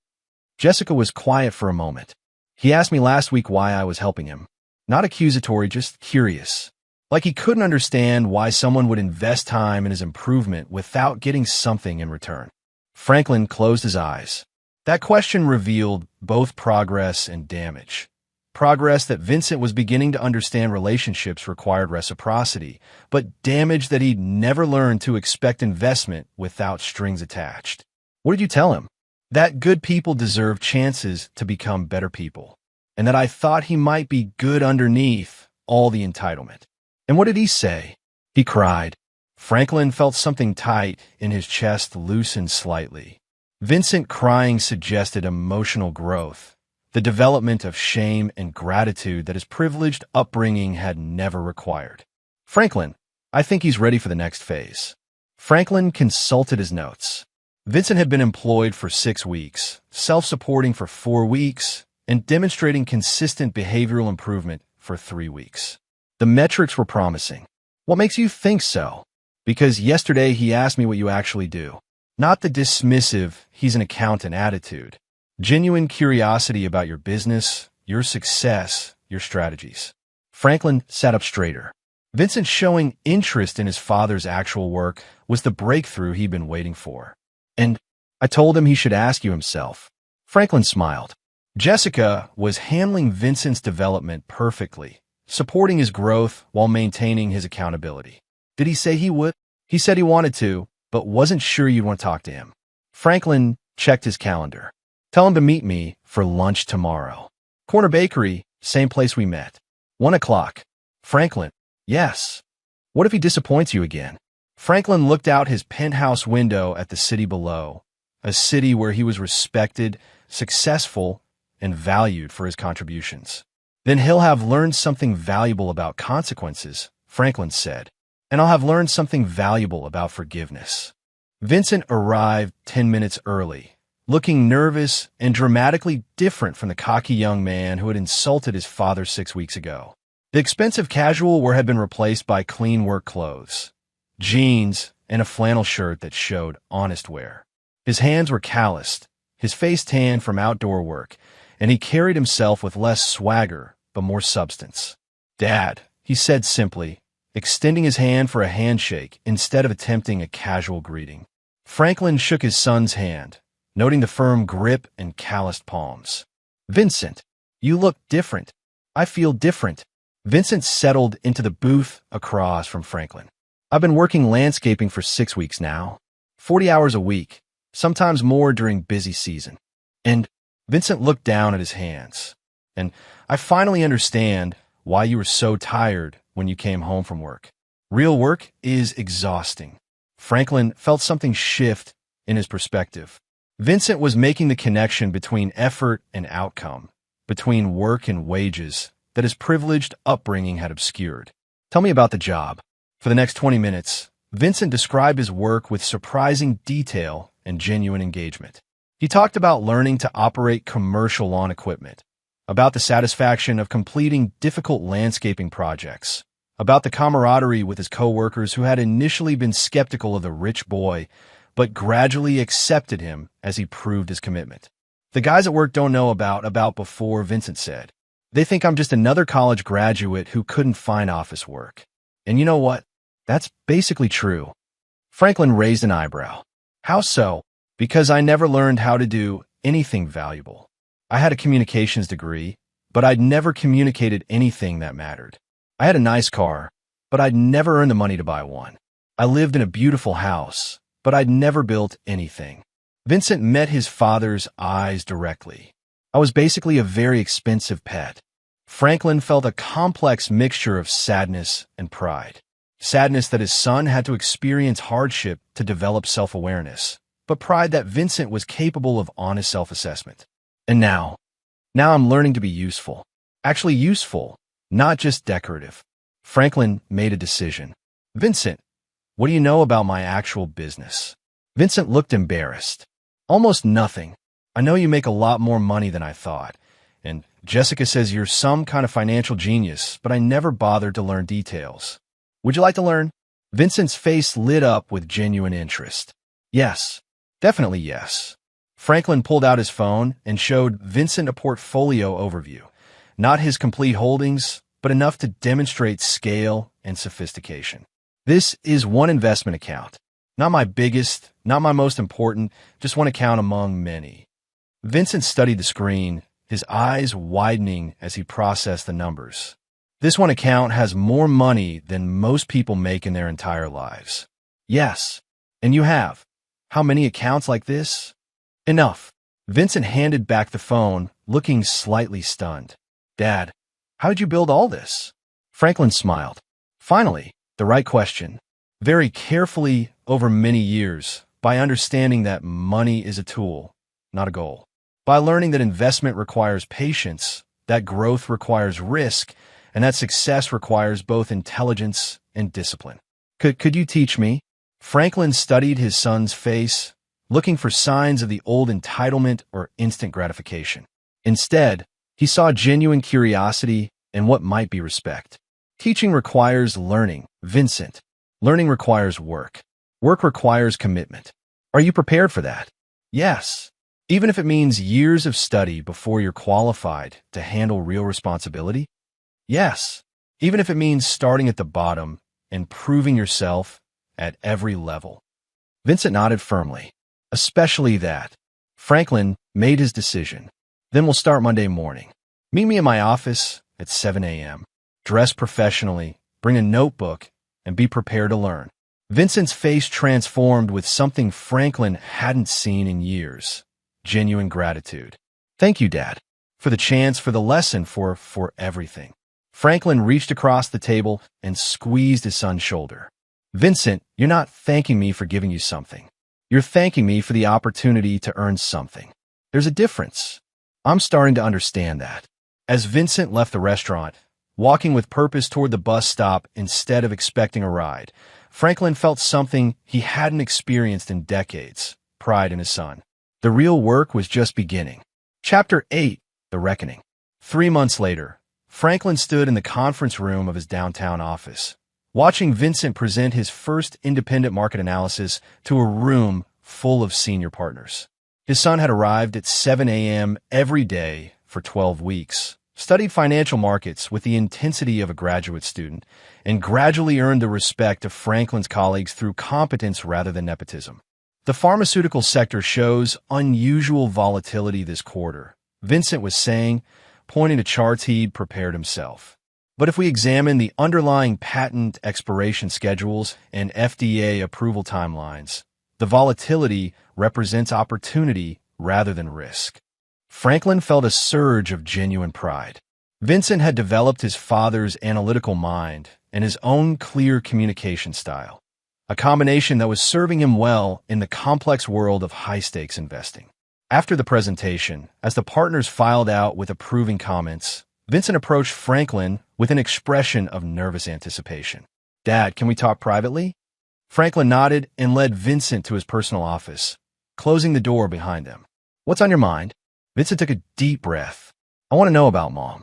Jessica was quiet for a moment. He asked me last week why I was helping him. Not accusatory, just curious. Like he couldn't understand why someone would invest time in his improvement without getting something in return. Franklin closed his eyes. That question revealed both progress and damage. Progress that Vincent was beginning to understand relationships required reciprocity, but damage that he'd never learned to expect investment without strings attached. What did you tell him? That good people deserve chances to become better people, and that I thought he might be good underneath all the entitlement. And what did he say? He cried. Franklin felt something tight in his chest loosen slightly. Vincent crying suggested emotional growth, the development of shame and gratitude that his privileged upbringing had never required. Franklin, I think he's ready for the next phase. Franklin consulted his notes. Vincent had been employed for 6 weeks, self-supporting for 4 weeks, and demonstrating consistent behavioral improvement for 3 weeks. The metrics were promising. What makes you think so? Because yesterday he asked me what you actually do. Not the dismissive, he's an accountant attitude. Genuine curiosity about your business, your success, your strategies. Franklin sat up straighter. Vincent showing interest in his father's actual work was the breakthrough he'd been waiting for. And I told him he should ask you himself. Franklin smiled. Jessica was handling Vincent's development perfectly, supporting his growth while maintaining his accountability. Did he say he would? He said he wanted to, but wasn't sure you'd want to talk to him. Franklin checked his calendar. Tell him to meet me for lunch tomorrow. Corner Bakery, same place we met. 1 o'clock. Franklin, yes. What if he disappoints you again? Franklin looked out his penthouse window at the city below, a city where he was respected, successful, and valued for his contributions. Then he'll have learned something valuable about consequences, Franklin said, and I'll have learned something valuable about forgiveness. Vincent arrived 10 minutes early, looking nervous and dramatically different from the cocky young man who had insulted his father 6 weeks ago. The expensive casual wear had been replaced by clean work clothes, jeans, and a flannel shirt that showed honest wear. His hands were calloused, his face tanned from outdoor work, and he carried himself with less swagger but more substance. Dad, he said simply, extending his hand for a handshake instead of attempting a casual greeting. Franklin shook his son's hand, noting the firm grip and calloused palms. Vincent, you look different. I feel different. Vincent settled into the booth across from Franklin. I've been working landscaping for 6 weeks now, 40 hours a week, sometimes more during busy season. And Vincent looked down at his hands. And I finally understand why you were so tired when you came home from work. Real work is exhausting. Franklin felt something shift in his perspective. Vincent was making the connection between effort and outcome, between work and wages, that his privileged upbringing had obscured. Tell me about the job. For the next 20 minutes, Vincent described his work with surprising detail and genuine engagement. He talked about learning to operate commercial lawn equipment, about the satisfaction of completing difficult landscaping projects, about the camaraderie with his coworkers who had initially been skeptical of the rich boy, but gradually accepted him as he proved his commitment. The guys at work don't know about before, Vincent said. They think I'm just another college graduate who couldn't find office work. And you know what? That's basically true. Franklin raised an eyebrow. How so? Because I never learned how to do anything valuable. I had a communications degree, but I'd never communicated anything that mattered. I had a nice car, but I'd never earned the money to buy one. I lived in a beautiful house, but I'd never built anything. Vincent met his father's eyes directly. I was basically a very expensive pet. Franklin felt a complex mixture of sadness and pride. Sadness that his son had to experience hardship to develop self-awareness, but pride that Vincent was capable of honest self-assessment. And now I'm learning to be useful. Actually useful, not just decorative. Franklin made a decision. Vincent, what do you know about my actual business? Vincent looked embarrassed. Almost nothing. I know you make a lot more money than I thought, and Jessica says you're some kind of financial genius, but I never bothered to learn details. Would you like to learn? Vincent's face lit up with genuine interest. Yes, definitely yes. Franklin pulled out his phone and showed Vincent a portfolio overview. Not his complete holdings, but enough to demonstrate scale and sophistication. This is one investment account. Not my biggest, not my most important, just one account among many. Vincent studied the screen, his eyes widening as he processed the numbers. This one account has more money than most people make in their entire lives. Yes, and you have. How many accounts like this? Enough. Vincent handed back the phone, looking slightly stunned. Dad, how did you build all this? Franklin smiled. Finally, the right question. Very carefully over many years, by understanding that money is a tool, not a goal. By learning that investment requires patience, that growth requires risk, and that success requires both intelligence and discipline. Could you teach me? Franklin studied his son's face, looking for signs of the old entitlement or instant gratification. Instead, he saw genuine curiosity and what might be respect. Teaching requires learning, Vincent. Learning requires work. Work requires commitment. Are you prepared for that? Yes. Even if it means years of study before you're qualified to handle real responsibility? Yes. Even if it means starting at the bottom and proving yourself at every level. Vincent nodded firmly. Especially that. Franklin made his decision. Then we'll start Monday morning. Meet me in my office at 7 a.m. Dress professionally, bring a notebook, and be prepared to learn. Vincent's face transformed with something Franklin hadn't seen in years. Genuine gratitude. Thank you, Dad, for the chance, for the lesson, for everything. Franklin reached across the table and squeezed his son's shoulder. Vincent, you're not thanking me for giving you something. You're thanking me for the opportunity to earn something. There's a difference. I'm starting to understand that. As Vincent left the restaurant, walking with purpose toward the bus stop instead of expecting a ride, Franklin felt something he hadn't experienced in decades, pride in his son. The real work was just beginning. Chapter 8, The Reckoning. 3 months later, Franklin stood in the conference room of his downtown office, watching Vincent present his first independent market analysis to a room full of senior partners. His son had arrived at 7 a.m. every day for 12 weeks, studied financial markets with the intensity of a graduate student, and gradually earned the respect of Franklin's colleagues through competence rather than nepotism. The pharmaceutical sector shows unusual volatility this quarter, Vincent was saying, pointing to charts he'd prepared himself. But if we examine the underlying patent expiration schedules and FDA approval timelines, the volatility represents opportunity rather than risk. Franklin felt a surge of genuine pride. Vincent had developed his father's analytical mind and his own clear communication style. a combination that was serving him well in the complex world of high-stakes investing. After the presentation, as the partners filed out with approving comments, Vincent approached Franklin with an expression of nervous anticipation. "Dad, can we talk privately?" Franklin nodded and led Vincent to his personal office, closing the door behind them. "What's on your mind?" Vincent took a deep breath. "I want to know about Mom."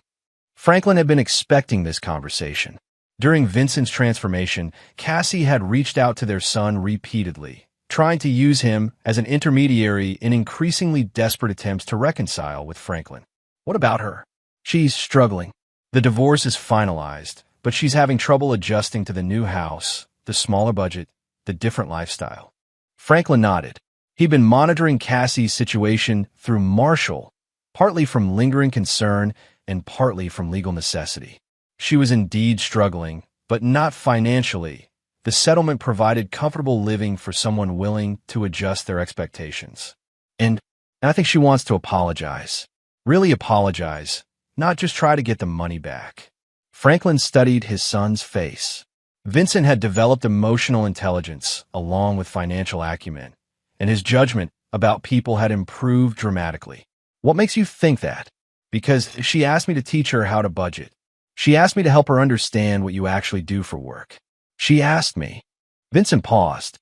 Franklin had been expecting this conversation. During Vincent's transformation, Cassie had reached out to their son repeatedly, trying to use him as an intermediary in increasingly desperate attempts to reconcile with Franklin. "What about her?" "She's struggling. The divorce is finalized, but she's having trouble adjusting to the new house, the smaller budget, the different lifestyle." Franklin nodded. He'd been monitoring Cassie's situation through Marshall, partly from lingering concern and partly from legal necessity. She was indeed struggling, but not financially. The settlement provided comfortable living for someone willing to adjust their expectations. And I think she wants to apologize. Really apologize, not just try to get the money back. Franklin studied his son's face. Vincent had developed emotional intelligence along with financial acumen, and his judgment about people had improved dramatically. "What makes you think that?" "Because she asked me to teach her how to budget. She asked me to help her understand what you actually do for work. She asked me." Vincent paused.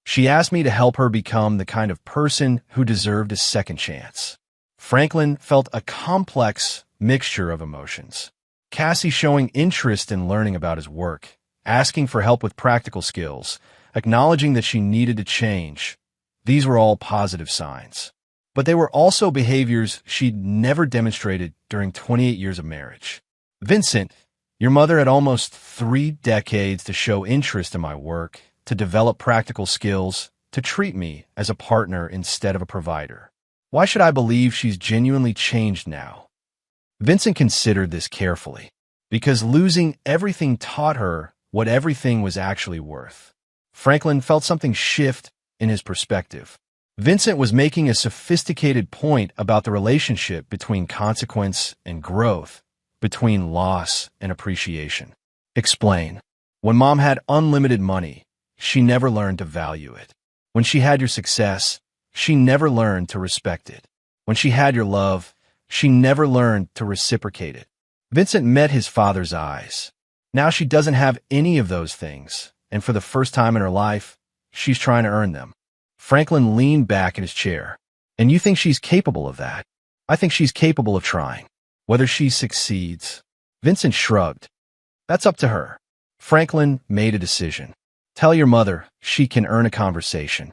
"She asked me to help her become the kind of person who deserved a second chance." Franklin felt a complex mixture of emotions. Cassie showing interest in learning about his work, asking for help with practical skills, acknowledging that she needed to change. These were all positive signs. But they were also behaviors she'd never demonstrated during 28 years of marriage. "Vincent, your mother had almost 3 decades to show interest in my work, to develop practical skills, to treat me as a partner instead of a provider. Why should I believe she's genuinely changed now?" Vincent considered this carefully, because losing everything taught her what everything was actually worth. Franklin felt something shift in his perspective. Vincent was making a sophisticated point about the relationship between consequence and growth, between loss and appreciation. "Explain. When Mom had unlimited money, she never learned to value it. When she had your success, she never learned to respect it. When she had your love, she never learned to reciprocate it." Vincent met his father's eyes. Now she doesn't have any of those things, and for the first time in her life, she's trying to earn them. Franklin leaned back in his chair. "And you think she's capable of that?" "I think she's capable of trying. Whether she succeeds." Vincent shrugged. "That's up to her." Franklin made a decision. "Tell your mother she can earn a conversation."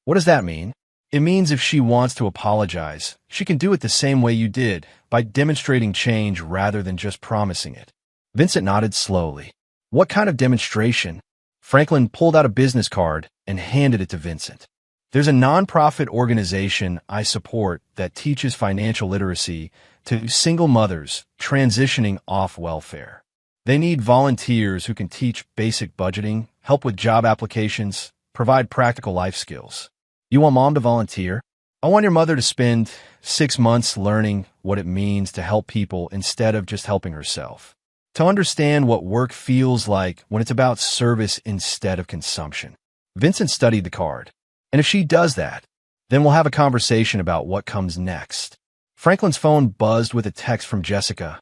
"What does that mean?" "It means if she wants to apologize, she can do it the same way you did, by demonstrating change rather than just promising it." Vincent nodded slowly. "What kind of demonstration?" Franklin pulled out a business card and handed it to Vincent. "There's a nonprofit organization I support that teaches financial literacy to single mothers transitioning off welfare. They need volunteers who can teach basic budgeting, help with job applications, provide practical life skills. You want Mom to volunteer? I want your mother to spend 6 months learning what it means to help people instead of just helping herself. To understand what work feels like when it's about service instead of consumption." Vincent studied the card. "And if she does that, then we'll have a conversation about what comes next." Franklin's phone buzzed with a text from Jessica.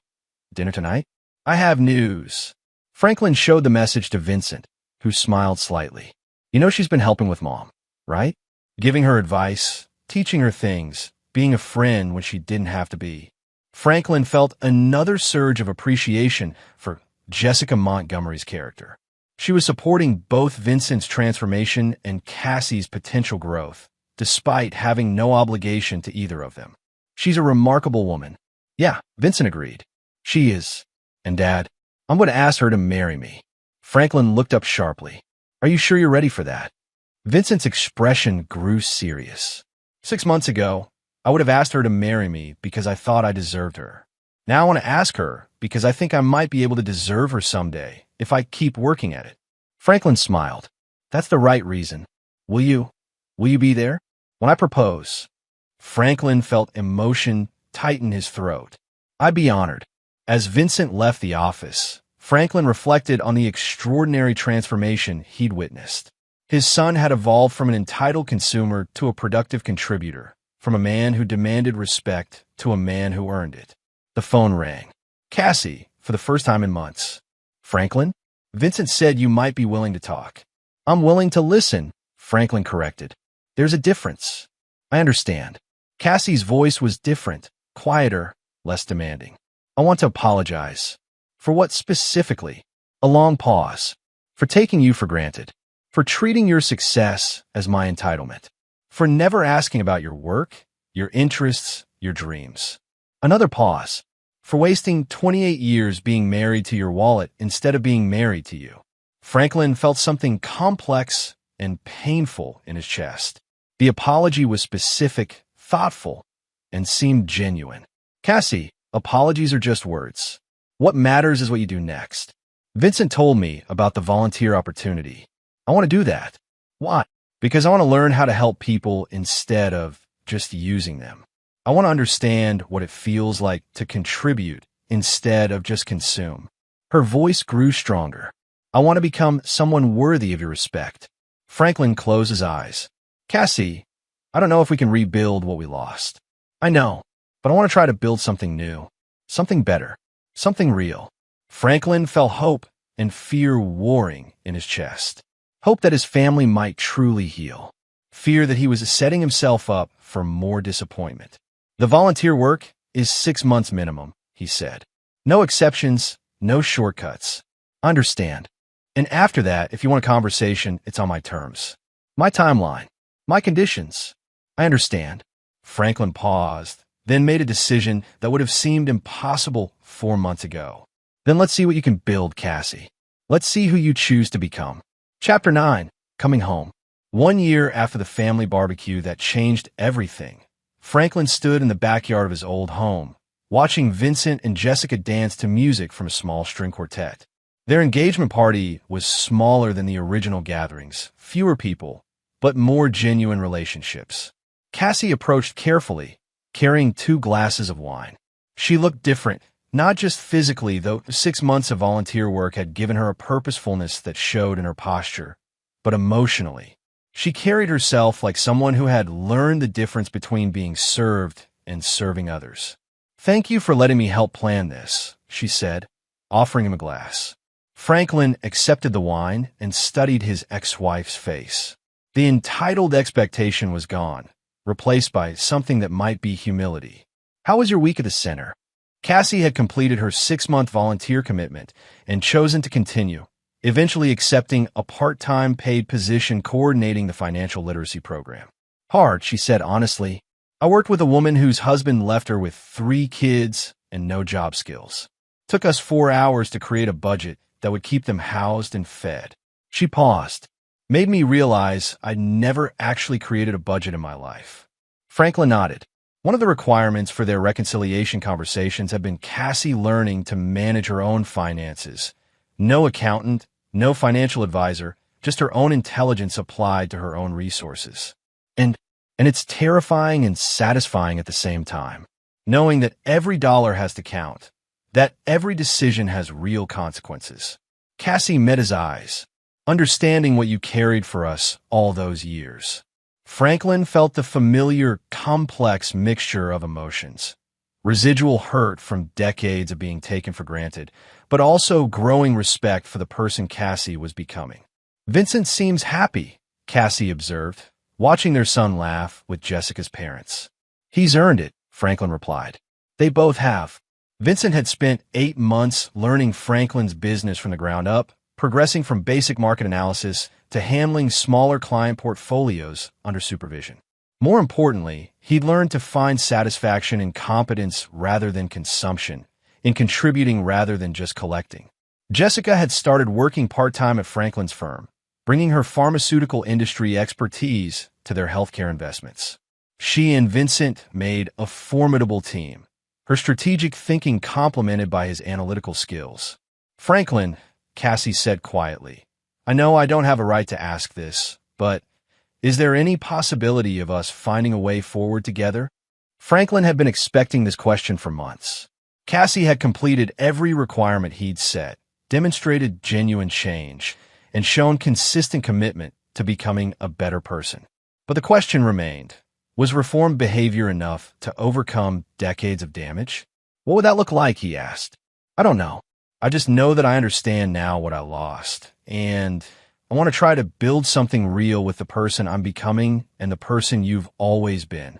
"Dinner tonight? I have news." Franklin showed the message to Vincent, who smiled slightly. "You know she's been helping with Mom, right? Giving her advice, teaching her things, being a friend when she didn't have to be." Franklin felt another surge of appreciation for Jessica Montgomery's character. She was supporting both Vincent's transformation and Cassie's potential growth, despite having no obligation to either of them. "She's a remarkable woman." "Yeah," Vincent agreed. "She is. And Dad, I'm going to ask her to marry me." Franklin looked up sharply. "Are you sure you're ready for that?" Vincent's expression grew serious. 6 months ago, I would have asked her to marry me because I thought I deserved her. Now I want to ask her because I think I might be able to deserve her someday if I keep working at it." Franklin smiled. "That's the right reason. Will you be there when I propose?" Franklin felt emotion tighten his throat. "I'd be honored." As Vincent left the office, Franklin reflected on the extraordinary transformation he'd witnessed. His son had evolved from an entitled consumer to a productive contributor, from a man who demanded respect to a man who earned it. The phone rang. Cassie, for the first time in months. Franklin? Vincent said you might be willing to talk. I'm willing to listen, Franklin corrected. There's a difference. I understand. Cassie's voice was different, quieter, less demanding. I want to apologize. For what specifically? A long pause. For taking you for granted. For treating your success as my entitlement. For never asking about your work, your interests, your dreams. Another pause. For wasting 28 years being married to your wallet instead of being married to you. Franklin felt something complex and painful in his chest. The apology was specific, thoughtful, and seemed genuine. Cassie, apologies are just words. What matters is what you do next. Vincent told me about the volunteer opportunity. I want to do that. Why? Because I want to learn how to help people instead of just using them. I want to understand what it feels like to contribute instead of just consume. Her voice grew stronger. I want to become someone worthy of your respect. Franklin closed his eyes. Cassie, I don't know if we can rebuild what we lost. I know, but I want to try to build something new, something better, something real. Franklin felt hope and fear warring in his chest. Hope that his family might truly heal. Fear that he was setting himself up for more disappointment. The volunteer work is 6 months minimum, he said. No exceptions, no shortcuts. Understand. And after that, if you want a conversation, it's on my terms. My timeline. My conditions. I understand. Franklin paused, then made a decision that would have seemed impossible 4 months ago. Then let's see what you can build, Cassie. Let's see who you choose to become. Chapter 9. Coming Home. 1 year after the family barbecue that changed everything, Franklin stood in the backyard of his old home, watching Vincent and Jessica dance to music from a small string quartet. Their engagement party was smaller than the original gatherings, fewer people, but more genuine relationships. Cassie approached carefully, carrying 2 glasses of wine. She looked different, not just physically, though 6 months of volunteer work had given her a purposefulness that showed in her posture, but emotionally. She carried herself like someone who had learned the difference between being served and serving others. Thank you for letting me help plan this, she said, offering him a glass. Franklin accepted the wine and studied his ex-wife's face. The entitled expectation was gone, replaced by something that might be humility. How was your week at the center? Cassie had completed her 6-month volunteer commitment and chosen to continue, eventually accepting a part-time paid position coordinating the financial literacy program. Hard, she said honestly. I worked with a woman whose husband left her with 3 kids and no job skills. Took us 4 hours to create a budget that would keep them housed and fed. She paused, made me realize I'd never actually created a budget in my life. Franklin nodded. One of the requirements for their reconciliation conversations had been Cassie learning to manage her own finances. No accountant, no financial advisor, just her own intelligence applied to her own resources. And it's terrifying and satisfying at the same time, knowing that every dollar has to count, that every decision has real consequences. Cassie met his eyes, understanding what you carried for us all those years. Franklin felt the familiar, complex mixture of emotions. Residual hurt from decades of being taken for granted, but also growing respect for the person Cassie was becoming. Vincent seems happy, Cassie observed, watching their son laugh with Jessica's parents. He's earned it, Franklin replied. They both have. Vincent had spent 8 months learning Franklin's business from the ground up, progressing from basic market analysis to handling smaller client portfolios under supervision. More importantly, he'd learned to find satisfaction in competence rather than consumption, in contributing rather than just collecting. Jessica had started working part-time at Franklin's firm, bringing her pharmaceutical industry expertise to their healthcare investments. She and Vincent made a formidable team, her strategic thinking complemented by his analytical skills. Franklin, Cassie said quietly, I know I don't have a right to ask this, but is there any possibility of us finding a way forward together? Franklin had been expecting this question for months. Cassie had completed every requirement he'd set, demonstrated genuine change, and shown consistent commitment to becoming a better person. But the question remained, was reformed behavior enough to overcome decades of damage? What would that look like, he asked. I don't know. I just know that I understand now what I lost, and I want to try to build something real with the person I'm becoming and the person you've always been.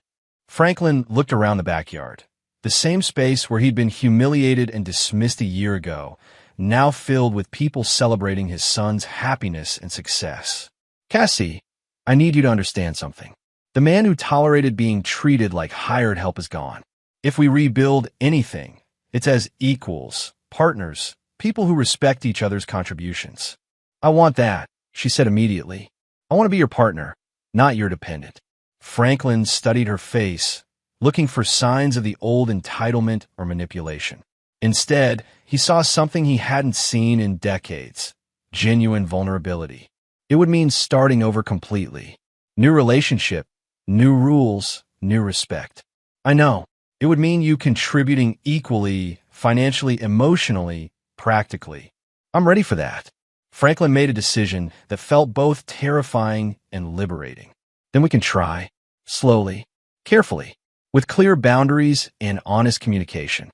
Franklin looked around the backyard. The same space where he'd been humiliated and dismissed a year ago, now filled with people celebrating his son's happiness and success. Cassie, I need you to understand something. The man who tolerated being treated like hired help is gone. If we rebuild anything, it's as equals, partners, people who respect each other's contributions. I want that, she said immediately. I want to be your partner, not your dependent. Franklin studied her face, looking for signs of the old entitlement or manipulation. Instead, he saw something he hadn't seen in decades: genuine vulnerability. It would mean starting over completely. New relationship, new rules, new respect. I know. It would mean you contributing equally, financially, emotionally, practically. I'm ready for that. Franklin made a decision that felt both terrifying and liberating. Then we can try, slowly, carefully, with clear boundaries and honest communication.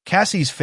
Cassie's face